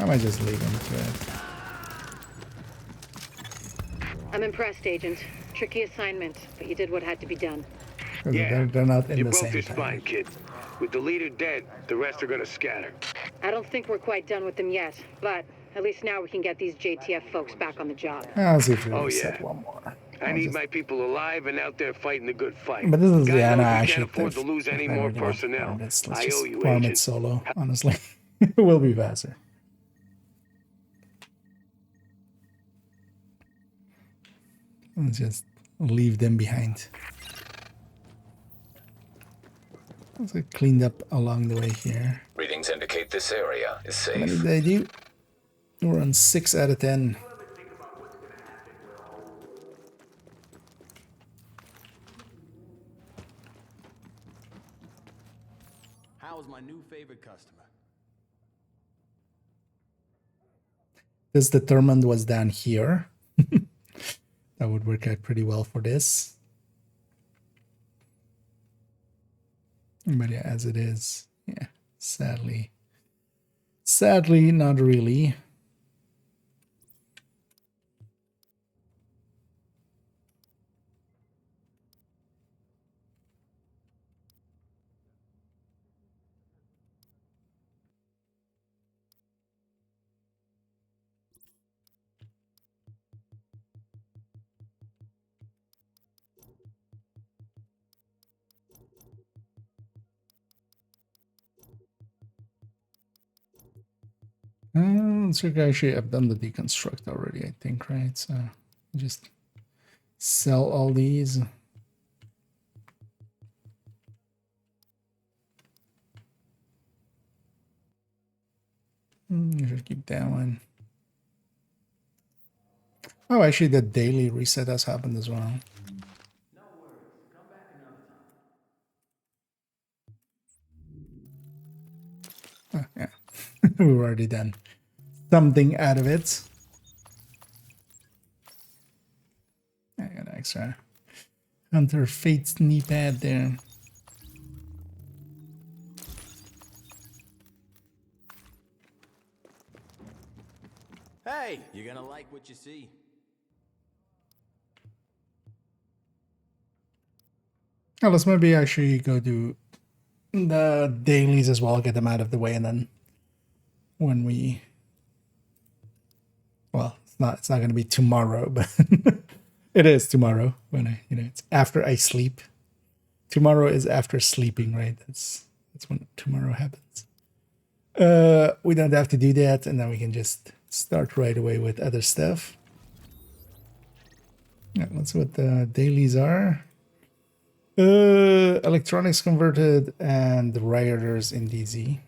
I might just leave him to it. I'm impressed, Agent. Tricky assignment, but you did what had to be done. Yeah, they're not in you the broke same your time. spine, kid. With the leader dead, the rest are gonna scatter. I don't think we're quite done with them yet, but at least now we can get these JTF folks back on the job. I'll see if we Oh, reset yeah. one more. I need my people alive and out there fighting the good fight. But this is, God yeah, no, knows we I can't should afford to lose any more personnel. Let's I just owe you, farm it Agent. solo, honestly. It will be faster. Let's just leave them behind. Let's get cleaned up along the way here. Readings indicate this area is How many safe. did I do? We're on 6 out of 10. How's my new favorite customer? This determined was down here. That would work out pretty well for this. But yeah, as it is, yeah, sadly, not really. So actually, I've done the deconstruct already, I think, right? So just sell all these. You should keep that one. Oh, actually, the daily reset has happened as well. No worries. Come back another time. Oh, yeah, we've already done something out of it. I got an extra Hunter Fate's knee pad there. Hey, you're gonna like what you see. Oh, let's maybe actually go do the dailies as well, get them out of the way, and then when we, well, it's not going to be tomorrow, but it is tomorrow when it's after I sleep. Tomorrow is after sleeping, right? That's when tomorrow happens. We don't have to do that, and then we can just start right away with other stuff. Yeah, let's see what the dailies are. Electronics converted and rioters in DZ.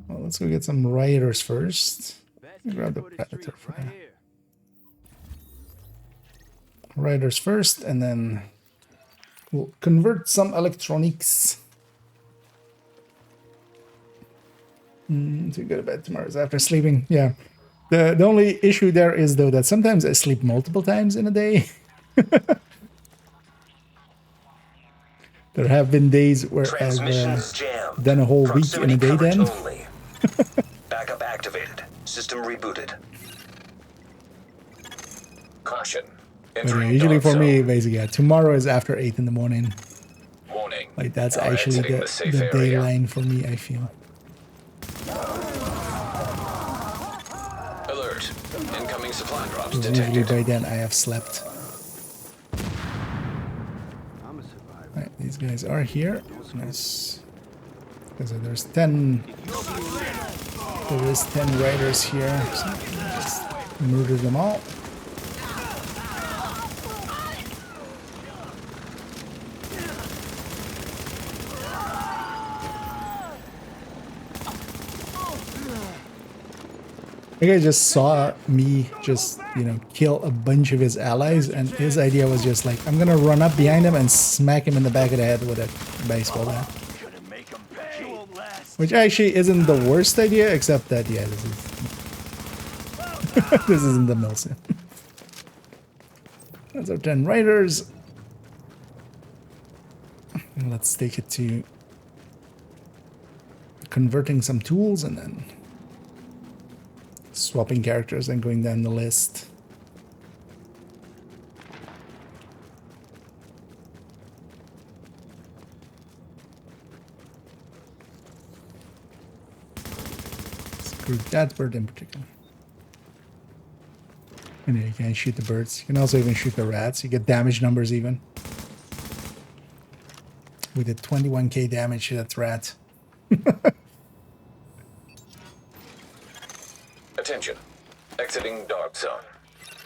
Well, let's go get some rioters first. Grab the predator for that. Rioters first, and then we'll convert some electronics. To go to bed tomorrow is after sleeping. Yeah. The only issue there is though that sometimes I sleep multiple times in a day. There have been days where I've done a whole week in a day then. Backup activated. System rebooted. Caution. But yeah, usually for me, basically, yeah, tomorrow is after 8 in the morning. Warning. Like that's Now actually exiting the safe day area. line for me, I feel. Alert. Incoming supply drops Because usually detected. by then I have slept. Right, these guys are here. Nice. Because there's 10. There is 10 riders here. So just murder them all. You guys just saw me just you know, kill a bunch of his allies, and his idea was just like, I'm gonna run up behind him and smack him in the back of the head with a baseball bat. Which actually isn't the worst idea, except that, yeah, this is... this isn't the Milsim. That's our 10 riders. And let's take it to converting some tools and then swapping characters and going down the list. Screw that bird in particular. And you can shoot the birds. You can also even shoot the rats. You get damage numbers even. We did 21k damage to that rat. Attention. Exiting dark zone.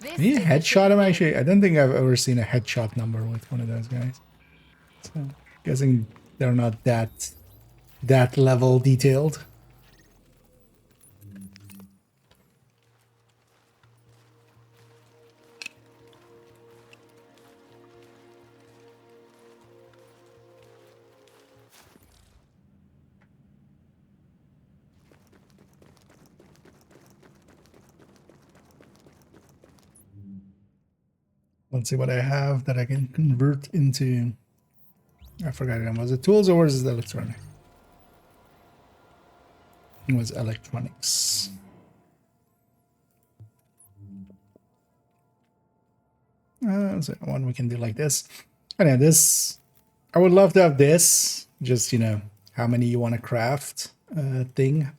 Can you headshot him actually? I don't think I've ever seen a headshot number with one of those guys. So, guessing they're not that level detailed. Let's see what I have that I can convert into. I forgot it. Was it tools or was it electronic? It was electronics. So one we can do like this. And yeah, this, I would love to have this. Just, you know, how many you want to craft thing.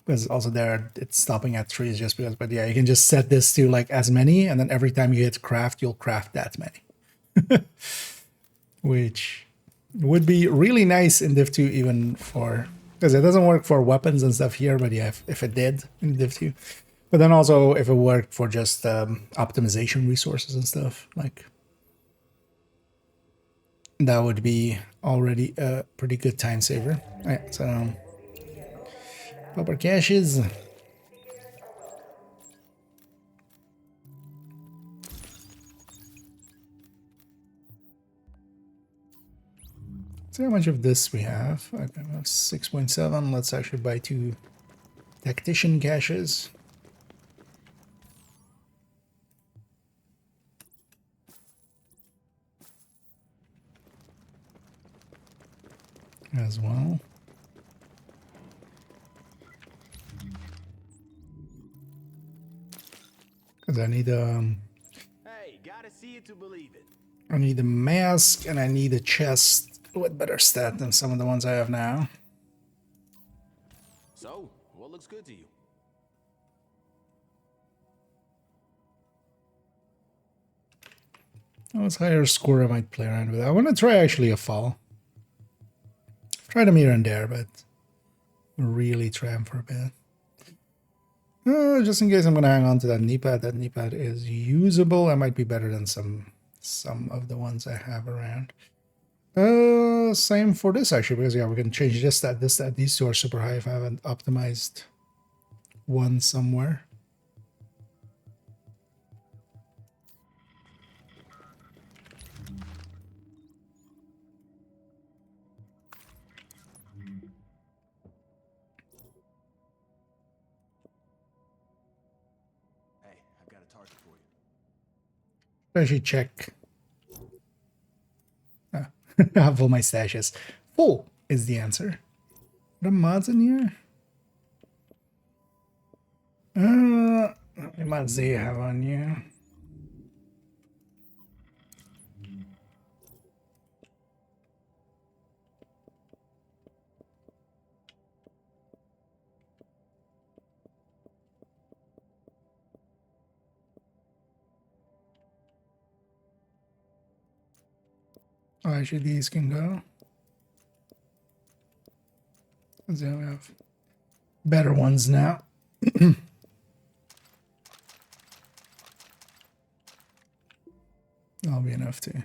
Because also there, it's stopping at 3 just because, but yeah, you can just set this to like as many, and then every time you hit craft, you'll craft that many. Which would be really nice in Div 2 even for, because it doesn't work for weapons and stuff here, but yeah, if it did in Div 2. But then also if it worked for just optimization resources and stuff, like that would be already a pretty good time saver. All right, so proper caches. See how much of this we have. Okay, we have 6.7. Let's actually buy 2 tactician caches. As well. Because I need Hey, gotta see it to believe it. I need a mask and I need a chest with better stat than some of the ones I have now. So, what looks good to you? What's higher score I might play around with? I want to try actually a fall. Try them here and there, but really try them for a bit. Just in case I'm going to hang on to that knee pad. That knee pad is usable. It might be better than some of the ones I have around. Same for this actually, because yeah, we can change this, that, this, that. These two are super high if I haven't optimized one somewhere. Hey, I've got a target for you. Actually check. I have all my stashes. Full is the answer. What are mods in here? How many mods do you have on you? Oh, actually, these can go. Because we have better ones now. That'll be enough to.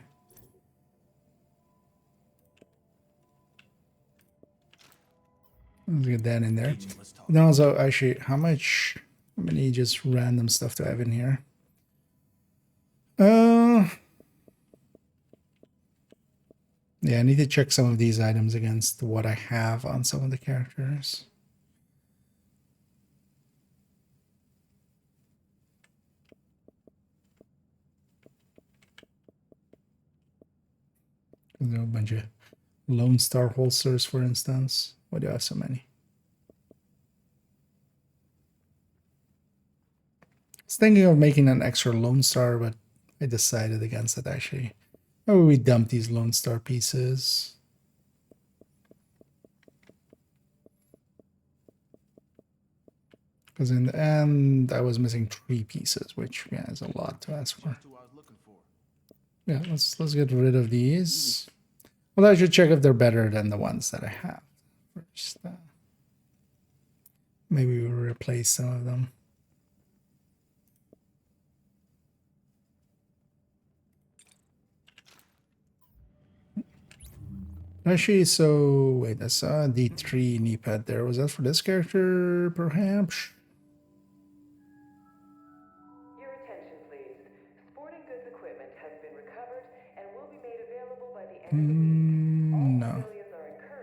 Let's get that in there. And also, actually, how much Many just random stuff to have in here. Yeah, I need to check some of these items against what I have on some of the characters. There's a bunch of Lone Star holsters, for instance. Why do I have so many? I was thinking of making an extra Lone Star, but I decided against it actually. How would we dump these Lone Star pieces? Because in the end, I was missing 3 pieces, which yeah, is a lot to ask for. Yeah, let's get rid of these. Well, I should check if they're better than the ones that I have first. Maybe we'll replace some of them. Actually, so wait, I saw a D3 knee pad there. Was that for this character, perhaps? Your attention, please. Sporting goods equipment has been recovered and will be made available by the end of the week. No.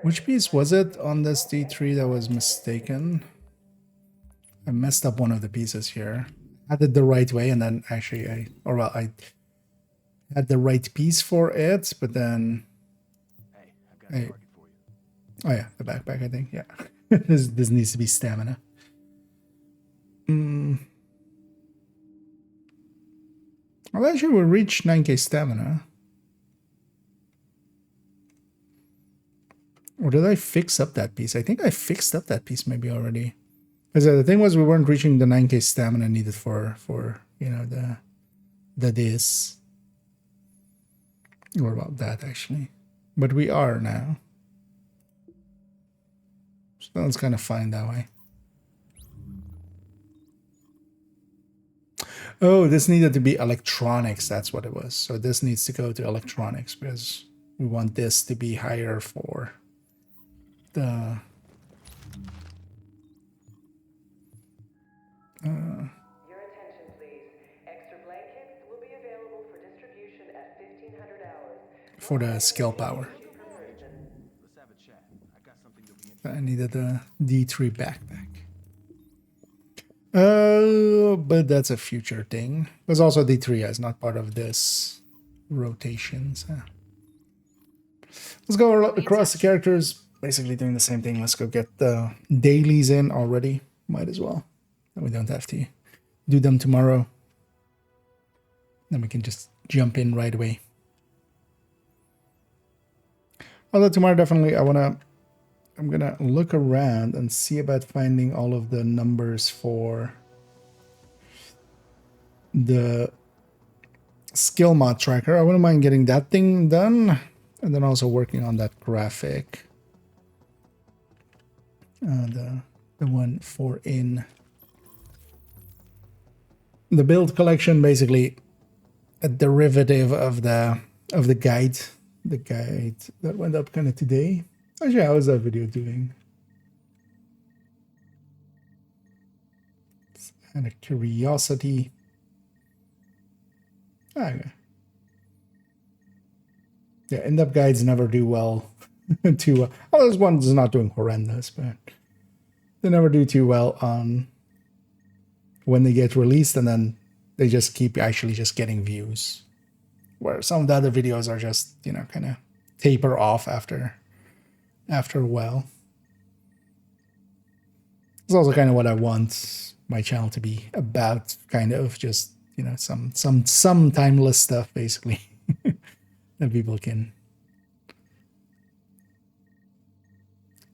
Which piece was it on this D3 that was mistaken? I messed up one of the pieces here. I did the right way, and then actually I had the right piece for it, but then oh yeah, the backpack, I think. Yeah. this needs to be stamina. Well, actually we'll reach 9k stamina. Or did I fix up that piece? I think I fixed up that piece maybe already. Because the thing was we weren't reaching the 9k stamina needed for you know, the this. Or about that actually. But we are now. So that's kind of fine that way. Oh, this needed to be electronics. That's what it was. So this needs to go to electronics because we want this to be higher for the... Your attention, please. Extra blankets will be available for distribution at 1500 hours. For the skill power. I needed a D3 backpack. But that's a future thing. There's also D3 is not part of this rotation. So. Let's go across the characters. Basically doing the same thing. Let's go get the dailies in already. Might as well. Then we don't have to do them tomorrow. Then we can just jump in right away. Although tomorrow definitely I'm gonna look around and see about finding all of the numbers for the skill mod tracker. I wouldn't mind getting that thing done, and then also working on that graphic. The one for in the build collection, basically a derivative of the guide. The guide that went up kind of today. Actually, how is that video doing? It's kind of curiosity. Okay. Yeah, in-depth guides never do well. Too well. Oh, this one's not doing horrendous, but they never do too well on when they get released, and then they just keep actually just getting views. Where some of the other videos are just, you know, kind of taper off after a while. It's also kind of what I want my channel to be about, kind of just, you know, some timeless stuff basically that people can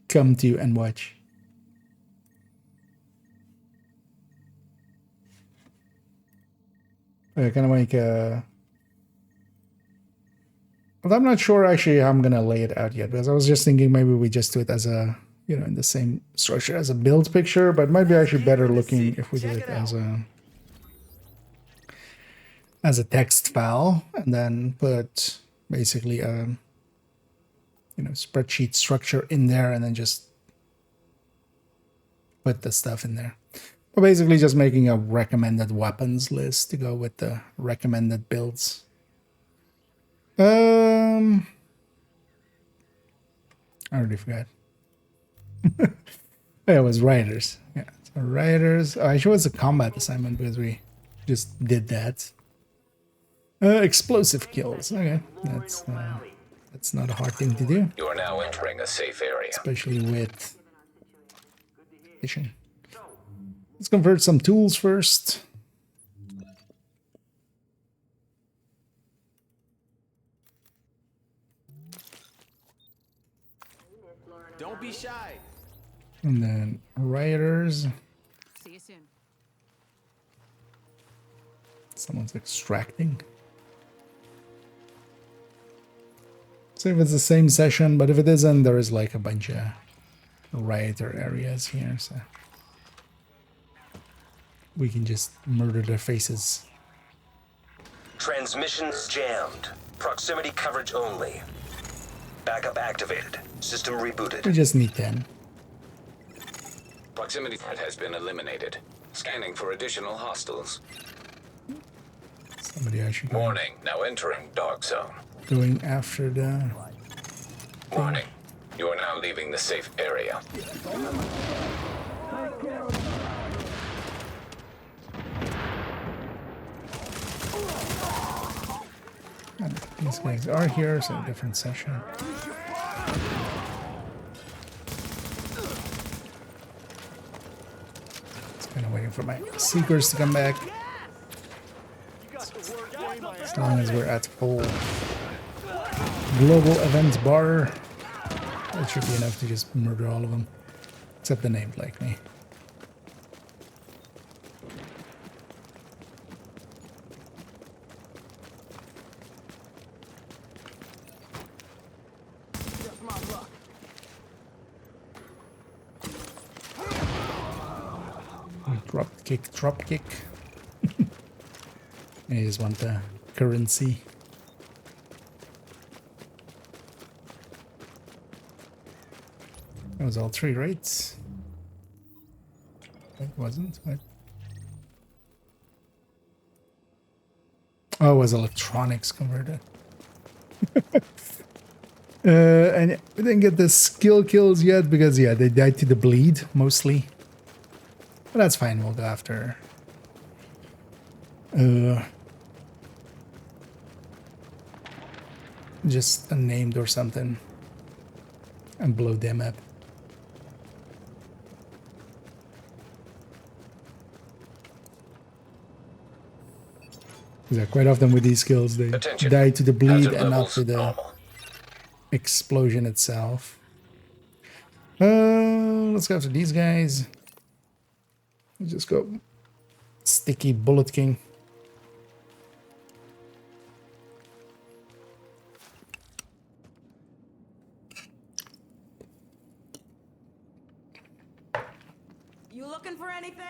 come to and watch. I kind of make a... But I'm not sure actually how I'm going to lay it out yet, because I was just thinking maybe we just do it as a, you know, in the same structure as a build picture, but it might be actually better looking if we do it as a text file, and then put basically a, you know, spreadsheet structure in there, and then just put the stuff in there. We're basically just making a recommended weapons list to go with the recommended builds. I already forgot. Yeah, it was Riders. Yeah, so Riders. Oh, actually, it was a combat assignment because we just did that. Explosive kills. Okay, that's not a hard thing to do. You are now entering a safe area. Especially with fishing. Let's convert some tools first. Don't be shy. And then rioters. See you soon. Someone's extracting. So if it's the same session, but if it isn't, there is like a bunch of rioter areas here, so we can just murder their faces. Transmissions jammed. Proximity coverage only. Backup activated. System rebooted. We just need 10. Proximity threat has been eliminated. Scanning for additional hostiles. Somebody actually going, Warning, now entering dark zone. going after the... Warning, you are now leaving the safe area. These guys are here, so a different session. Just kind of waiting for my seekers to come back. As long as we're at full global events bar, that should be enough to just murder all of them, except the named like me. Drop kick. I just want the currency. That was all 3 rates. It wasn't. What? Oh, it was electronics converted. And we didn't get the skill kills yet because, yeah, they died to the bleed mostly. But that's fine, we'll go after just unnamed or something and blow them up. Yeah, quite often with these skills they die to the bleed and not to the explosion itself. Let's go after these guys. Let's just go sticky bullet king. You looking for anything?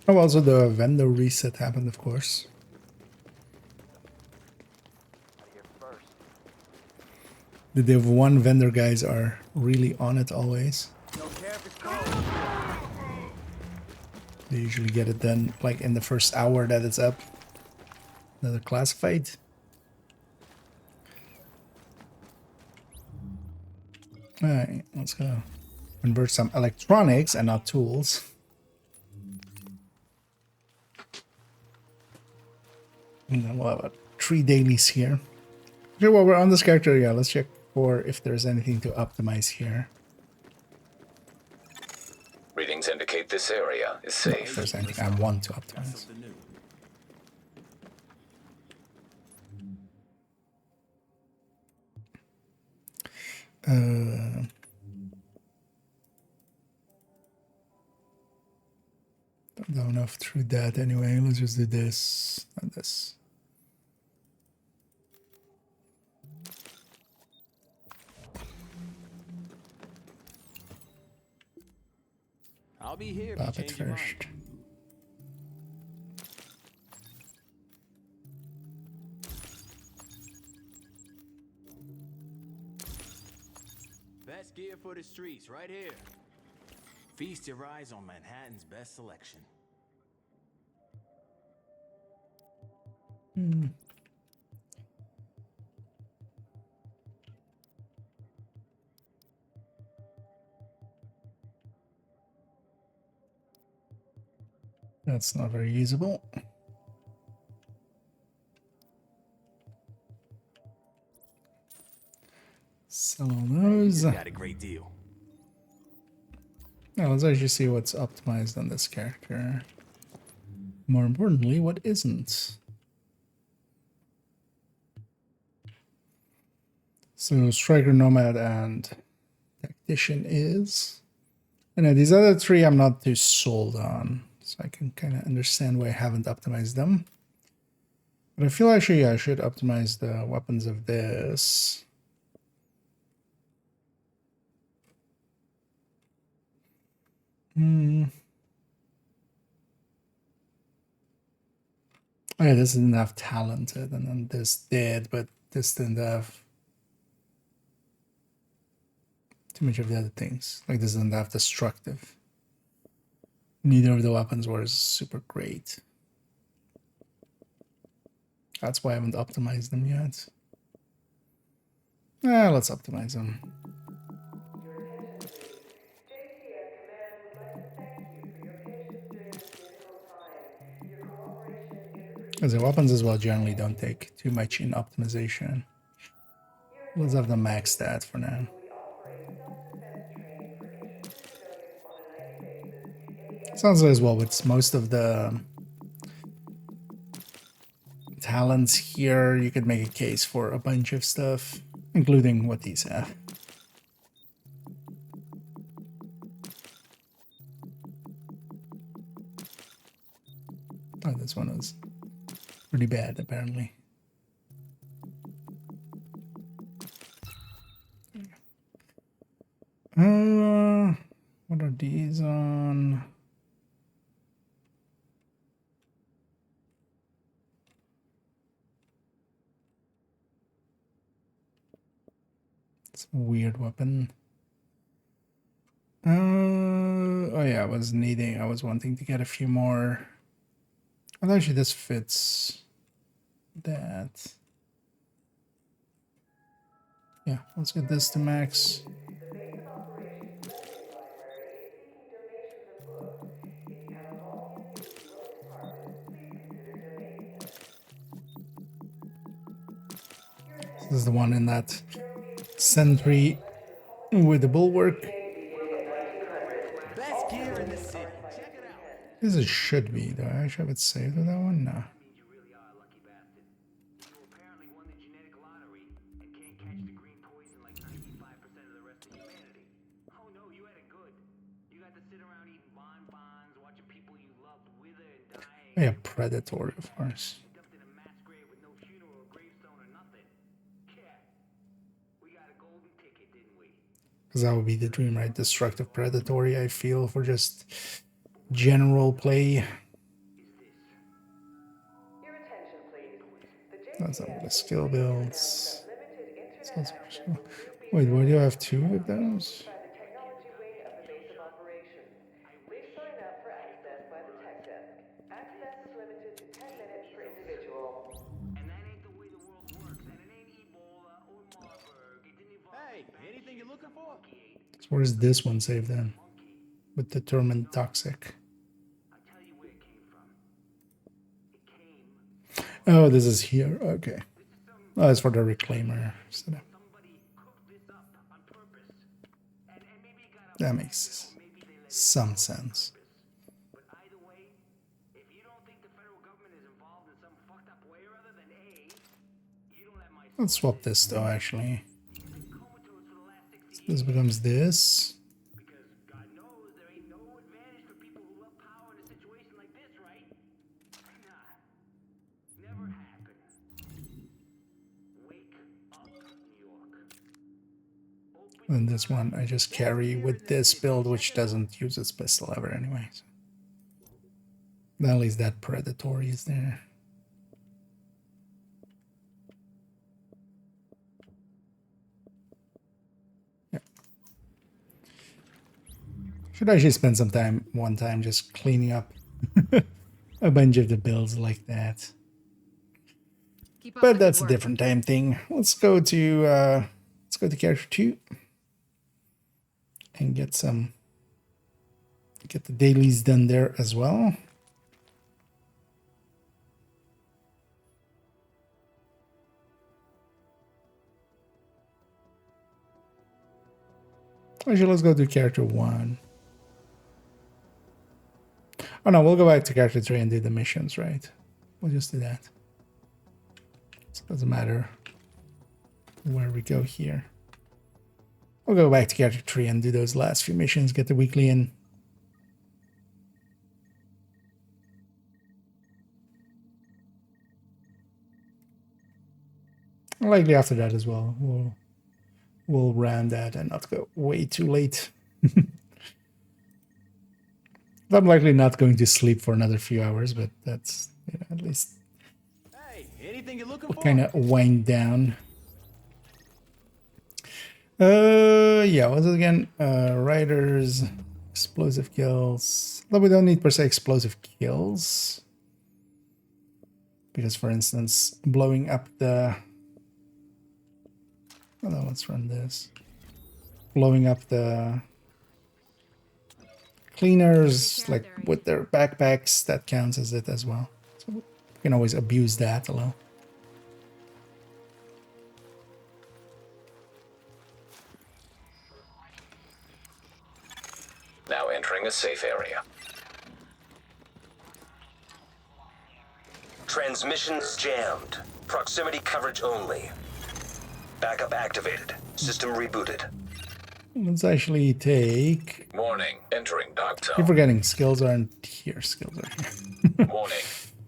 Oh, also the vendor reset happened, of course. The Div 1 vendor guys are really on it always. They usually get it done like in the first hour that it's up. That they're classified. Alright, let's go convert some electronics and not tools. And then we'll have 3 dailies here. Okay, while we're on this character, yeah, let's check for if there's anything to optimize here. Readings indicate this area is safe. If there's anything I want to optimize. Don't know enough through that anyway. Let's just do this and this. I'll be here. Pop it first. barefooted streets, right here. Feast your eyes on Manhattan's best selection. That's not very usable. Sell all those. You got a great deal. Now let's actually see what's optimized on this character. More importantly, what isn't. So Striker, Nomad, and Tactician is. And now these other three I'm not too sold on. So I can kind of understand why I haven't optimized them. But I feel actually I should optimize the weapons of this. Oh yeah, this didn't have talented, and then this did, but this didn't have too much of the other things. Like this didn't have destructive. Neither of the weapons were super great. That's why I haven't optimized them yet. Let's optimize them. Because the weapons as well generally don't take too much in optimization. Let's have the max stat for now. Sounds as well with most of the talents here, you could make a case for a bunch of stuff, including what these have. Oh, this one was pretty bad, apparently. What are these on? It's a weird weapon. Oh yeah, I was wanting to get a few more. Well, actually, this fits that. Yeah, let's get this to max. This is the one in that sentry with the bulwark. Best gear in the city. Check it out. This is should be, though. I should have it saved with that one. No. Yeah, predatory, of course. Because that would be the dream, right? Destructive predatory, I feel, for just general play. That's not the skill builds. Wait, why do you have two of those? So where's this one saved then? With determined toxic. Oh, this is here. Okay. Oh, that's for the reclaimer. That makes some sense. Let's swap this though, actually. This becomes this. And this one I just carry with this build, which doesn't use its pistol ever anyway. So at least that predatory is there. Should actually spend some time one time just cleaning up a bunch of the builds like that. But that's a different time thing. Let's go to character 2 and get the dailies done there as well. Actually, let's go to character 1. Oh no, we'll go back to character 3 and do the missions, right? We'll just do that. It doesn't matter where we go here. We'll go back to character 3 and do those last few missions, get the weekly in. Likely after that as well. We'll round that and not go way too late. I'm likely not going to sleep for another few hours, but that's, you know, at least Anything you're looking we'll kind of wind down. Yeah, what's it again? Riders, explosive kills. Though we don't need per se explosive kills. Because, for instance, blowing up the... Hold on, let's run this. Blowing up the cleaners, like with their backpacks, that counts as it as well. So we can always abuse that a little. Now entering a safe area. Transmissions jammed. Proximity coverage only. Backup activated. System rebooted. Let's actually take... Warning, entering dark Keep zone. forgetting, skills aren't here. Skills are here. Warning,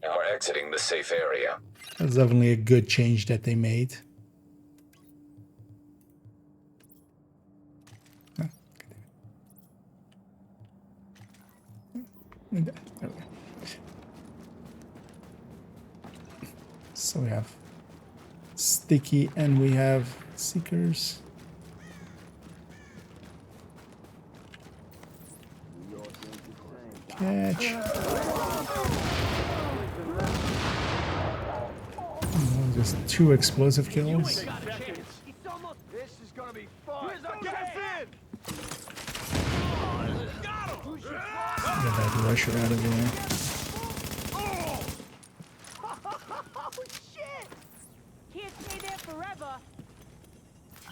now we're exiting the safe area. That's definitely a good change that they made. There we go. So we have sticky and we have seekers. Catch. Oh, just 2 explosive kills. This is gonna be fun. Where's our gas in? Get that rusher out of there. Oh shit! Can't stay there forever.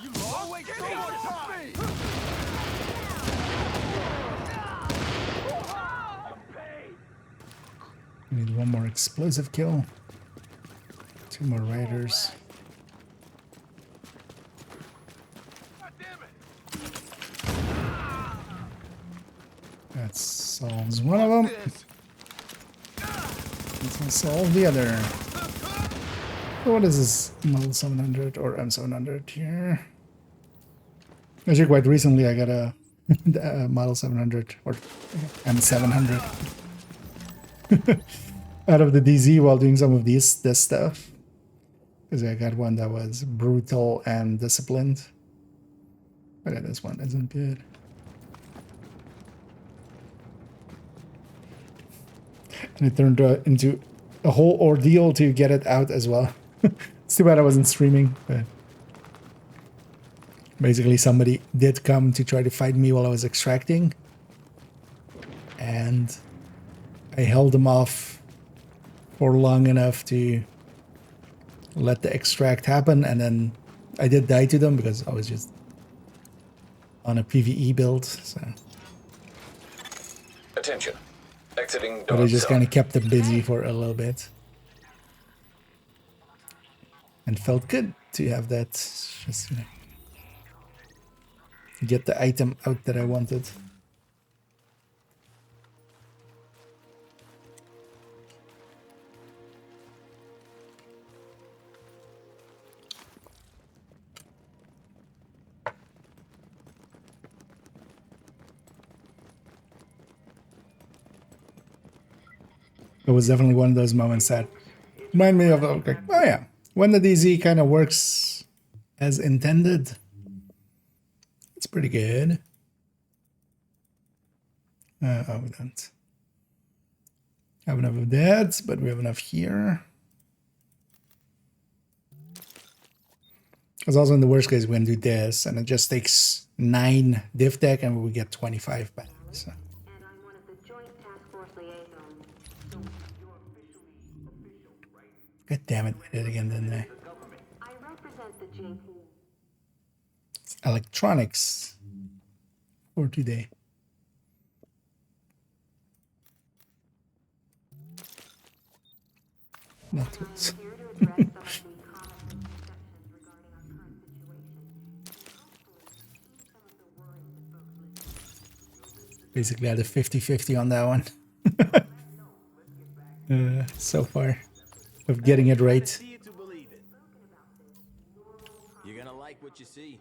You always so much time. We need 1 more explosive kill. 2 more riders. That solves one of them. This will solve the other. So what is this model 700 or M700 here? Actually, quite recently I got a model 700 or M700 out of the DZ while doing some of this stuff. Because I got one that was brutal and disciplined. But yeah, this one isn't good. And it turned into a whole ordeal to get it out as well. It's too bad I wasn't streaming, but basically somebody did come to try to fight me while I was extracting. And I held them off for long enough to let the extract happen, and then I did die to them because I was just on a PvE build, so... Attention. Exiting But I dark just zone. kind of kept them busy for a little bit. And felt good to have that, just, you know, get the item out that I wanted. It was definitely one of those moments that remind me of, like, oh yeah, when the DZ kind of works as intended, it's pretty good. Oh, we don't have enough of that, but we have enough here. Because also in the worst case, we're going to do this, and it just takes 9 div tech, and we get 25 back. So. And I'm one of the Joint Task Force liaisons. So you're officially official, right? God damn it, I did it again, didn't I? I represent the JP. It's electronics for today. Networks. Basically, I had a 50-50 on that one. So far, of getting it right. You're gonna like what you see.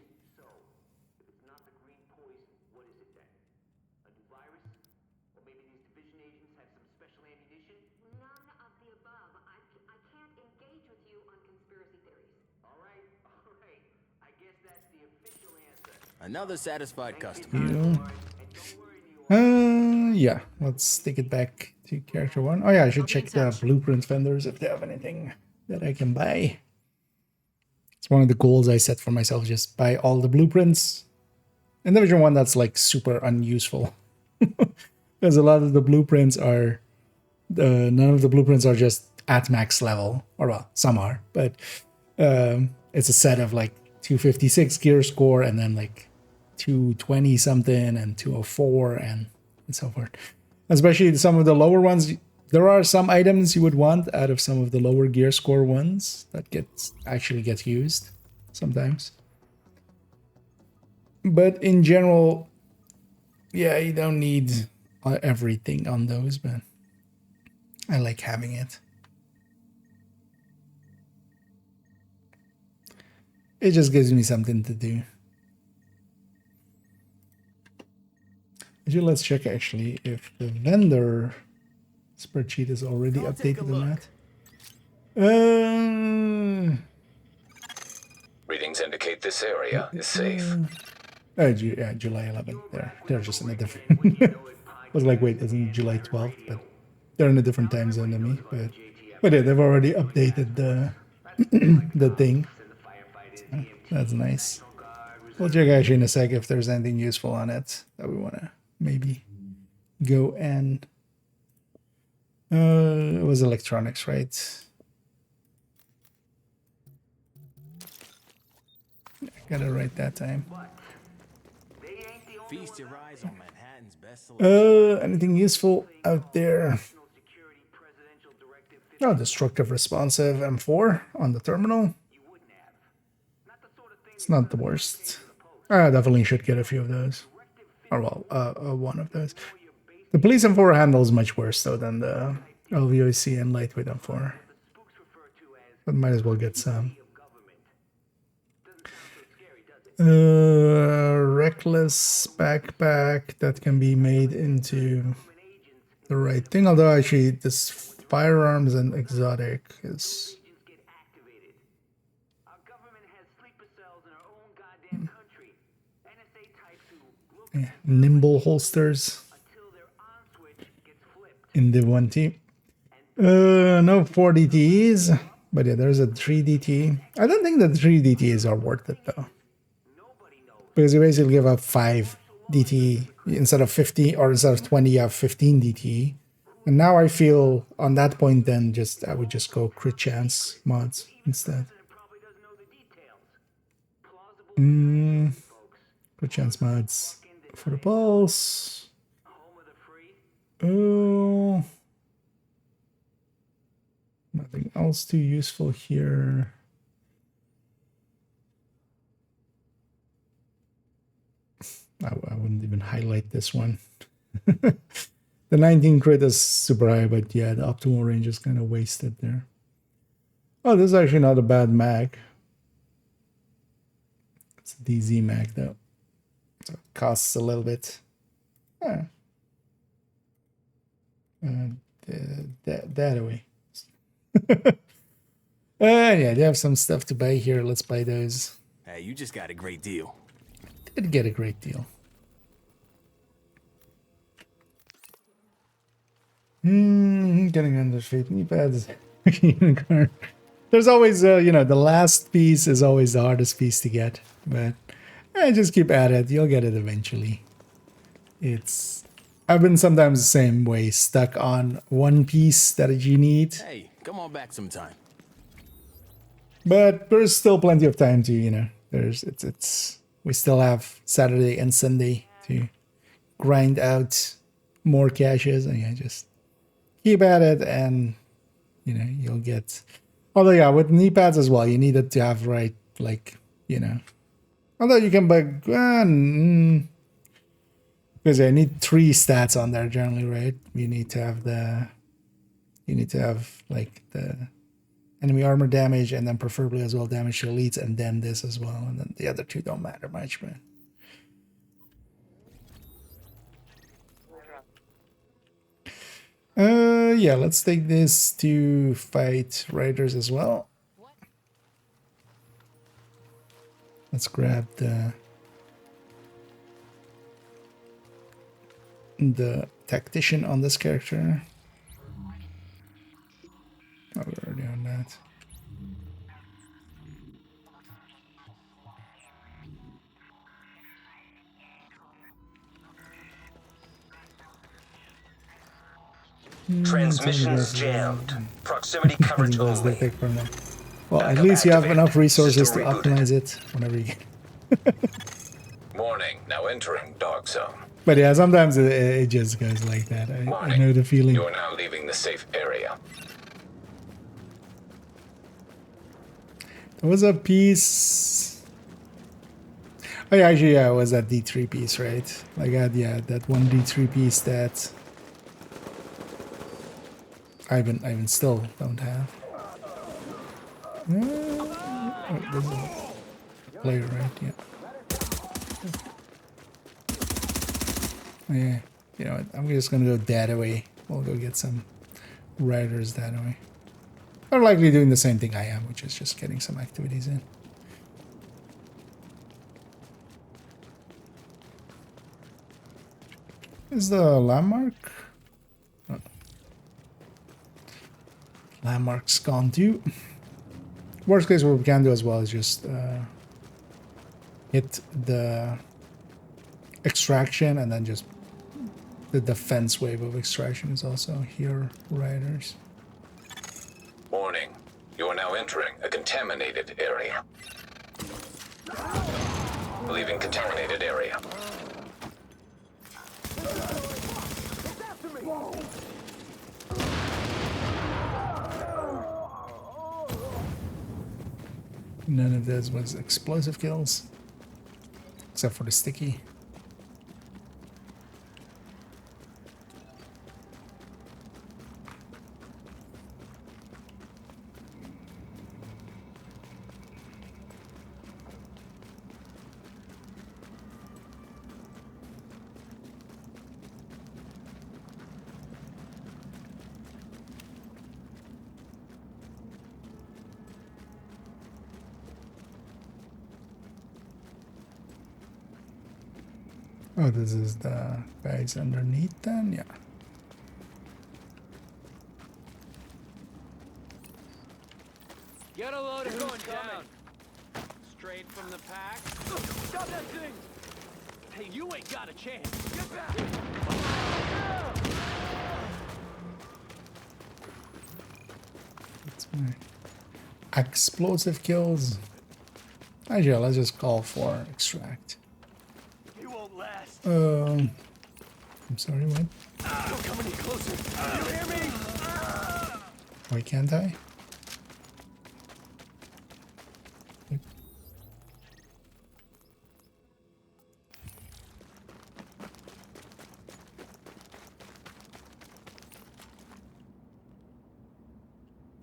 Another satisfied customer. Yeah, let's take it back to character 1. Oh yeah, I should check the blueprint vendors if they have anything that I can buy. It's one of the goals I set for myself, just buy all the blueprints. And Division 1, that's like super unuseful. Because a lot of the blueprints are, none of the blueprints are just at max level, or well, some are, but it's a set of like 256 gear score and then like 220 something and 204 and so forth. Especially some of the lower ones, there are some items you would want out of some of the lower gear score ones that actually get used sometimes. But in general, yeah, you don't need everything on those, but I like having it. It just gives me something to do. Actually, let's check actually if the vendor spreadsheet is already updated or not. Readings indicate this area is safe. Yeah, July 11th. They're just in a different. I was like, wait, isn't it July 12th? But they're in a different time zone than me. But yeah, they've already updated the the thing. So that's nice. We'll check actually in a sec if there's anything useful on it that we want to maybe go and. It was electronics, right? Got it right that time. Feast your eyes on Manhattan's best selection. Anything useful out there? Oh, destructive responsive M4 on the terminal. It's not the worst. I definitely should get a few of those. Or well, one of those. The police M4 handles much worse though than the LVOC and lightweight M4. But might as well get some. Reckless backpack that can be made into the right thing. Although actually this firearms and exotic is nimble holsters in the 1T. No 4DTs, but yeah, there's a 3DT. I don't think the 3DTs are worth it though. Because you basically give up 5 DT instead of 50, or instead of 20, you have 15 DT. And now I feel on that point, then I would just go crit chance mods instead. Crit chance mods for the pulse. Oh, nothing else too useful here. I wouldn't even highlight this one. The 19 crit is super high, but yeah, the optimal range is kind of wasted there. Oh, this is actually not a bad mag. It's a DZ mag though. So it costs a little bit. Yeah. That away. Yeah, they have some stuff to buy here. Let's buy those. Hey, you just got a great deal. Did get a great deal. Getting under feet. Knee pads. Unicorn. There's always, you know, the last piece is always the hardest piece to get. But just keep at it. You'll get it eventually. I've been sometimes the same way, stuck on one piece that you need. Hey, come on back sometime. But there's still plenty of time to, you know, we still have Saturday and Sunday to grind out more caches, and yeah, just keep at it, and you know, you'll get. Although yeah, with knee pads as well, you need it to have right, like, you know. Although you can buy, because I need 3 stats on there generally, right? You need to have like the enemy armor damage, and then preferably as well damage to elites, and then this as well, and then the other 2 don't matter much, but. Yeah, let's take this to fight raiders as well. Let's grab the tactician on this character. Oh, we're already on that. Transmissions jammed. Proximity coverage only. Well, at least you have enough resources to optimize it whenever you can. Warning, now entering dark zone. But yeah, sometimes it just goes like that. I know the feeling. You are now leaving the safe area. There was a piece. Oh yeah, actually, yeah, it was that D3 piece, right? Like, yeah, that one D3 piece that I even still don't have. Oh, this is a player, right? Yeah. Yeah. You know what? I'm just gonna go that way. We'll go get some riders that way. They're likely doing the same thing I am, which is just getting some activities in. Is the landmark? Oh. Landmark's gone too. Worst case, what we can do as well is just hit the extraction, and then just the defense wave of extraction is also here, riders. Warning, you are now entering a contaminated area. Leaving contaminated area. None of those was explosive kills, except for the sticky. Oh, this is the guys underneath then? Yeah. Get a load of going down. Straight from the pack. Stop that thing! Hey, you ain't got a chance. Get back! That's my explosive kills. Actually, let's just call for extract. You won't last. I'm sorry, what? Don't come any closer. You hear me? Why can't I?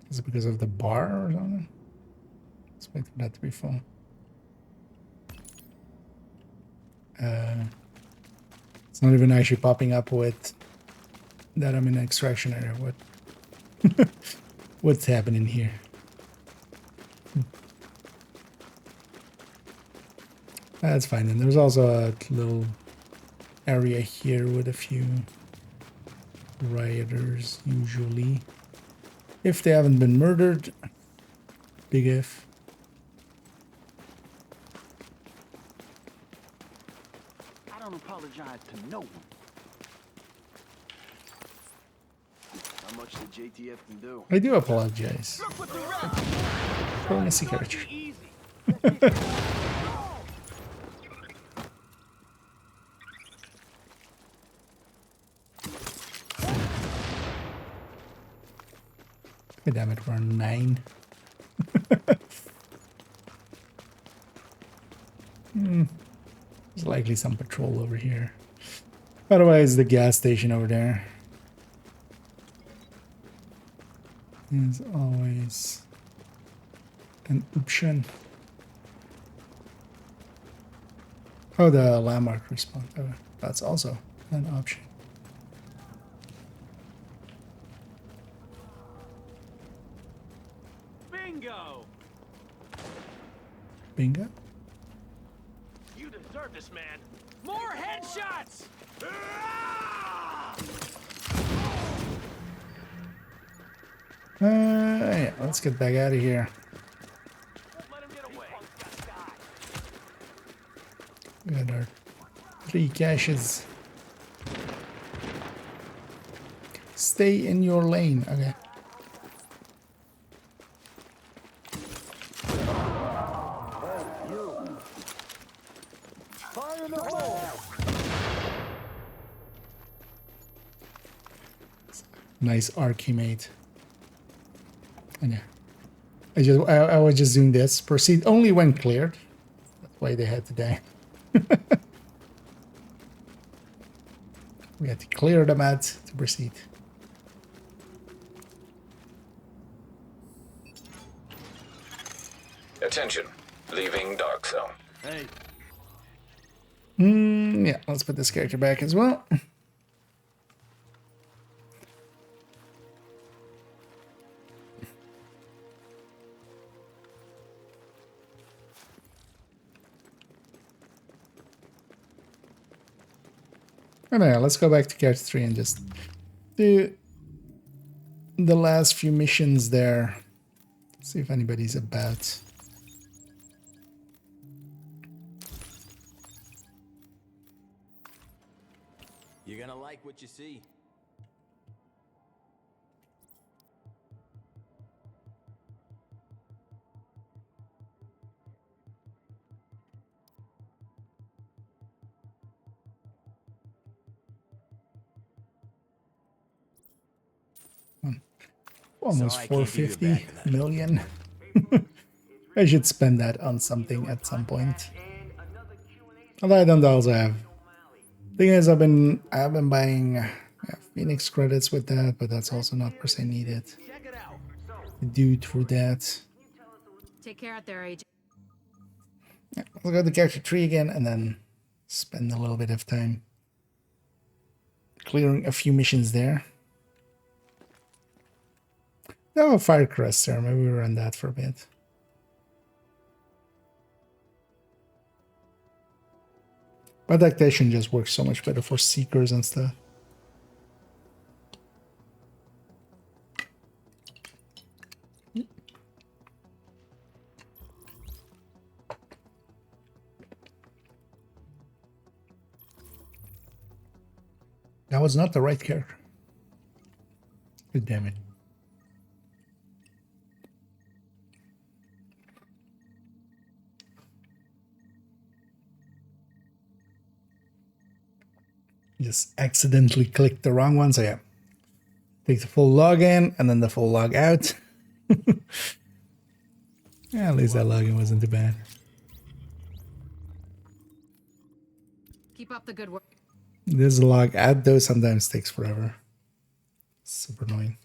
Is it because of the bar or something? Expected that to be full. It's not even actually popping up with that I'm in an extraction area. What? What's happening here? That's fine. And there's also a little area here with a few rioters usually. If they haven't been murdered. Big if. I don't apologize to no one. How much the JTF can do? I do apologize. For a character. God damn it, we're on 9. There's likely some patrol over here. Otherwise, the gas station over there is always an option. Oh, the landmark respawn. Oh, that's also an option. Bingo! Bingo? You deserve this, man. More headshots! Yeah, let's get back out of here. We got our 3 caches. Stay in your lane. Okay. Fire in the hole! Nice arc he made. And yeah. I was just doing this. Proceed only when cleared. That's why they had to die. We had to clear the mats to proceed. Attention. Leaving dark zone. Hey. Yeah, let's put this character back as well. Oh, no, let's go back to character 3 and just do the last few missions there. See if anybody's about. You're gonna like what you see. Almost 450 million. I should spend that on something at some point. Although I don't also have. Thing is, I've been buying Phoenix credits with that, but that's also not per se needed. Do through that. Take care out there, agent. Yeah, we'll go to character 3 again and then spend a little bit of time clearing a few missions there. Oh, Firecrest there. Maybe we run that for a bit. But adaptation just works so much better for seekers and stuff. That was not the right character. God damn it. Just accidentally clicked the wrong one, so yeah. Take the full login and then the full log out. Yeah, at least that login wasn't too bad. Keep up the good work. This log out though sometimes takes forever. Super annoying.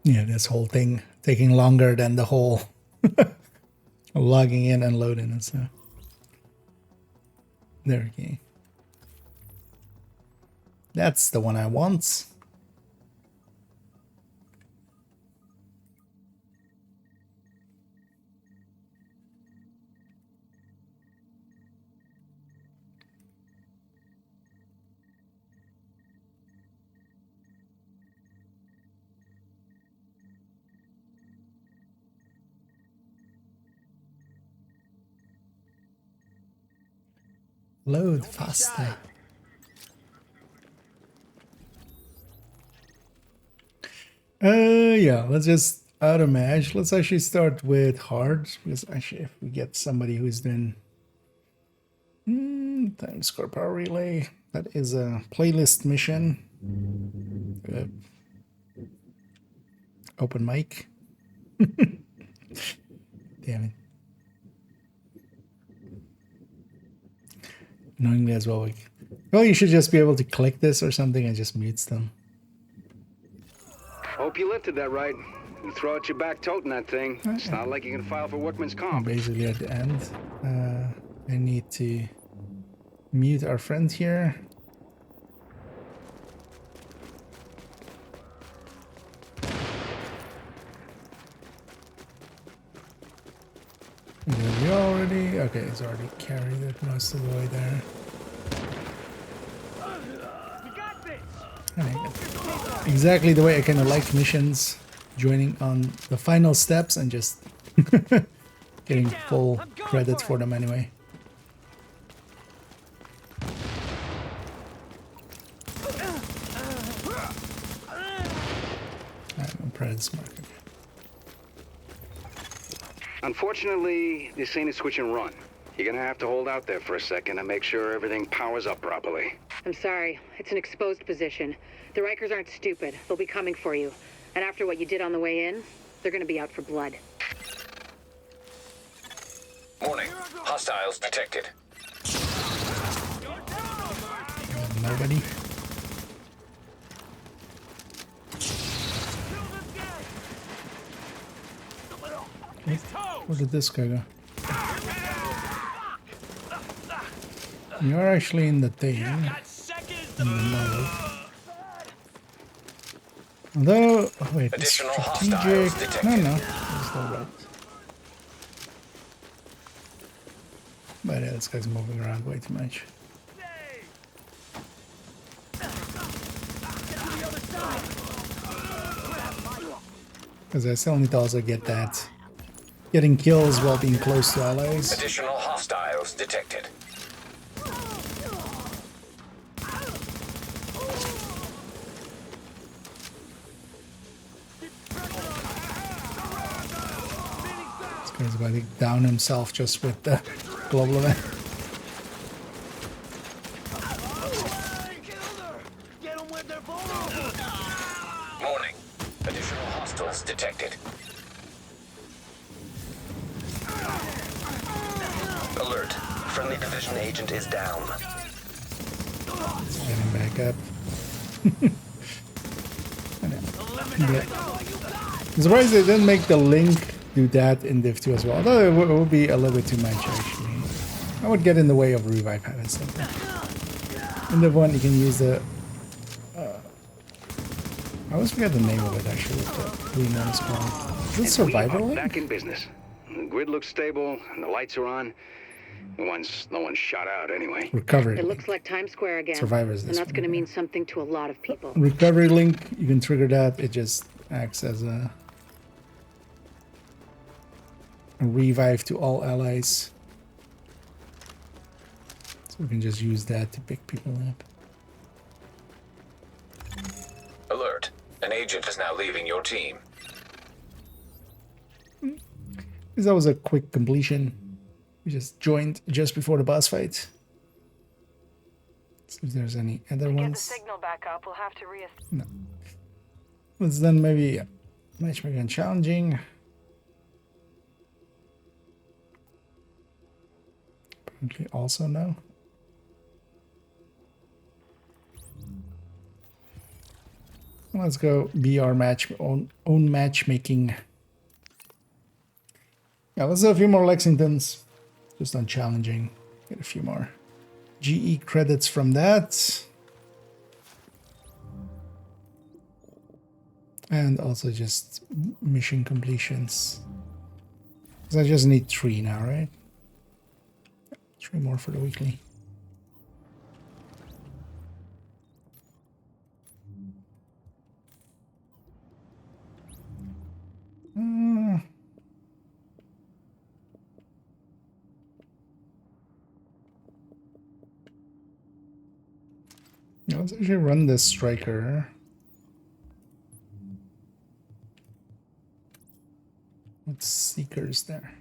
Yeah, this whole thing taking longer than the whole logging in and loading and stuff. There we go. That's the one I want. Load faster. Yeah, let's just auto match. Let's actually start with hard, because actually if we get somebody who's been time score power relay, that is a playlist mission. Open mic. Damn it. Annoyingly as well. Well, you should just be able to click this or something and just mutes them. Hope you lifted that right. You throw it your back toting that thing. It's not like you can file for workman's comp. Basically at the end, I need to mute our friend here. Did you already? Okay, it's already carried it most of the way there. Exactly the way I kind of like missions, joining on the final steps and just getting full credit for them anyway. I'm proud of smart. Unfortunately, this ain't a switch and run. You're gonna have to hold out there for a second and make sure everything powers up properly. I'm sorry. It's an exposed position. The Rikers aren't stupid. They'll be coming for you. And after what you did on the way in, they're gonna be out for blood. Warning. Hostiles detected. Nobody. Okay. Where did this guy go? You're actually in the thing. In the mode. Although, oh wait, it's strategic. No, it's all right. But yeah, this guy's moving around way too much. Because I still need to also get that. Getting kills while being close to allies. Additional hostiles detected. This guy's about to down himself just with the global event. Warning. Additional hostiles detected. Alert. Friendly division agent is down. Getting back up. I'm surprised they didn't make the link do that in Div 2 as well. Although it would be a little bit too much actually. I would get in the way of revive pad and stuff. In Div 1 you can use the... I always forget the name of it actually. What the green one is called. Is it survival link? Back in business. The grid looks stable and the lights are on. No one's shot out anyway. Recovery. It looks like Times Square again. Survivors. And that's going to mean something to a lot of people. Recovery link. You can trigger that. It just acts as a revive to all allies. So we can just use that to pick people up. Alert. An agent is now leaving your team. Because that was a quick completion. We just joined just before the boss fight. Let's see if there's any other ones. Get the signal back up. We'll have to No. Let's then maybe matchmaking and challenging. Apparently also no. Let's go be our own matchmaking. Yeah, let's do a few more Lexingtons. Just on challenging. Get a few more GE credits from that. And also just mission completions. Because I just need 3 now, right? 3 more for the weekly. Let's actually run this striker. With seekers there.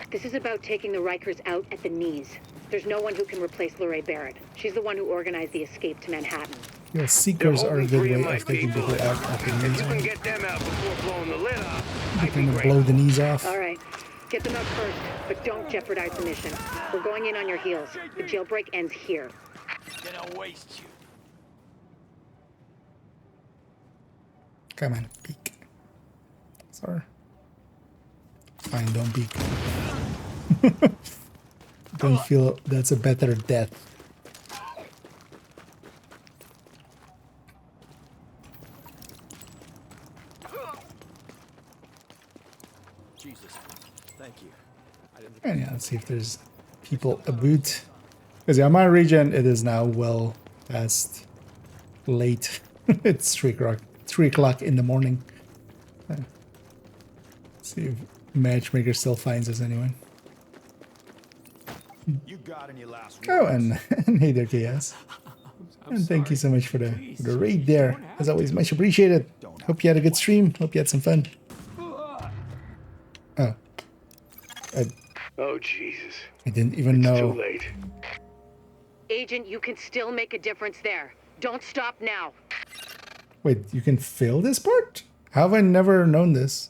This is about taking the Rikers out at the knees. There's no one who can replace Lorraine Barrett. She's the one who organized the escape to Manhattan. Yeah, seekers are a good way of taking people out at the knees. You can get them out before blowing the lid off. You're gonna blow the knees off. All right. Get them out first, but don't jeopardize the mission. We're going in on your heels. The jailbreak ends here. Gonna waste you. Come on, peek. Sorry. Fine, don't peek. Don't feel that's a better death. Jesus. Thank you. And yeah, let's see if there's people about. Because yeah, my region, it is now well past late. It's 3 o'clock in the morning. Let's see if Matchmaker still finds us anyway. You got any last Oh, and hey there, Chaos. And thank you so much for the raid there. As always, much appreciated. Hope you had a good stream. Hope you had some fun. Oh. Oh, Jesus. I didn't even know. Too late. Agent, you can still make a difference there. Don't stop now. Wait, you can fail this part? How have I never known this?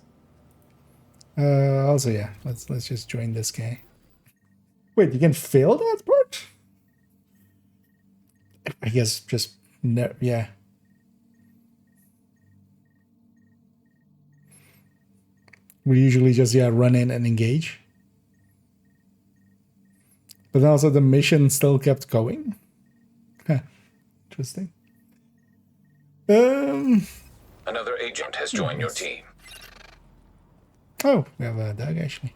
Also, yeah, let's just join this guy. Wait, you can fail that part? I guess just no, yeah. We usually just run in and engage. But also the mission still kept going. Huh. Interesting. Another agent has joined your team. Oh, we have a dog actually.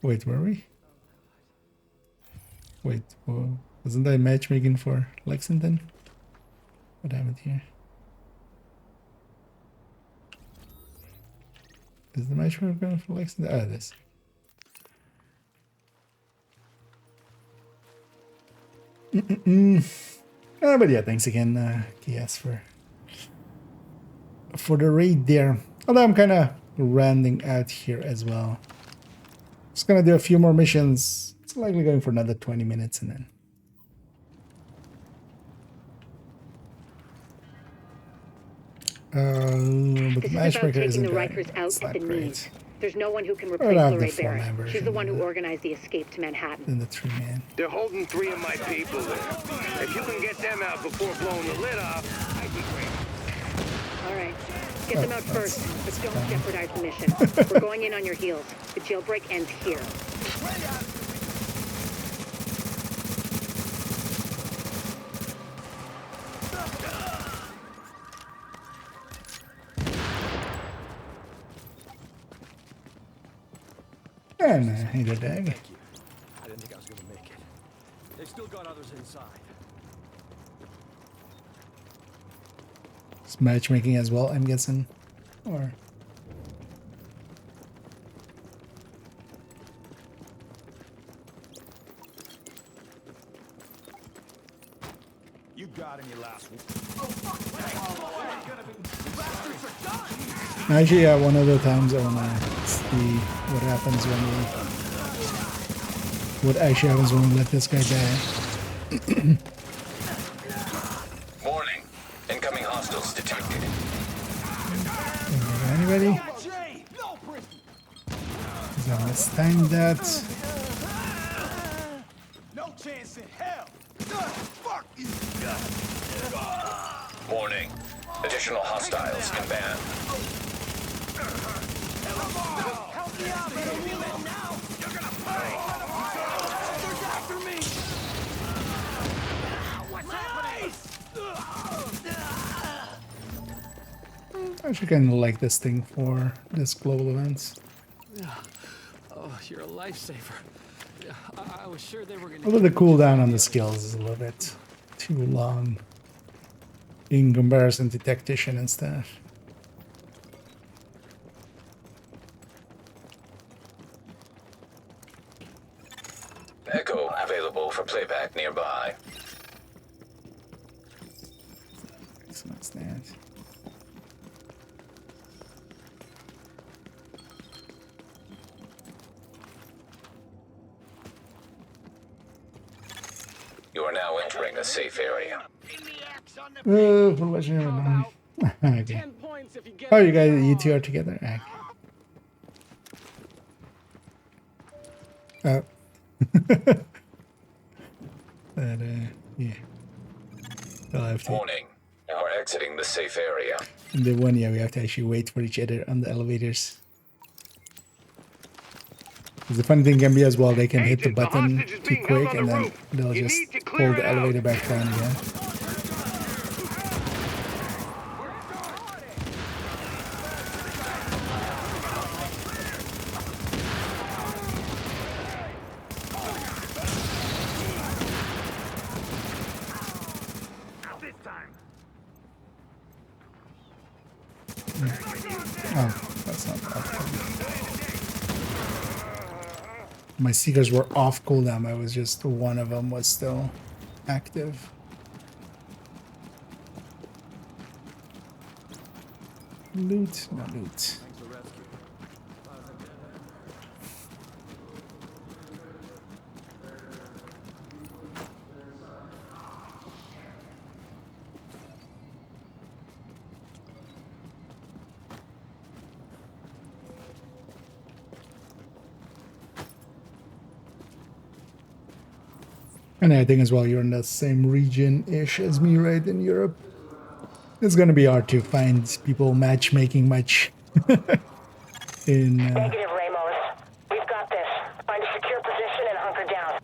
Wait, were we? Wait, whoa. Wasn't I matchmaking for Lexington? What happened here? Is the matchmaker going for Lexington? Oh, it is. But yeah, thanks again, Kias, for the raid there. Although I'm kind of rounding out here as well. Just gonna do a few more missions. It's likely going for another 20 minutes and then. But the matchmaker isn't the going. Rikers out It's at not the great. knees. There's no one who can I replace don't have the Lorraine four-man Barrett. version She's the one of who it. organized the escape to Manhattan. Then the 3-man. They're holding 3 of my people there. If you can get them out before blowing the lid off, I'd be great. All right. Get them out first, but don't jeopardize the mission. We're going in on your heels. The jailbreak ends here. And he did that. I didn't think I was gonna make it. They've still got others inside. It's matchmaking as well, I'm guessing. Or You got any last actually, yeah, one of the times I wanna see what happens when we, what actually happens when we let this guy die. Warning. Incoming hostiles detected. Anybody? So let's time that. No chance in hell. Fuck you. Warning. Additional hostiles inbound. Help me out, man. Now. You're gonna pay. There's after me. What's happening? I actually kind of like this thing for this global events. Yeah. Oh, you're a lifesaver. Yeah, I was sure they were gonna. Although the cooldown on the skills is a little bit too long in comparison to tactician and stuff. Echo available for playback nearby. So that's that. You are now entering a safe area. What was your name? Okay. Oh, you two are together? Okay. Oh. But, yeah. I'll have to. Warning. You are exiting the safe area. In the one, yeah, we have to actually wait for each other on the elevators. 'Cause the funny thing can be as well, they can hit the button too quick and then they'll just pull the elevator back down again. Oh, that's not bad. My seekers were off cooldown. I was just one of them was still active. Loot, no loot. And I think as well, you're in the same region-ish as me, right, in Europe. It's gonna be hard to find people matchmaking much in Negative, Ramos. We've got this. Find a secure position and hunker down.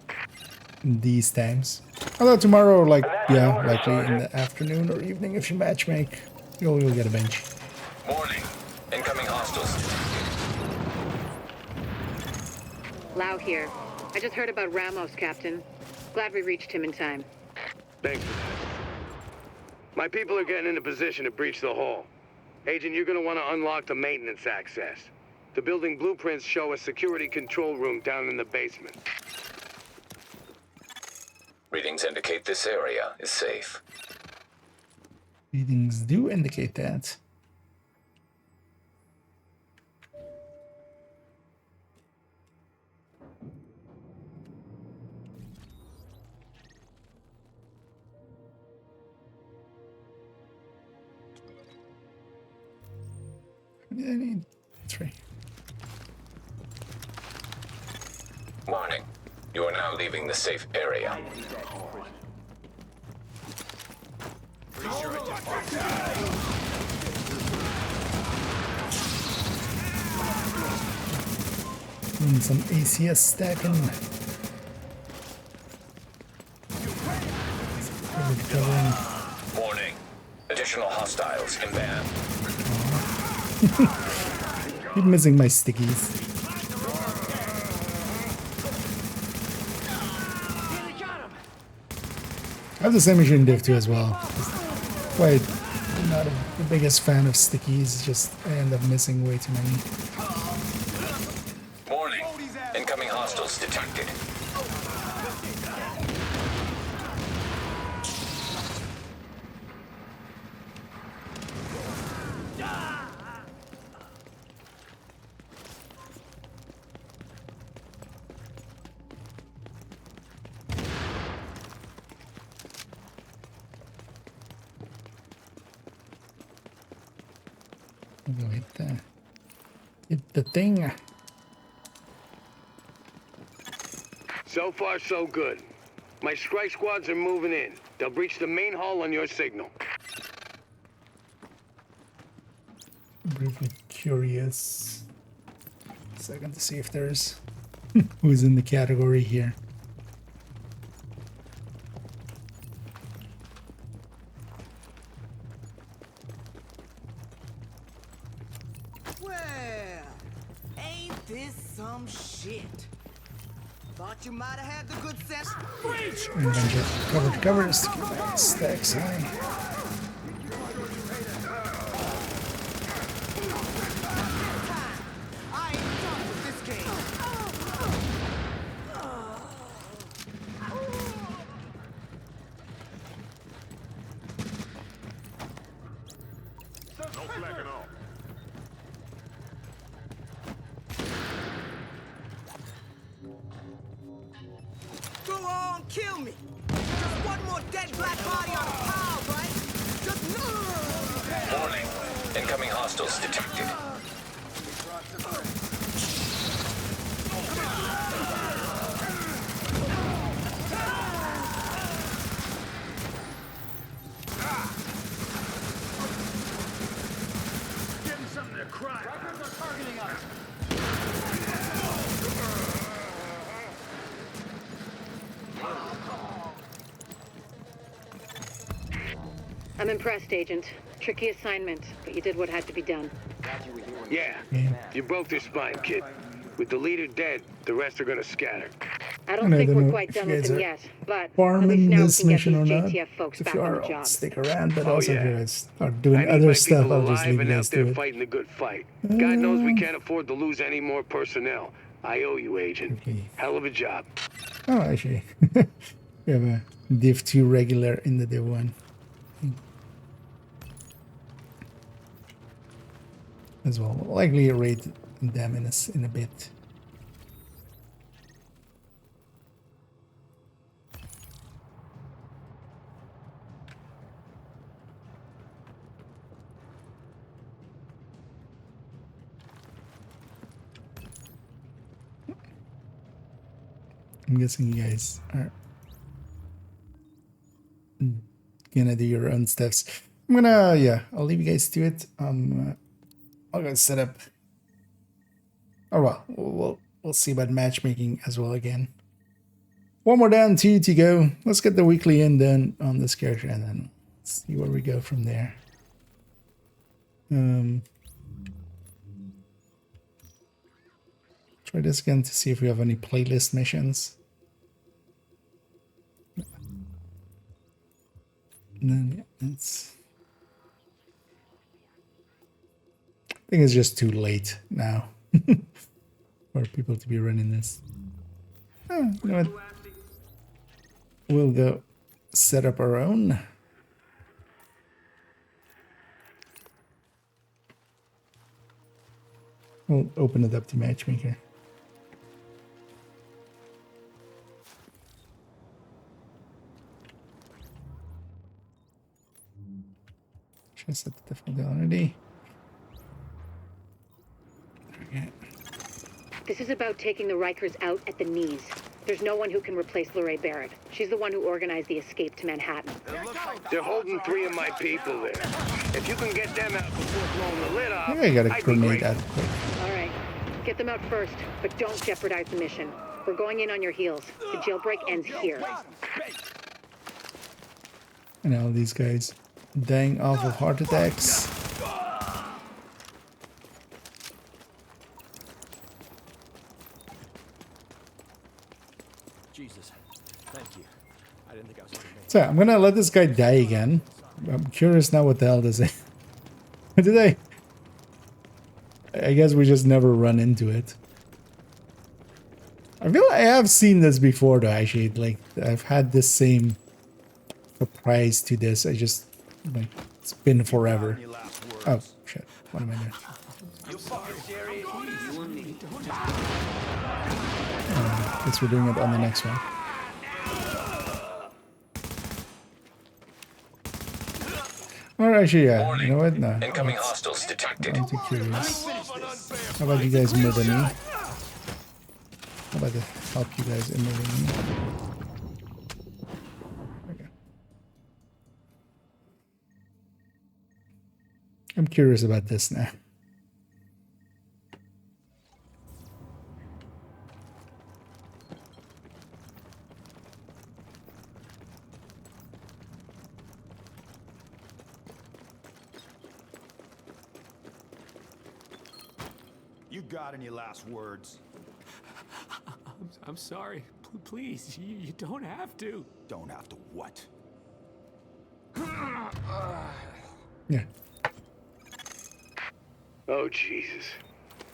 these times. Although tomorrow, like, yeah, likely in the afternoon or evening, if you matchmake, you'll get a bench. Warning. Incoming hostiles. Lau here. I just heard about Ramos, Captain. Glad we reached him in time. Thanks for that. My people are getting into position to breach the hall. Agent, you're gonna want to unlock the maintenance access. The building blueprints show a security control room down in the basement. Readings indicate this area is safe. Readings do indicate that. I need 3. Warning. You are now leaving the safe area. And some ACS stacking. Warning. Additional hostiles inbound. Keep missing my stickies. I have the same issue in Div 2 as well. Quite not the biggest fan of stickies, just I end up missing way too many. Warning. Incoming hostiles detected. Go hit the thing. So far, so good. My strike squads are moving in. They'll breach the main hall on your signal. Briefly curious. Second to see if there's who's in the category here. some shit. Thought you might have had the good sense. Breach! Cover, stacks high. I ain't done with this game. No flagging off. Go on, kill me. Just one more dead black body on a pile, right? Just Warning. Incoming hostiles detected. Getting something to cry. Rikers are targeting us. I'm impressed, Agent. Tricky assignment, but you did what had to be done. Yeah, you broke their spine, kid. With the leader dead, the rest are gonna scatter. I don't think we're quite done with them yet, but at least Farming now we this can get mission or these not. JTF folks If back you on are, the I'll job. stick around, but Oh, also yeah. if you guys are I doing need other my stuff, people I'll just alive leave you and guys out there to it. fighting the good fight. God knows we can't afford to lose any more personnel. I owe you, Agent. Okay. Hell of a job. Oh, actually, we have a Div 2 regular in the Div 1 as well. We'll likely rate them in a bit. I'm guessing you guys are gonna do your own stuffs. I'm gonna, yeah, I'll leave you guys to it. I'll go set up. Oh well, we'll see about matchmaking as well again. One more down, 2 to go. Let's get the weekly in done on this character, and then see where we go from there. Try this again to see if we have any playlist missions. And then yeah, I think it's just too late now for people to be running this. Oh, you know what? We'll go set up our own. We'll open it up to matchmaker. Should I set the default already? Okay. This is about taking the Rikers out at the knees. There's no one who can replace Lorraine Barrett. She's the one who organized the escape to Manhattan. They're holding 3 of my people there. If you can get them out before blowing the lid off, I gotta I'd be grenade grateful. that quick. All right. Get them out first, but don't jeopardize the mission. We're going in on your heels. The jailbreak ends here. And all these guys dying off of heart attacks. Jesus. Thank you. I didn't think I was going to make it. So I'm gonna let this guy die again. I'm curious now what the hell does it did I guess we just never run into it. I feel like I have seen this before though, actually. Like I've had this same surprise to this. I just like it's been forever. Oh shit. What am I doing? Guess we're doing it on the next one. Or actually, yeah. You know what? No. Incoming hostiles detected. I'm too curious. How about you guys murder me? How about to help you guys in murder me? Okay. I'm curious about this now. You got any last words? I'm sorry. Please, you don't have to. Don't have to what? Yeah. Oh, Jesus.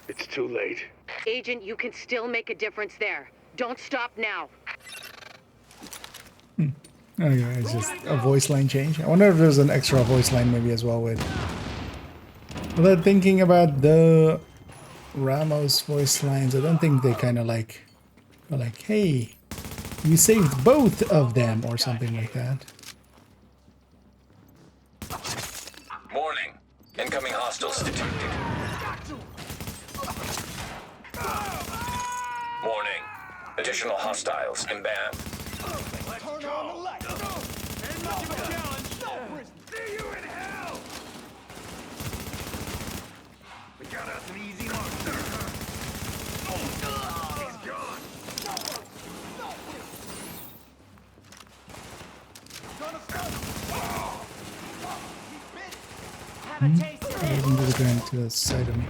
It's too late. Agent, you can still make a difference there. Don't stop now. Okay, it's just a voice line change. I wonder if there's an extra voice line maybe as well with. But thinking about the Ramos voice lines, I don't think they kind of like are like, hey, you saved both of them or something like that. Warning. Incoming hostiles detected. Warning. Additional hostiles inbound. Turn on the light. Ain't much of a challenge. See you in hell. We got us an easy monster. He's gone. Gonna stop. Have a taste of I didn't do the ground to the side of me.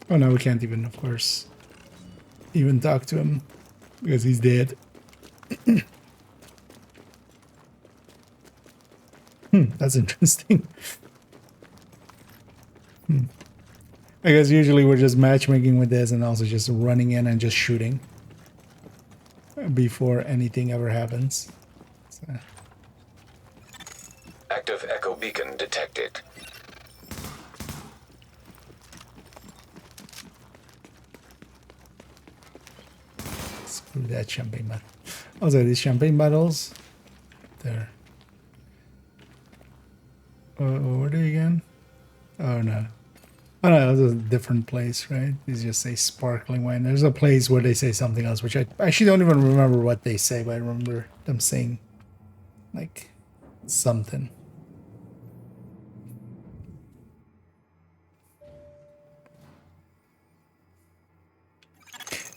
Oh no, we can't even, of course, even talk to him because he's dead. That's interesting. I guess usually we're just matchmaking with this and also just running in and just shooting before anything ever happens. So. Active echo beacon detected. Screw that champagne bottle. Also, these champagne bottles, there. Where are they again? Oh no. Oh no, that's a different place, right? These just say sparkling wine. There's a place where they say something else, which I actually don't even remember what they say, but I remember them saying like something.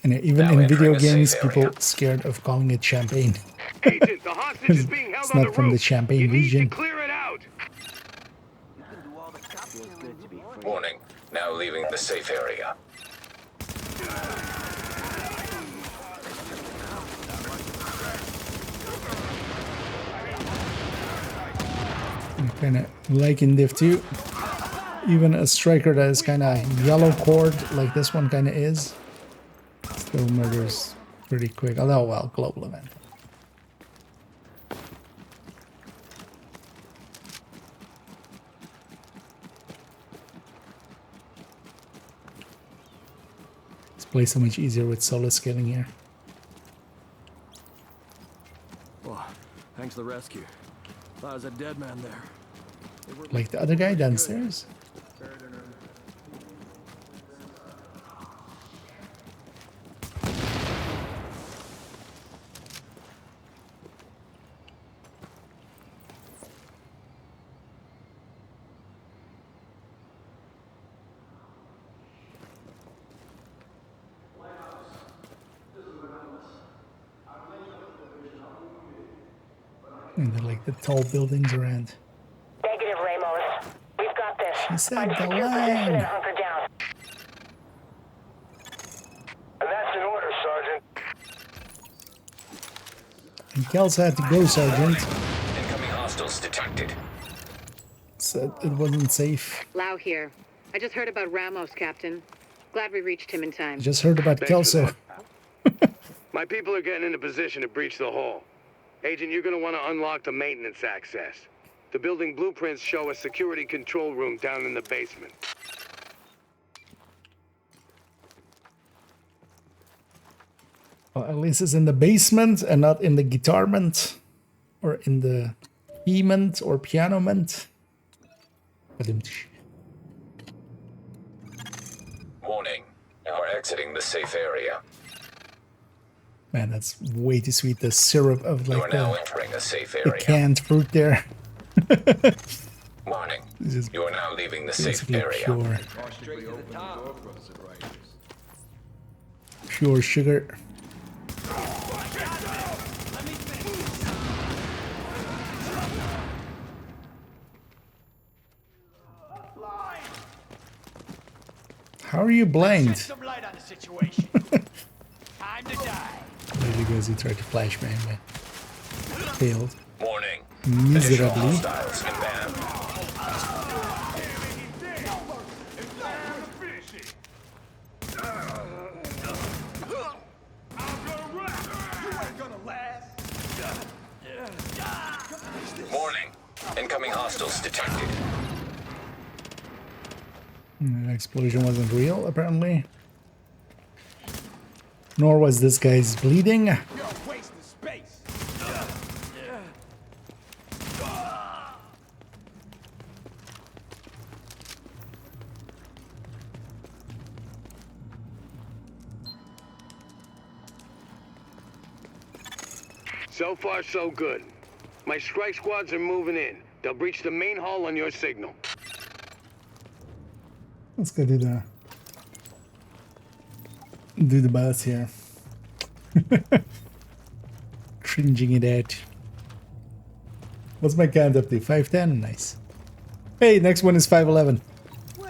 And even Now in video entering a games, safe people area. scared of calling it champagne. Agent, the hostage is being held It's on not the from the roof. Champagne You need region. to clear it out. Warning. Now leaving the safe area. I'm kind of liking Div 2. Even a striker that is kind of yellow cord like this one kind of is, still murders pretty quick. Although, well, global event. This plays so much easier with solo scaling here. Well, thanks for the rescue. Thought I was a dead man there. Like the other guy downstairs. And they're like the tall buildings around. Negative, Ramos. We've got this. She said Find a the secure position line. and hunker down. That's an order, Sergeant. And Kels had to go, Sergeant. Incoming hostiles detected. Said it wasn't safe. Lau here. I just heard about Ramos, Captain. Glad we reached him in time. Just heard about Thanks for Kelso. My people are getting into position to breach the hall. Agent, you're going to want to unlock the maintenance access. The building blueprints show a security control room down in the basement. Well, at least it's in the basement and not in the guitarment or in the keyment or pianoment. Warning. You are exiting the safe area. Man, that's way too sweet. The syrup of You are like now the entering a safe the area. canned fruit there. Warning. This is You are now leaving the safe basically area. pure sugar. How are you blind? Some light on the situation. Time to die. Maybe because he tried to flashbang, but failed. Warning. Additional Miserably. hostiles inbound. Warning. Incoming hostiles detected. The explosion wasn't real, apparently. Nor was this guy's bleeding. You're a waste of space. So far, so good. My strike squads are moving in. They'll breach the main hall on your signal. Let's go do the boss here. Cringing it out. What's my count up to? 510? Nice. Hey, next one is 511. Well,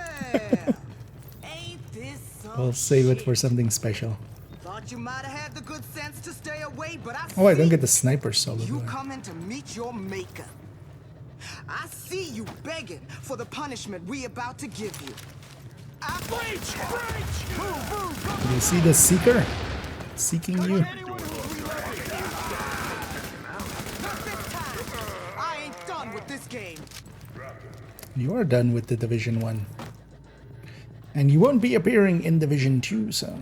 ain't this some We'll save it for something special. Thought you might have had the good sense to stay away, but I Oh, I don't see get the sniper solo. you do I? coming to meet your maker. I see you begging for the punishment we about to give you. Do you see the seeker? Seeking you? I ain't done with this game. You are done with the Division 1. And you won't be appearing in Division 2, so...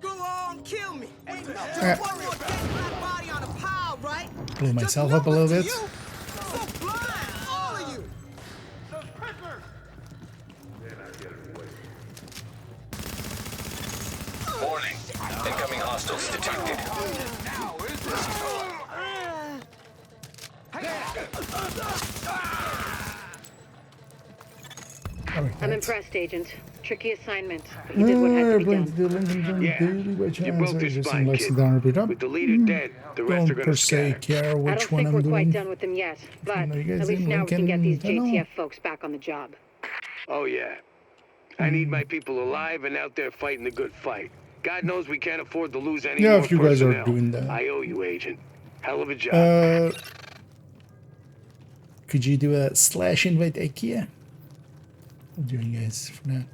Go on, kill me. Ain't nothing worry or dead black body on a pile, right? Blew myself up a little bit. So blind, all of you. Warning. Incoming hostiles detected. I'm impressed, Agent. Tricky assignment, but you did what had to be done. You broke their spine, kid. With the leader dead, the rest are Don't gonna per se scatter. care I which don't one think I'm we're quite doing. done with them yet, but know you guys at least didn't now we can get these I don't know. JTF folks back on the job. Oh, yeah. I need my people alive and out there fighting the good fight. God knows we can't afford to lose any Yeah, more if you guys are personnel. doing that. I owe you, Agent. Hell of a job. Could you do a / invite IKEA? I'll join you guys for now.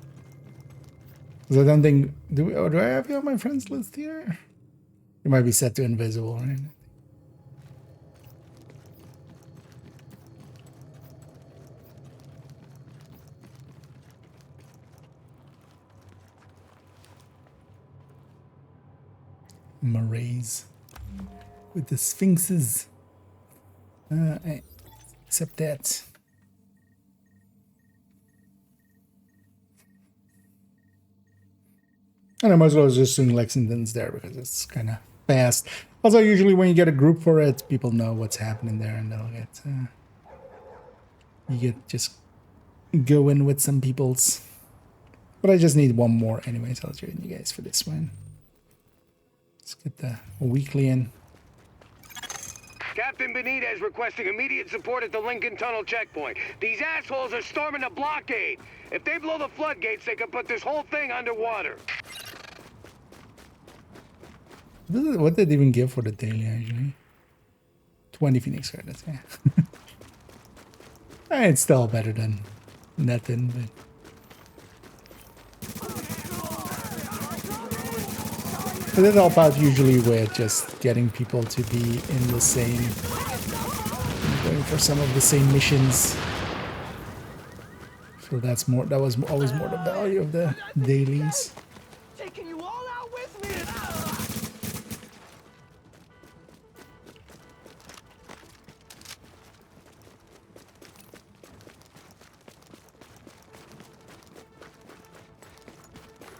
Because I don't think... Do I have you on my friends list here? You might be set to invisible, right? Marays. With the sphinxes. Except that. And I might as well just assume Lexington's there because it's kind of fast. Also, usually when you get a group for it, people know what's happening there and they'll get... you get just go in with some people's... But I just need one more anyway, so I'll join you guys for this one. Let's get the weekly in. Captain Benitez requesting immediate support at the Lincoln Tunnel checkpoint. These assholes are storming the blockade. If they blow the floodgates, they can put this whole thing underwater. What did they even give for the daily, actually? 20 Phoenix credits, yeah. It's still better than nothing, but... But it helps out usually with just getting people to be in the same... going for some of the same missions. So that's more... That was always more the value of the dailies. Taking you all out with me.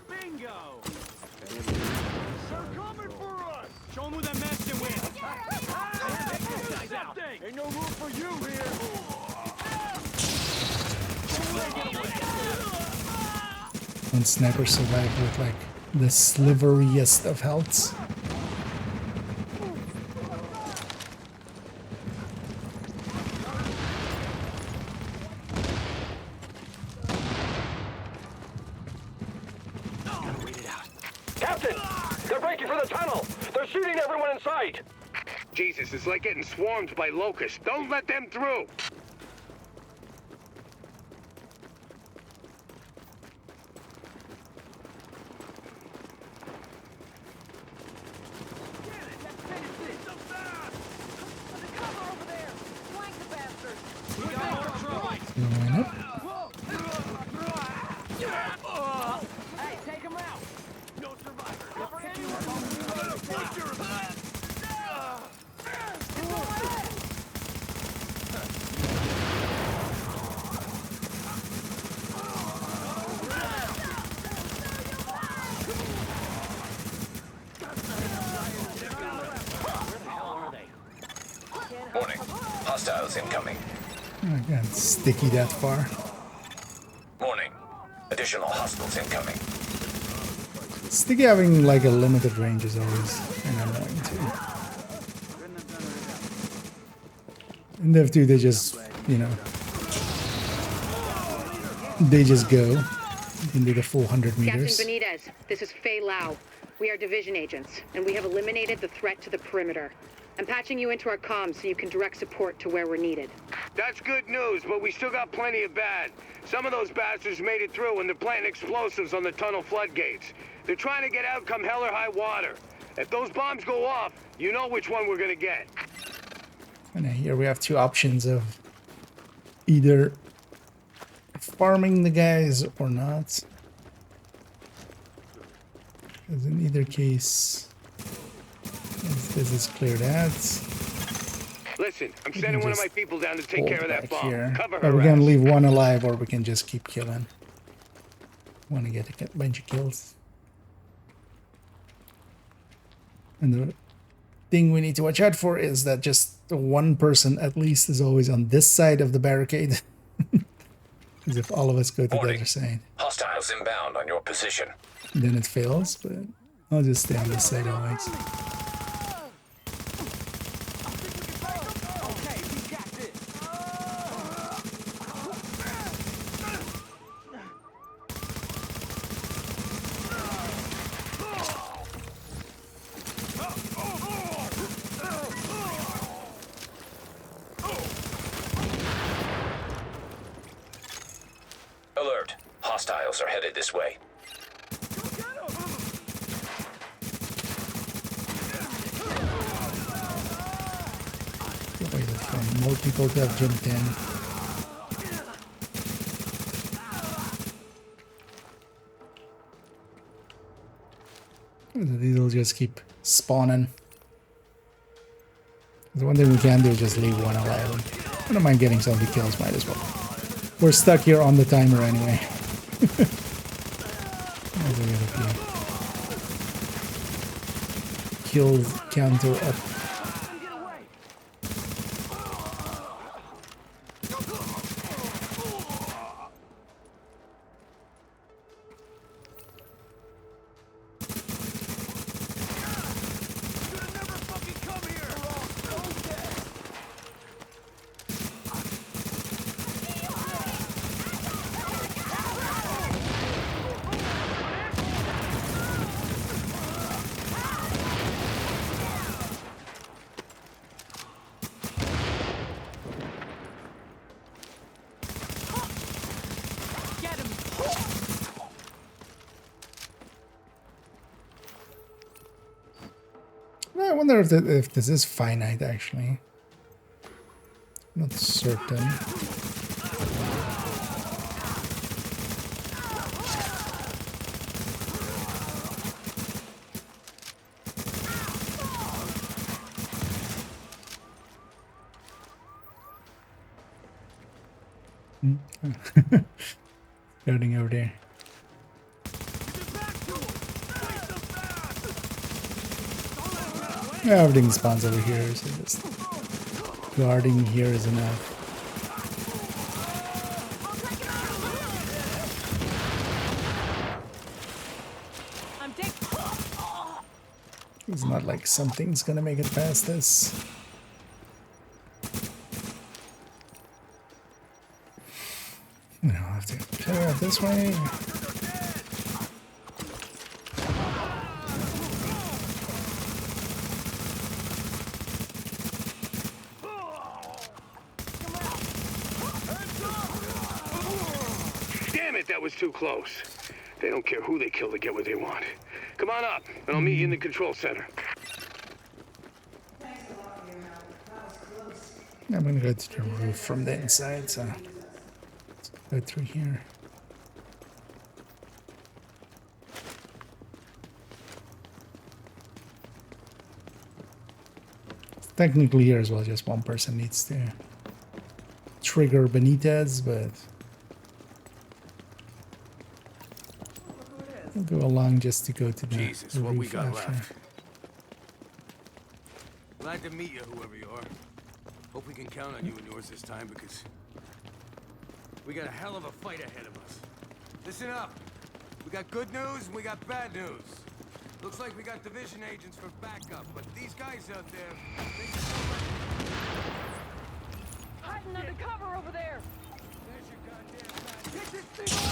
Bingo. They're coming for us. Show them who they're messing with. Guys out. Ain't no room for you here. One sniper survived with like the sliveriest of healths. Captain! They're breaking for the tunnel! They're shooting everyone in sight! Jesus, it's like getting swarmed by locusts. Don't let them through! Line up. Hey, take him out! No survivors! Warning. Hostiles incoming. I can't sticky that far. Warning. Additional hostiles incoming. Sticky having like a limited range is always an annoying too. In Dev 2 they just, you know, they just go into the full 100 meters. Captain Benitez, this is Fei Lau. We are division agents, and we have eliminated the threat to the perimeter. I'm patching you into our comms so you can direct support to where we're needed. That's good news, but we still got plenty of bad. Some of those bastards made it through and they're planting explosives on the tunnel floodgates. They're trying to get out come hell or high water. If those bombs go off, you know which one we're gonna get. And here we have two options of either farming the guys or not. Because in either case, this is cleared out. Listen, I'm sending one of my people down to take care of that bomb. Here. Cover But her we can ass. leave one alive or we can just keep killing. Want to get a bunch of kills. And the thing we need to watch out for is that just one person at least is always on this side of the barricade. Because if all of us go to the other side, Hostiles inbound on your position. then it fails, but I'll just stay on this side always. Alert. Hostiles are headed this way. Wait for more people to have jumped in. These will just keep spawning. The one thing we can do is just leave one alive. I don't mind getting some of the kills, might as well. We're stuck here on the timer anyway. Kill counter up. I wonder if this is finite, actually. Not certain. Starting over there. Yeah, everything spawns over here, so just guarding here is enough. It's not like something's gonna make it past this. I'll have to clear out this way. too close. They don't care who they kill to get what they want. Come on up, and I'll meet you in the control center. I'm gonna go to the roof from the inside, so let's go through here. Technically here as well, just one person needs to trigger Benitez, but we'll go along just to go to the Jesus, roof what we got after. left. Glad to meet you, whoever you are. Hope we can count on you and yours this time, because we got a hell of a fight ahead of us. Listen up. We got good news and we got bad news. Looks like we got division agents for backup, but these guys out there, they just don't like it. Hiding under cover over there. There's your goddamn guy. Get this thing on!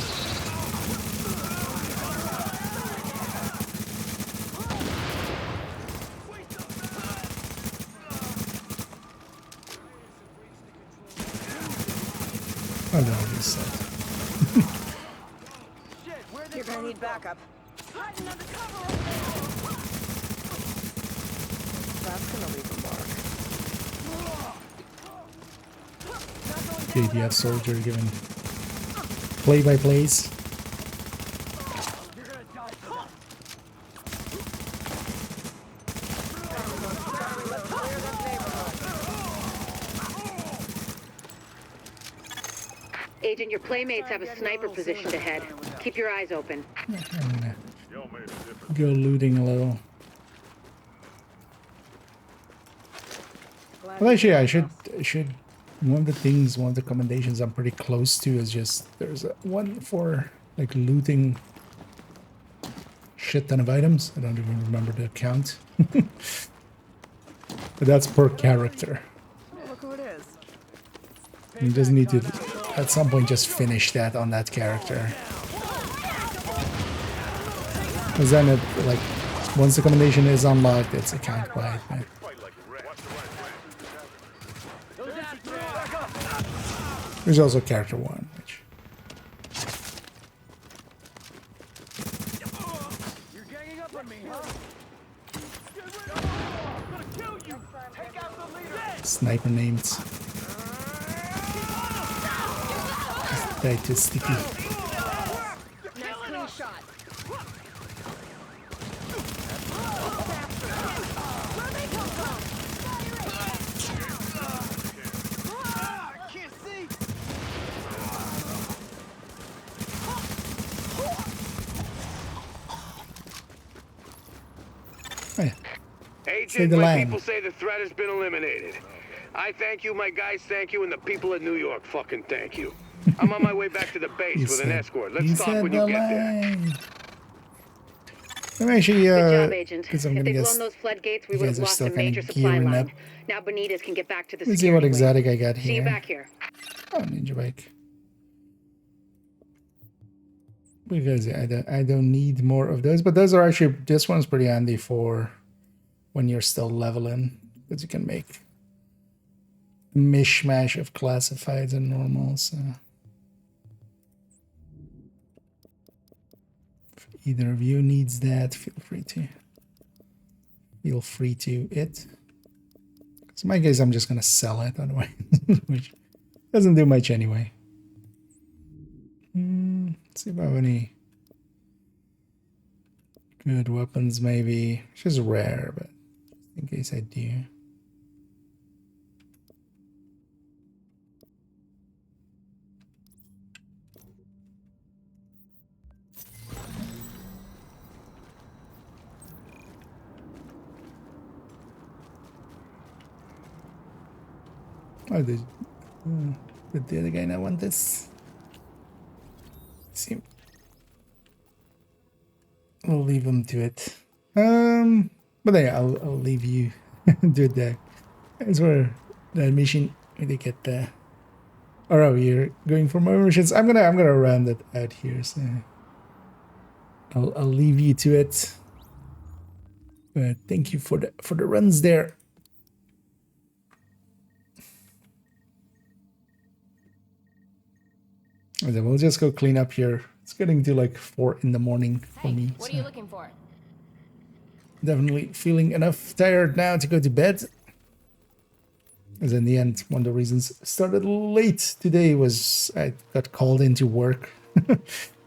Oh no, I just said. You're gonna need backup. Hiding under cover over there. That's gonna leave a mark. KDF soldier giving play-by-plays. Agent, your playmates have a sniper position ahead. Keep your eyes open. I'm gonna go looting a little. Well, actually, I should. One of the commendations I'm pretty close to is just there's one for like looting shit ton of items. I don't even remember the count, but that's per character. Look who it is. You just need to, at some point, just finish that on that character. Because then it, like, once the commendation is unlocked, it's a count by it, man. There's also character 1, which... You're ganging up on me, huh? I'm gonna kill you. Take out the leader. Sniper names. Died too sticky. Nice clean shot. Where they come from? I can't see. Hey, Agent, the my line. people say the threat has been eliminated. I thank you, my guys thank you, and the people of New York fucking thank you. I'm on my way back to the base with an escort. Let's talk when you get there. I'm actually, Good job, Agent. because If I'm they'd gonna blown guess those floodgates, we you would guys have are lost still a kinda major supply gearing up. line. Now Benitez can get back to the Let's see what security exotic wing. I got See you here. back here. Oh, ninja bike. Because I don't need more of those, but those are actually, this one's pretty handy for when you're still leveling, because you can make a mishmash of classifieds and normals. So. If either of you needs that, feel free to it. So in my case, I'm just gonna sell it otherwise, which doesn't do much anyway. Let's see if I have any good weapons, maybe. Which is rare, but in case I do. Oh, did the other guy not want this? See, I'll leave him to it. But yeah, I'll leave you do it there. That's where the mission where they get the. Oh, you're going for more missions. I'm gonna round it out here. So I'll leave you to it. But thank you for the runs there. And then we'll just go clean up here It's getting to like 4 in the morning for me. What are you looking for? Definitely feeling enough tired now to go to bed. As in the end, one of the reasons I started late today was I got called into work. So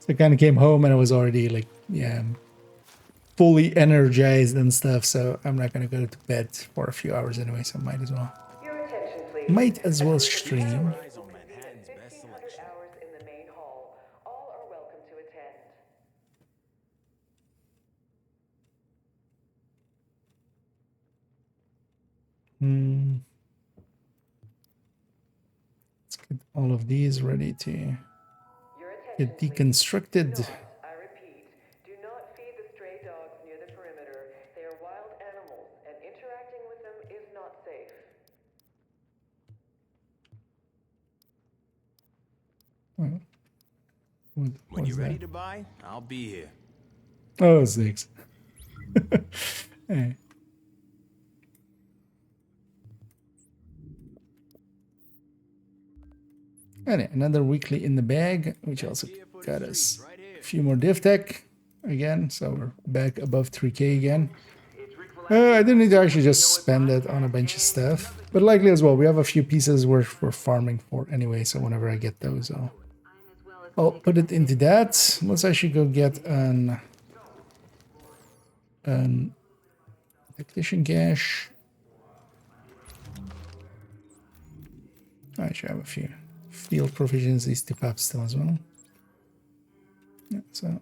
I kind of came home and I was already like, yeah, fully energized and stuff. So I'm not going to go to bed for a few hours anyway, so might as well. Your attention, please. Might as well stream. 1500 hours in the main hall. All are welcome to attend. Let's get all of these ready to get deconstructed. I repeat, do not feed the stray dogs near the perimeter. They are wild animals, and interacting with them is not safe. When you're ready to buy, I'll be here. Oh, six. Hey. And another weekly in the bag, which also got us a few more div tech again, so we're back above 3k again. I didn't need to actually just spend it on a bunch of stuff, but likely as well. We have a few pieces we're farming for anyway, so whenever I get those, I'll put it into that. Let's actually go get an tactician cache. I should have a few field provisions, these two paps still as well. Yeah, so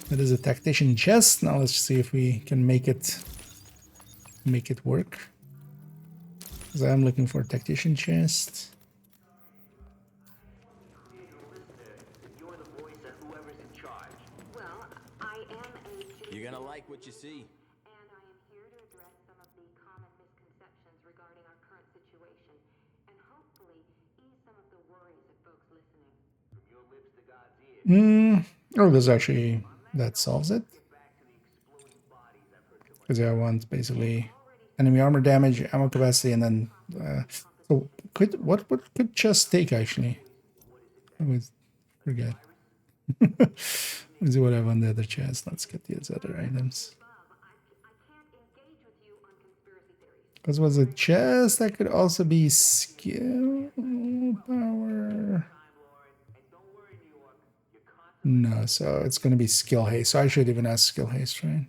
that is a tactician chest. Now let's see if we can make it work. Because I'm looking for a tactician chest. You're gonna like what you see. And I am here to address some of the common misconceptions regarding our current situation, and hopefully ease some of the worries of folks listening. Oh, there's actually, that solves it. Because I want basically enemy armor damage, ammo capacity, and then so what could chest take actually? I would forget. Let's see what I have on the other chest. Let's get these other items. Because was a chest that could also be skill power. No, so it's going to be skill haste. So I should even ask skill haste, right?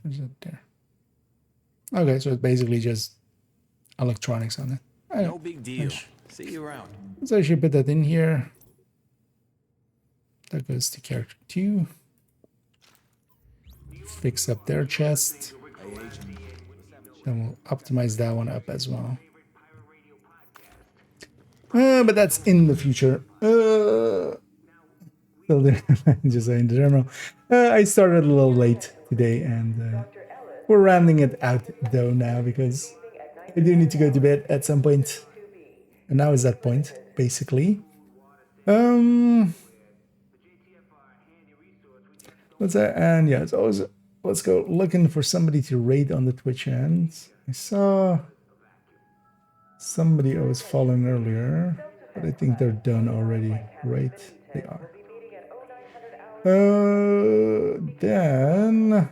Where's it there? Okay, so it's basically just electronics on it. No big deal. See you around. Let's actually put that in here. That goes to character 2. Fix up their chest. Then we'll optimize that one up as well. But that's in the future. Just saying the general. I started a little late today, and we're rounding it out though now because I do need to go to bed at some point. And now is that point, basically. Let's go looking for somebody to raid on the Twitch end. I saw somebody I was following earlier, but I think they're done already. Right? They are. Then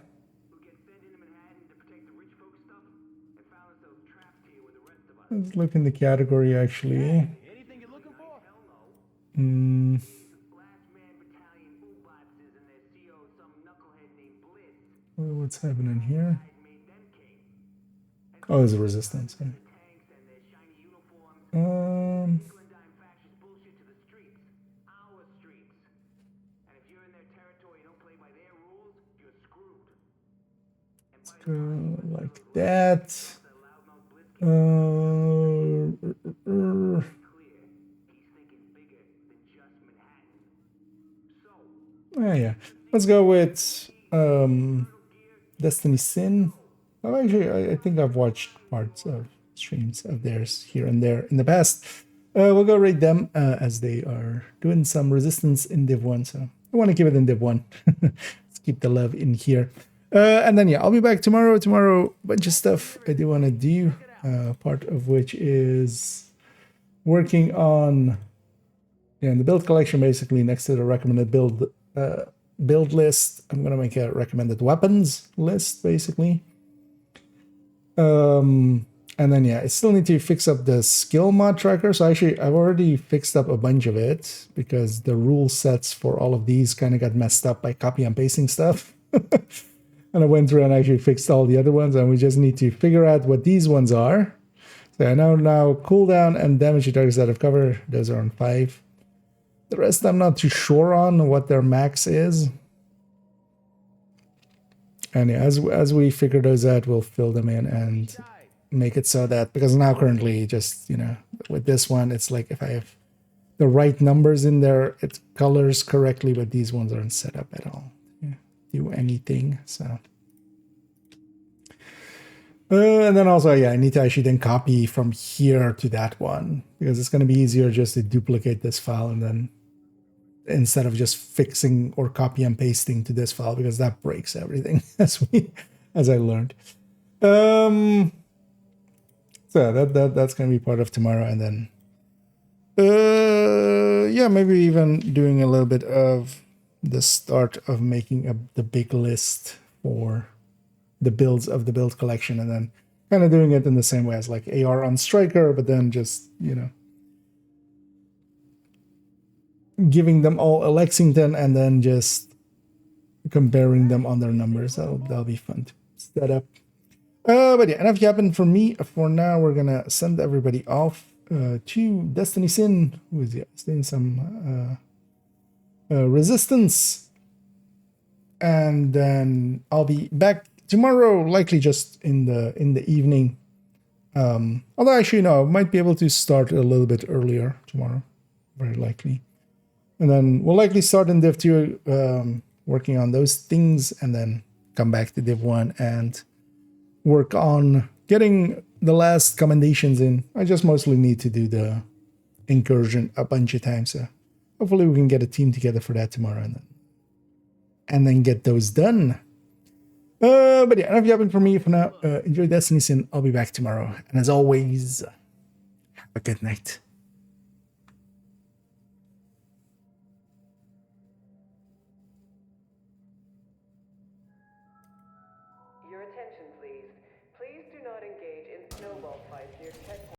let's look in the category actually. What's happening here? Oh, there's a resistance. Let's go like that. Yeah. Let's go with Destiny Sin. Oh, actually, I think I've watched parts of streams of theirs here and there in the past. We'll go raid them as they are doing some resistance in Div 1, so I want to keep it in Div 1. Let's keep the love in here. And then, yeah, I'll be back tomorrow. Tomorrow, a bunch of stuff I do want to do, part of which is working on Yeah, in the build collection, basically next to the recommended build list, I'm gonna make a recommended weapons list, basically. And then yeah, I still need to fix up the skill mod tracker. So actually, I've already fixed up a bunch of it because the rule sets for all of these kind of got messed up by copy and pasting stuff. And I went through and actually fixed all the other ones, and we just need to figure out what these ones are. So I know now cooldown and damage to targets out of cover, those are on 5. The rest I'm not too sure on what their max is. And yeah, as we figure those out, we'll fill them in and make it so that, because now currently just, you know, with this one, it's like if I have the right numbers in there, it colors correctly, but these ones aren't set up at all. Yeah, do anything, so. And then also, yeah, I need to actually then copy from here to that one, because it's going to be easier just to duplicate this file and then instead of just fixing or copy and pasting to this file, because that breaks everything as I learned. So that's going to be part of tomorrow, and then yeah, maybe even doing a little bit of the start of making the big list for the builds of the build collection, and then kind of doing it in the same way as like AR on Striker, but then just, you know, giving them all a Lexington and then just comparing them on their numbers. That'll be fun to set up. But yeah, enough yapping for me. For now, we're gonna send everybody off to Destiny Sin, who is doing some resistance, and then I'll be back tomorrow, likely just in the evening. Although actually no, I might be able to start a little bit earlier tomorrow, very likely. And then we'll likely start in Div 2, working on those things, and then come back to Div 1 and work on getting the last commendations in. I just mostly need to do the incursion a bunch of times, so hopefully we can get a team together for that tomorrow, and then get those done. But yeah, enough yapping for me for now. Enjoy Destiny Sin. I'll be back tomorrow. And as always, have a good night. Your attention, please. Please do not engage in snowball fights near checkpoints.